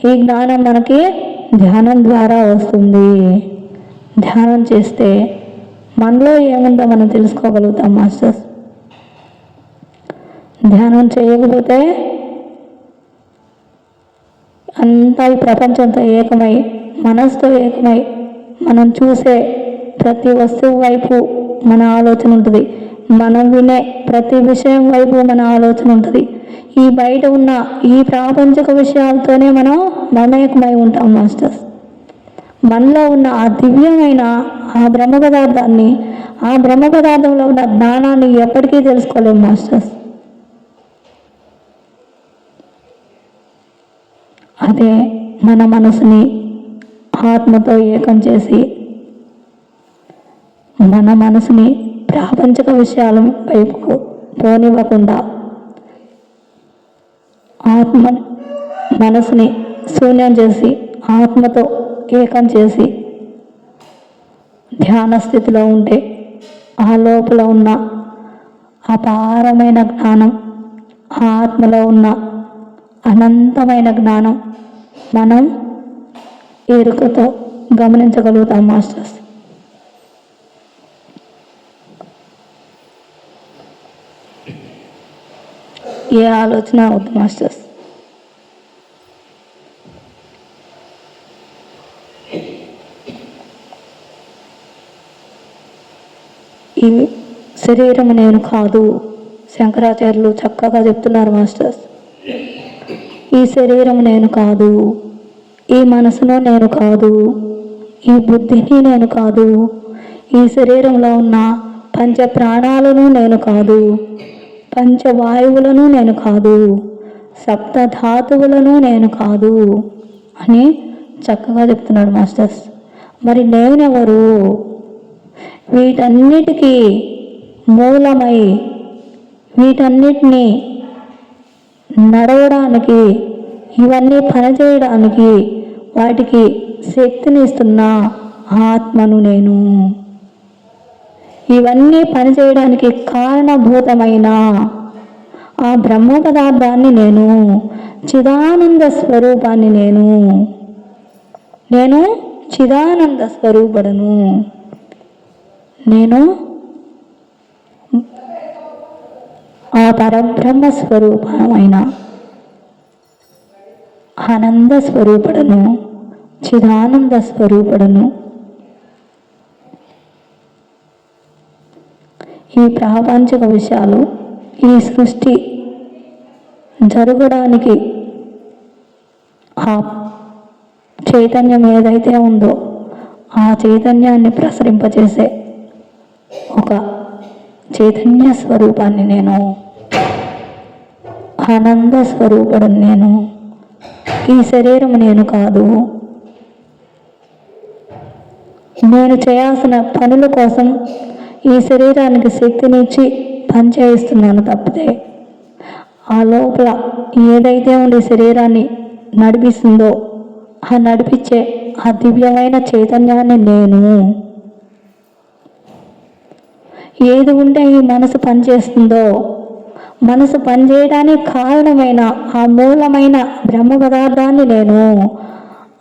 S1: ఈ జ్ఞానం మనకి ధ్యానం ద్వారా వస్తుంది. ధ్యానం చేస్తే మనలో ఏముందో మనం తెలుసుకోగలుగుతాం మాస్టర్స్. ధ్యానం చేయకపోతే అంతా ఈ ప్రపంచంతో ఏకమై, మనసుతో ఏకమై మనం చూసే ప్రతి వస్తువు వైపు మన ఆలోచన ఉంటుంది. మనం వినే ప్రతి విషయం వైపు మన ఆలోచన ఉంటుంది. ఈ బయట ఉన్న ఈ ప్రాపంచిక విషయాలతోనే మనం మమేకమై ఉంటాం మాస్టర్స్. మనలో ఉన్న ఆ దివ్యమైన ఆ బ్రహ్మ పదార్థాన్ని, ఆ బ్రహ్మ పదార్థంలో ఉన్న జ్ఞానాన్ని ఎప్పటికీ తెలుసుకోలేము మాస్టర్స్. అదే మన మనసుని ఆత్మతో ఏకం చేసి, మన మనసుని ప్రాపంచిక విషయాల వైపుకు పోనివ్వకుండా మనసుని శూన్యం చేసి, ఆత్మతో ఏకం చేసి ధ్యాన స్థితిలో ఉంటే ఆ లోపల ఉన్న అపారమైన జ్ఞానం, ఆ ఆత్మలో ఉన్న అనంతమైన జ్ఞానం మనం ఎరుకతో గమనించగలుగుతాం మాస్టర్స్. ఏ ఆలోచన అవద్దు మాస్టర్స్. ఈ శరీరం నేను కాదు. శంకరాచార్యులు చక్కగా చెప్తున్నారు మాస్టర్స్. ఈ శరీరం నేను కాదు, ఈ మనసును నేను కాదు, ఈ బుద్ధిని నేను కాదు, ఈ శరీరంలో ఉన్న పంచ ప్రాణాలను నేను కాదు, పంచవాయువులను నేను కాదు, సప్త ధాతువులను నేను కాదు అని చక్కగా చెప్తున్నాడు మాస్టర్స్. మరి నేనెవరు? వీటన్నిటికీ మూలమై వీటన్నిటినీ నడవడానికి, ఇవన్నీ పనిచేయడానికి వాటికి శక్తిని ఇస్తున్న ఆత్మను నేను. ఇవన్నీ పనిచేయడానికి కారణభూతమైన ఆ బ్రహ్మ పదార్థాన్ని నేను. చిదానంద స్వరూపాన్ని నేను. నేను చిదానంద స్వరూపుడను. నేను ఆ పరబ్రహ్మ స్వరూపమైన ఆనంద స్వరూపుడను, చిదానంద స్వరూపుడను. ఈ ప్రాపంచిక విషయాలు, ఈ సృష్టి జరగడానికి ఆ చైతన్యం ఏదైతే ఉందో ఆ చైతన్యాన్ని ప్రసరింపచేసే ఒక చైతన్య స్వరూపాన్ని నేను, ఆనంద స్వరూపుడను నేను. ఈ శరీరం నేను కాదు. నేను చేయాల్సిన పనుల కోసం ఈ శరీరానికి శక్తినిచ్చి పనిచేయిస్తున్నాను తప్పితే ఆ లోపల ఏదైతే ఉండి శరీరాన్ని నడిపిస్తుందో ఆ నడిపించే ఆ దివ్యమైన చైతన్యాన్ని నేను. ఏది ఉంటే ఈ మనసు పనిచేస్తుందో, మనసు పనిచేయడానికి కారణమైన ఆ మూలమైన బ్రహ్మ పదార్థాన్ని నేను,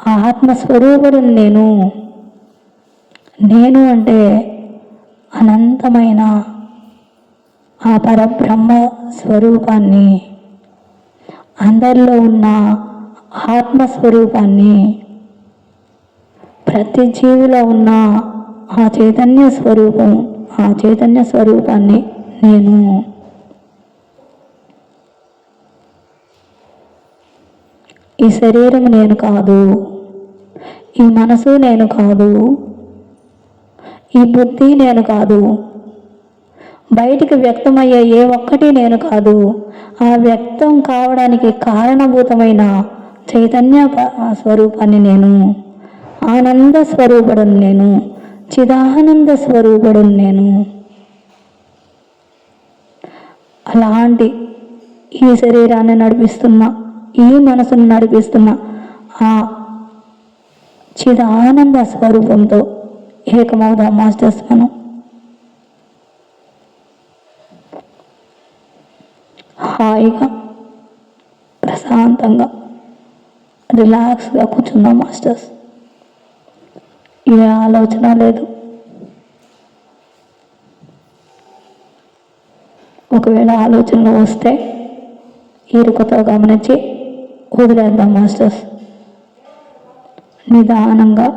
S1: ఆ ఆత్మస్వరూపుడుని నేను. నేను అంటే అనంతమైన ఆ పరబ్రహ్మ స్వరూపాన్ని, అందరిలో ఉన్న ఆత్మస్వరూపాన్ని, ప్రతి జీవిలో ఉన్న ఆ చైతన్య స్వరూపం, ఆ చైతన్య స్వరూపాన్ని నేను. ఈ శరీరం నేను కాదు, ఈ మనసు నేను కాదు, ఈ బుద్ధి నేను కాదు, బయటికి వ్యక్తమయ్యే ఏ ఒక్కటి నేను కాదు. ఆ వ్యక్తం కావడానికి కారణభూతమైన చైతన్య స్వరూపాన్ని నేను, ఆనంద స్వరూపుడను నేను, చిదానంద స్వరూపుడను నేను. అలాంటి ఈ శరీరాన్ని నడిపిస్తున్న, ఈ మనసును నడిపిస్తున్న ఆ చిదానంద స్వరూపంతో ఏకమవుదాం మాస్టర్స్. మనం హాయిగా ప్రశాంతంగా రిలాక్స్గా కూర్చుందాం మాస్టర్స్. ఏ ఆలోచన లేదు. ఒకవేళ ఆలోచనలు వస్తే ఎరుకతో గమనించి వదిలేద్దాం మాస్టర్స్. నిదానంగా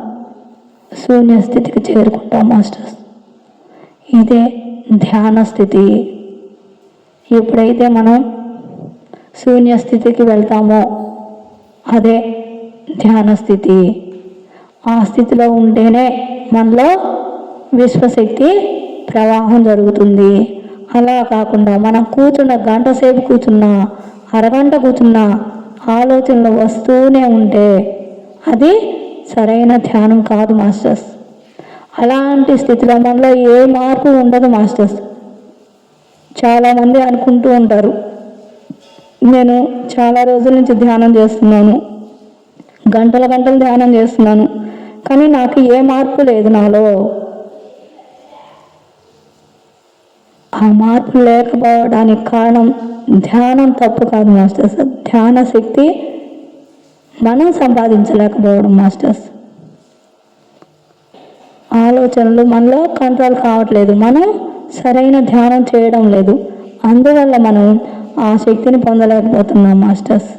S1: శూన్య స్థితికి చేరుకుంటాం మాస్టర్స్. ఇదే ధ్యాన స్థితి. ఎప్పుడైతే మనం శూన్య స్థితికి వెళ్తామో అదే ధ్యాన స్థితి. ఆ స్థితిలో ఉంటేనే మనలో విశ్వశక్తి ప్రవాహం జరుగుతుంది. అలా కాకుండా మనం కూర్చున్న గంట సేపు కూర్చున్నా, అరగంట కూర్చున్నా ఆలోచనలు వస్తూనే ఉంటే అది సరైన ధ్యానం కాదు మాస్టర్స్. అలాంటి స్థితిలో మనలో ఏ మార్పు ఉండదు మాస్టర్స్. చాలామంది అనుకుంటూ ఉంటారు, నేను చాలా రోజుల నుంచి ధ్యానం చేస్తున్నాను, గంటల గంటలు ధ్యానం చేస్తున్నాను, కానీ నాకు ఏ మార్పు లేదు నాలో. ఆ మార్పు లేకపోవడానికి కారణం ధ్యానం తప్పు కాదు మాస్టర్స్. ధ్యాన శక్తి మనం సంపాదించలేకపోవడం మాస్టర్స్. ఆలోచనలు మనలో కంట్రోల్ కావట్లేదు, మనం సరైన ధ్యానం చేయడం లేదు. అందువల్ల మనం ఆ శక్తిని పొందలేకపోతున్నాం మాస్టర్స్.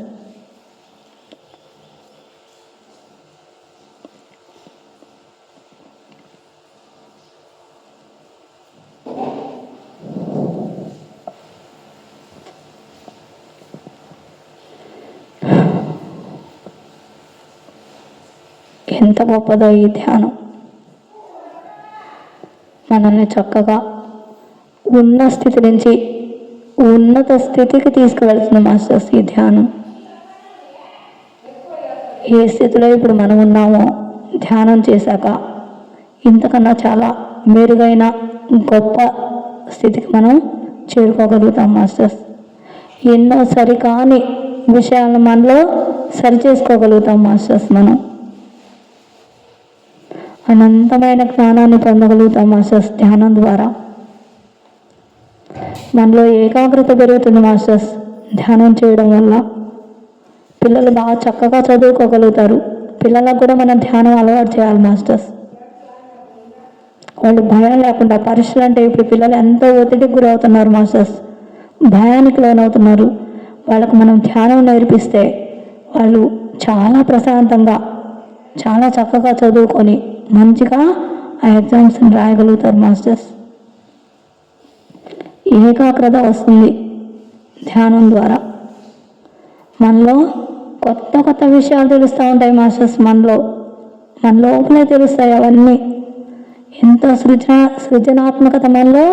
S1: ఎంత గొప్పదో ఈ ధ్యానం. మనల్ని చక్కగా ఉన్న స్థితి నుంచి ఉన్నత స్థితికి తీసుకువెళ్తుంది మాస్టర్స్ ఈ ధ్యానం. ఏ స్థితిలో ఇప్పుడు మనం ఉన్నామో ధ్యానం చేశాక ఇంతకన్నా చాలా మెరుగైన గొప్ప స్థితికి మనం చేరుకోగలుగుతాం మాస్టర్స్. ఎన్నో సరికాని విషయాలను మనలో సరిచేసుకోగలుగుతాం మాస్టర్స్. మనం అనంతమైన జ్ఞానాన్ని పొందగలుగుతాం మాస్టర్స్ ధ్యానం ద్వారా. మనలో ఏకాగ్రత పెరుగుతుంది మాస్టర్స్ ధ్యానం చేయడం వల్ల. పిల్లలు బాగా చక్కగా చదువుకోగలుగుతారు. పిల్లలకు కూడా మనం ధ్యానం అలవాటు చేయాలి మాస్టర్స్. వాళ్ళు భయం లేకుండా, పరీక్షలు అంటే ఇప్పుడు పిల్లలు ఎంతో ఒత్తిడికి గురవుతున్నారు మాస్టర్స్. భయానికి లోనవుతున్నారు. వాళ్ళకు మనం ధ్యానం నేర్పిస్తే వాళ్ళు చాలా ప్రశాంతంగా చాలా చక్కగా చదువుకొని మంచిగా ఆ ఎగ్జామ్స్ని రాయగలుగుతారు మాస్టర్స్. ఏకాగ్రత వస్తుంది ధ్యానం ద్వారా. మనలో కొత్త కొత్త విషయాలు తెలుస్తూ ఉంటాయి మాస్టర్స్. మన లోపలే తెలుస్తాయి అవన్నీ. ఎంతో సృజనాత్మకత మనలో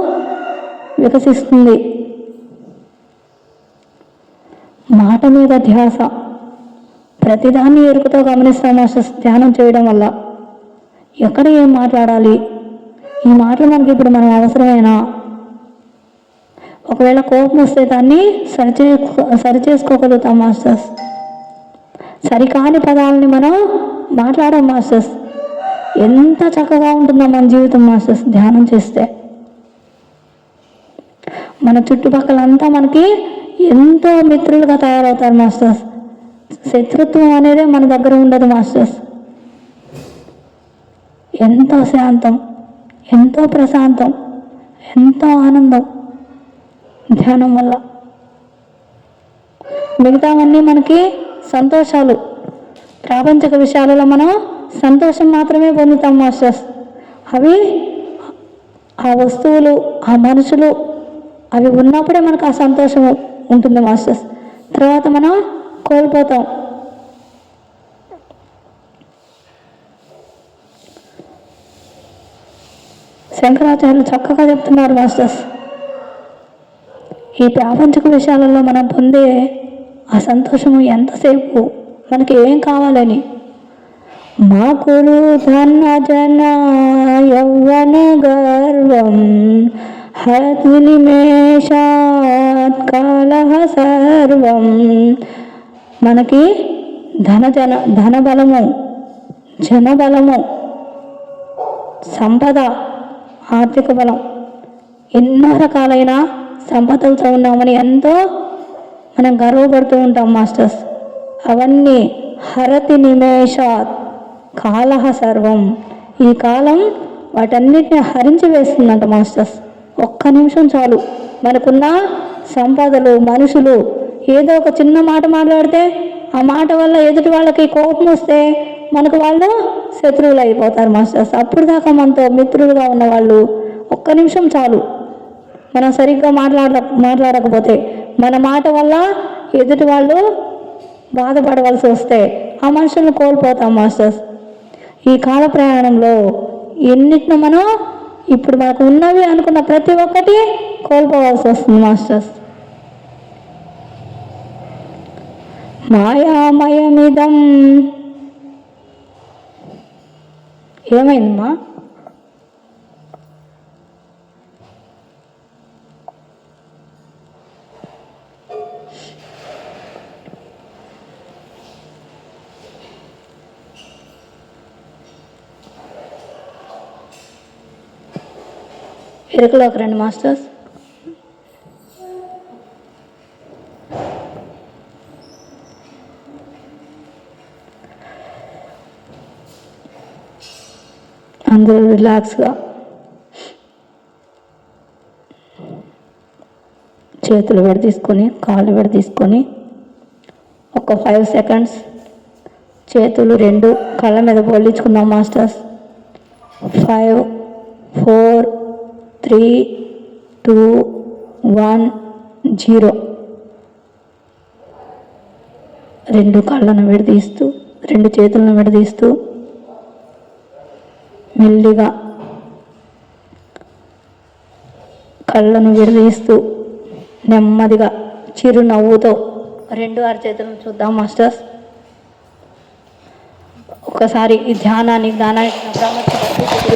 S1: వికసిస్తుంది. మాట మీద ధ్యాస, ప్రతిదాన్ని ఎరుకతో గమనిస్తాం మాస్టర్స్ ధ్యానం చేయడం వల్ల. ఎక్కడ ఏం మాట్లాడాలి, ఈ మాటలు మనకి ఇప్పుడు మనం అవసరమేనా, ఒకవేళ కోపం వస్తే దాన్ని సరిచేసుకోగలుగుతాం మాస్టర్స్. సరికాని పదాలని మనం మాట్లాడాం మాస్టర్స్. ఎంత చక్కగా ఉంటుందో మన జీవితం మాస్టర్స్ ధ్యానం చేస్తే. మన చుట్టుపక్కలంతా మనకి ఎంతో మిత్రులుగా తయారవుతారు మాస్టర్స్. శత్రుత్వం అనేదే మన దగ్గర ఉండదు మాస్టర్స్. ఎంతో శాంతం, ఎంతో ప్రశాంతం, ఎంతో ఆనందం ధ్యానం వల్ల. మిగతావన్నీ మనకి సంతోషాలు. ప్రాపంచిక విషయాలలో మనం సంతోషం మాత్రమే పొందుతాం మాస్టర్స్. అవి ఆ వస్తువులు, ఆ మనుషులు అవి ఉన్నప్పుడే మనకు ఆ సంతోషం ఉంటుంది మాస్టర్స్. తర్వాత మనం కోల్పోతాం. శంకరాచార్యులు చక్కగా చెప్తున్నారు మాస్టర్స్. ఈ ప్రాపంచిక విషయాలలో మనం పొందే ఆ సంతోషము ఎంతసేపు, మనకి ఏం కావాలని. మా కురు ధన జన యౌవన గర్వం హరతి నిమేషాత్ కాలః సర్వం. మనకి ధన బలము, జన బలము, సంపద, ఆర్థిక బలం, ఎన్నో రకాలైన సంపదలతో ఉన్నామని ఎంతో మనం గర్వపడుతూ ఉంటాం మాస్టర్స్. అవన్నీ హరతి నిమేషాత్ కాలః సర్వం. ఈ కాలం వాటన్నిటిని హరించి వేస్తుందంట మాస్టర్స్. ఒక్క నిమిషం చాలు. మనకున్న సంపదలు, మనుషులు ఏదో ఒక చిన్న మాట మాట్లాడితే ఆ మాట వల్ల ఎదుటి వాళ్ళకి కోపం వస్తే మనకు వాళ్ళు శత్రువులు అయిపోతారు మాస్టర్స్. అప్పుడు దాకా మనతో మిత్రులుగా ఉన్నవాళ్ళు ఒక్క నిమిషం చాలు. మనం సరిగ్గా మాట్లాడకపోతే మన మాట వల్ల ఎదుటి వాళ్ళు బాధపడవలసి వస్తే ఆ మనుషులను కోల్పోతాం మాస్టర్స్. ఈ కాల ప్రయాణంలో ఎన్నిటిని మనం ఇప్పుడు మనకు ఉన్నవి అనుకున్న ప్రతి ఒక్కటి కోల్పోవాల్సి వస్తుంది మాస్టర్స్. మాయామయమిదం. ఏమైందమ్మా? ఎరుకలోకి రండి మాస్టర్స్. అందరూ రిలాక్స్గా చేతులు విడదీసుకొని కాళ్ళు విడదీసుకొని ఒక 5 సెకండ్స్ చేతులు రెండు కళ్ళ మీద బొల్లించుకుందాం మాస్టర్స్. 5, 4, 3, 2, 1, 0. రెండు కళ్ళను విడదీస్తూ, రెండు చేతులను విడదీస్తూ మెల్లిగా కళ్ళను విడదీస్తూ నెమ్మదిగా చిరునవ్వుతో రెండు అరచేతులను చూద్దాం మాస్టర్స్. ఒకసారి ఈ ధ్యానాన్ని బ్రహ్మచర్య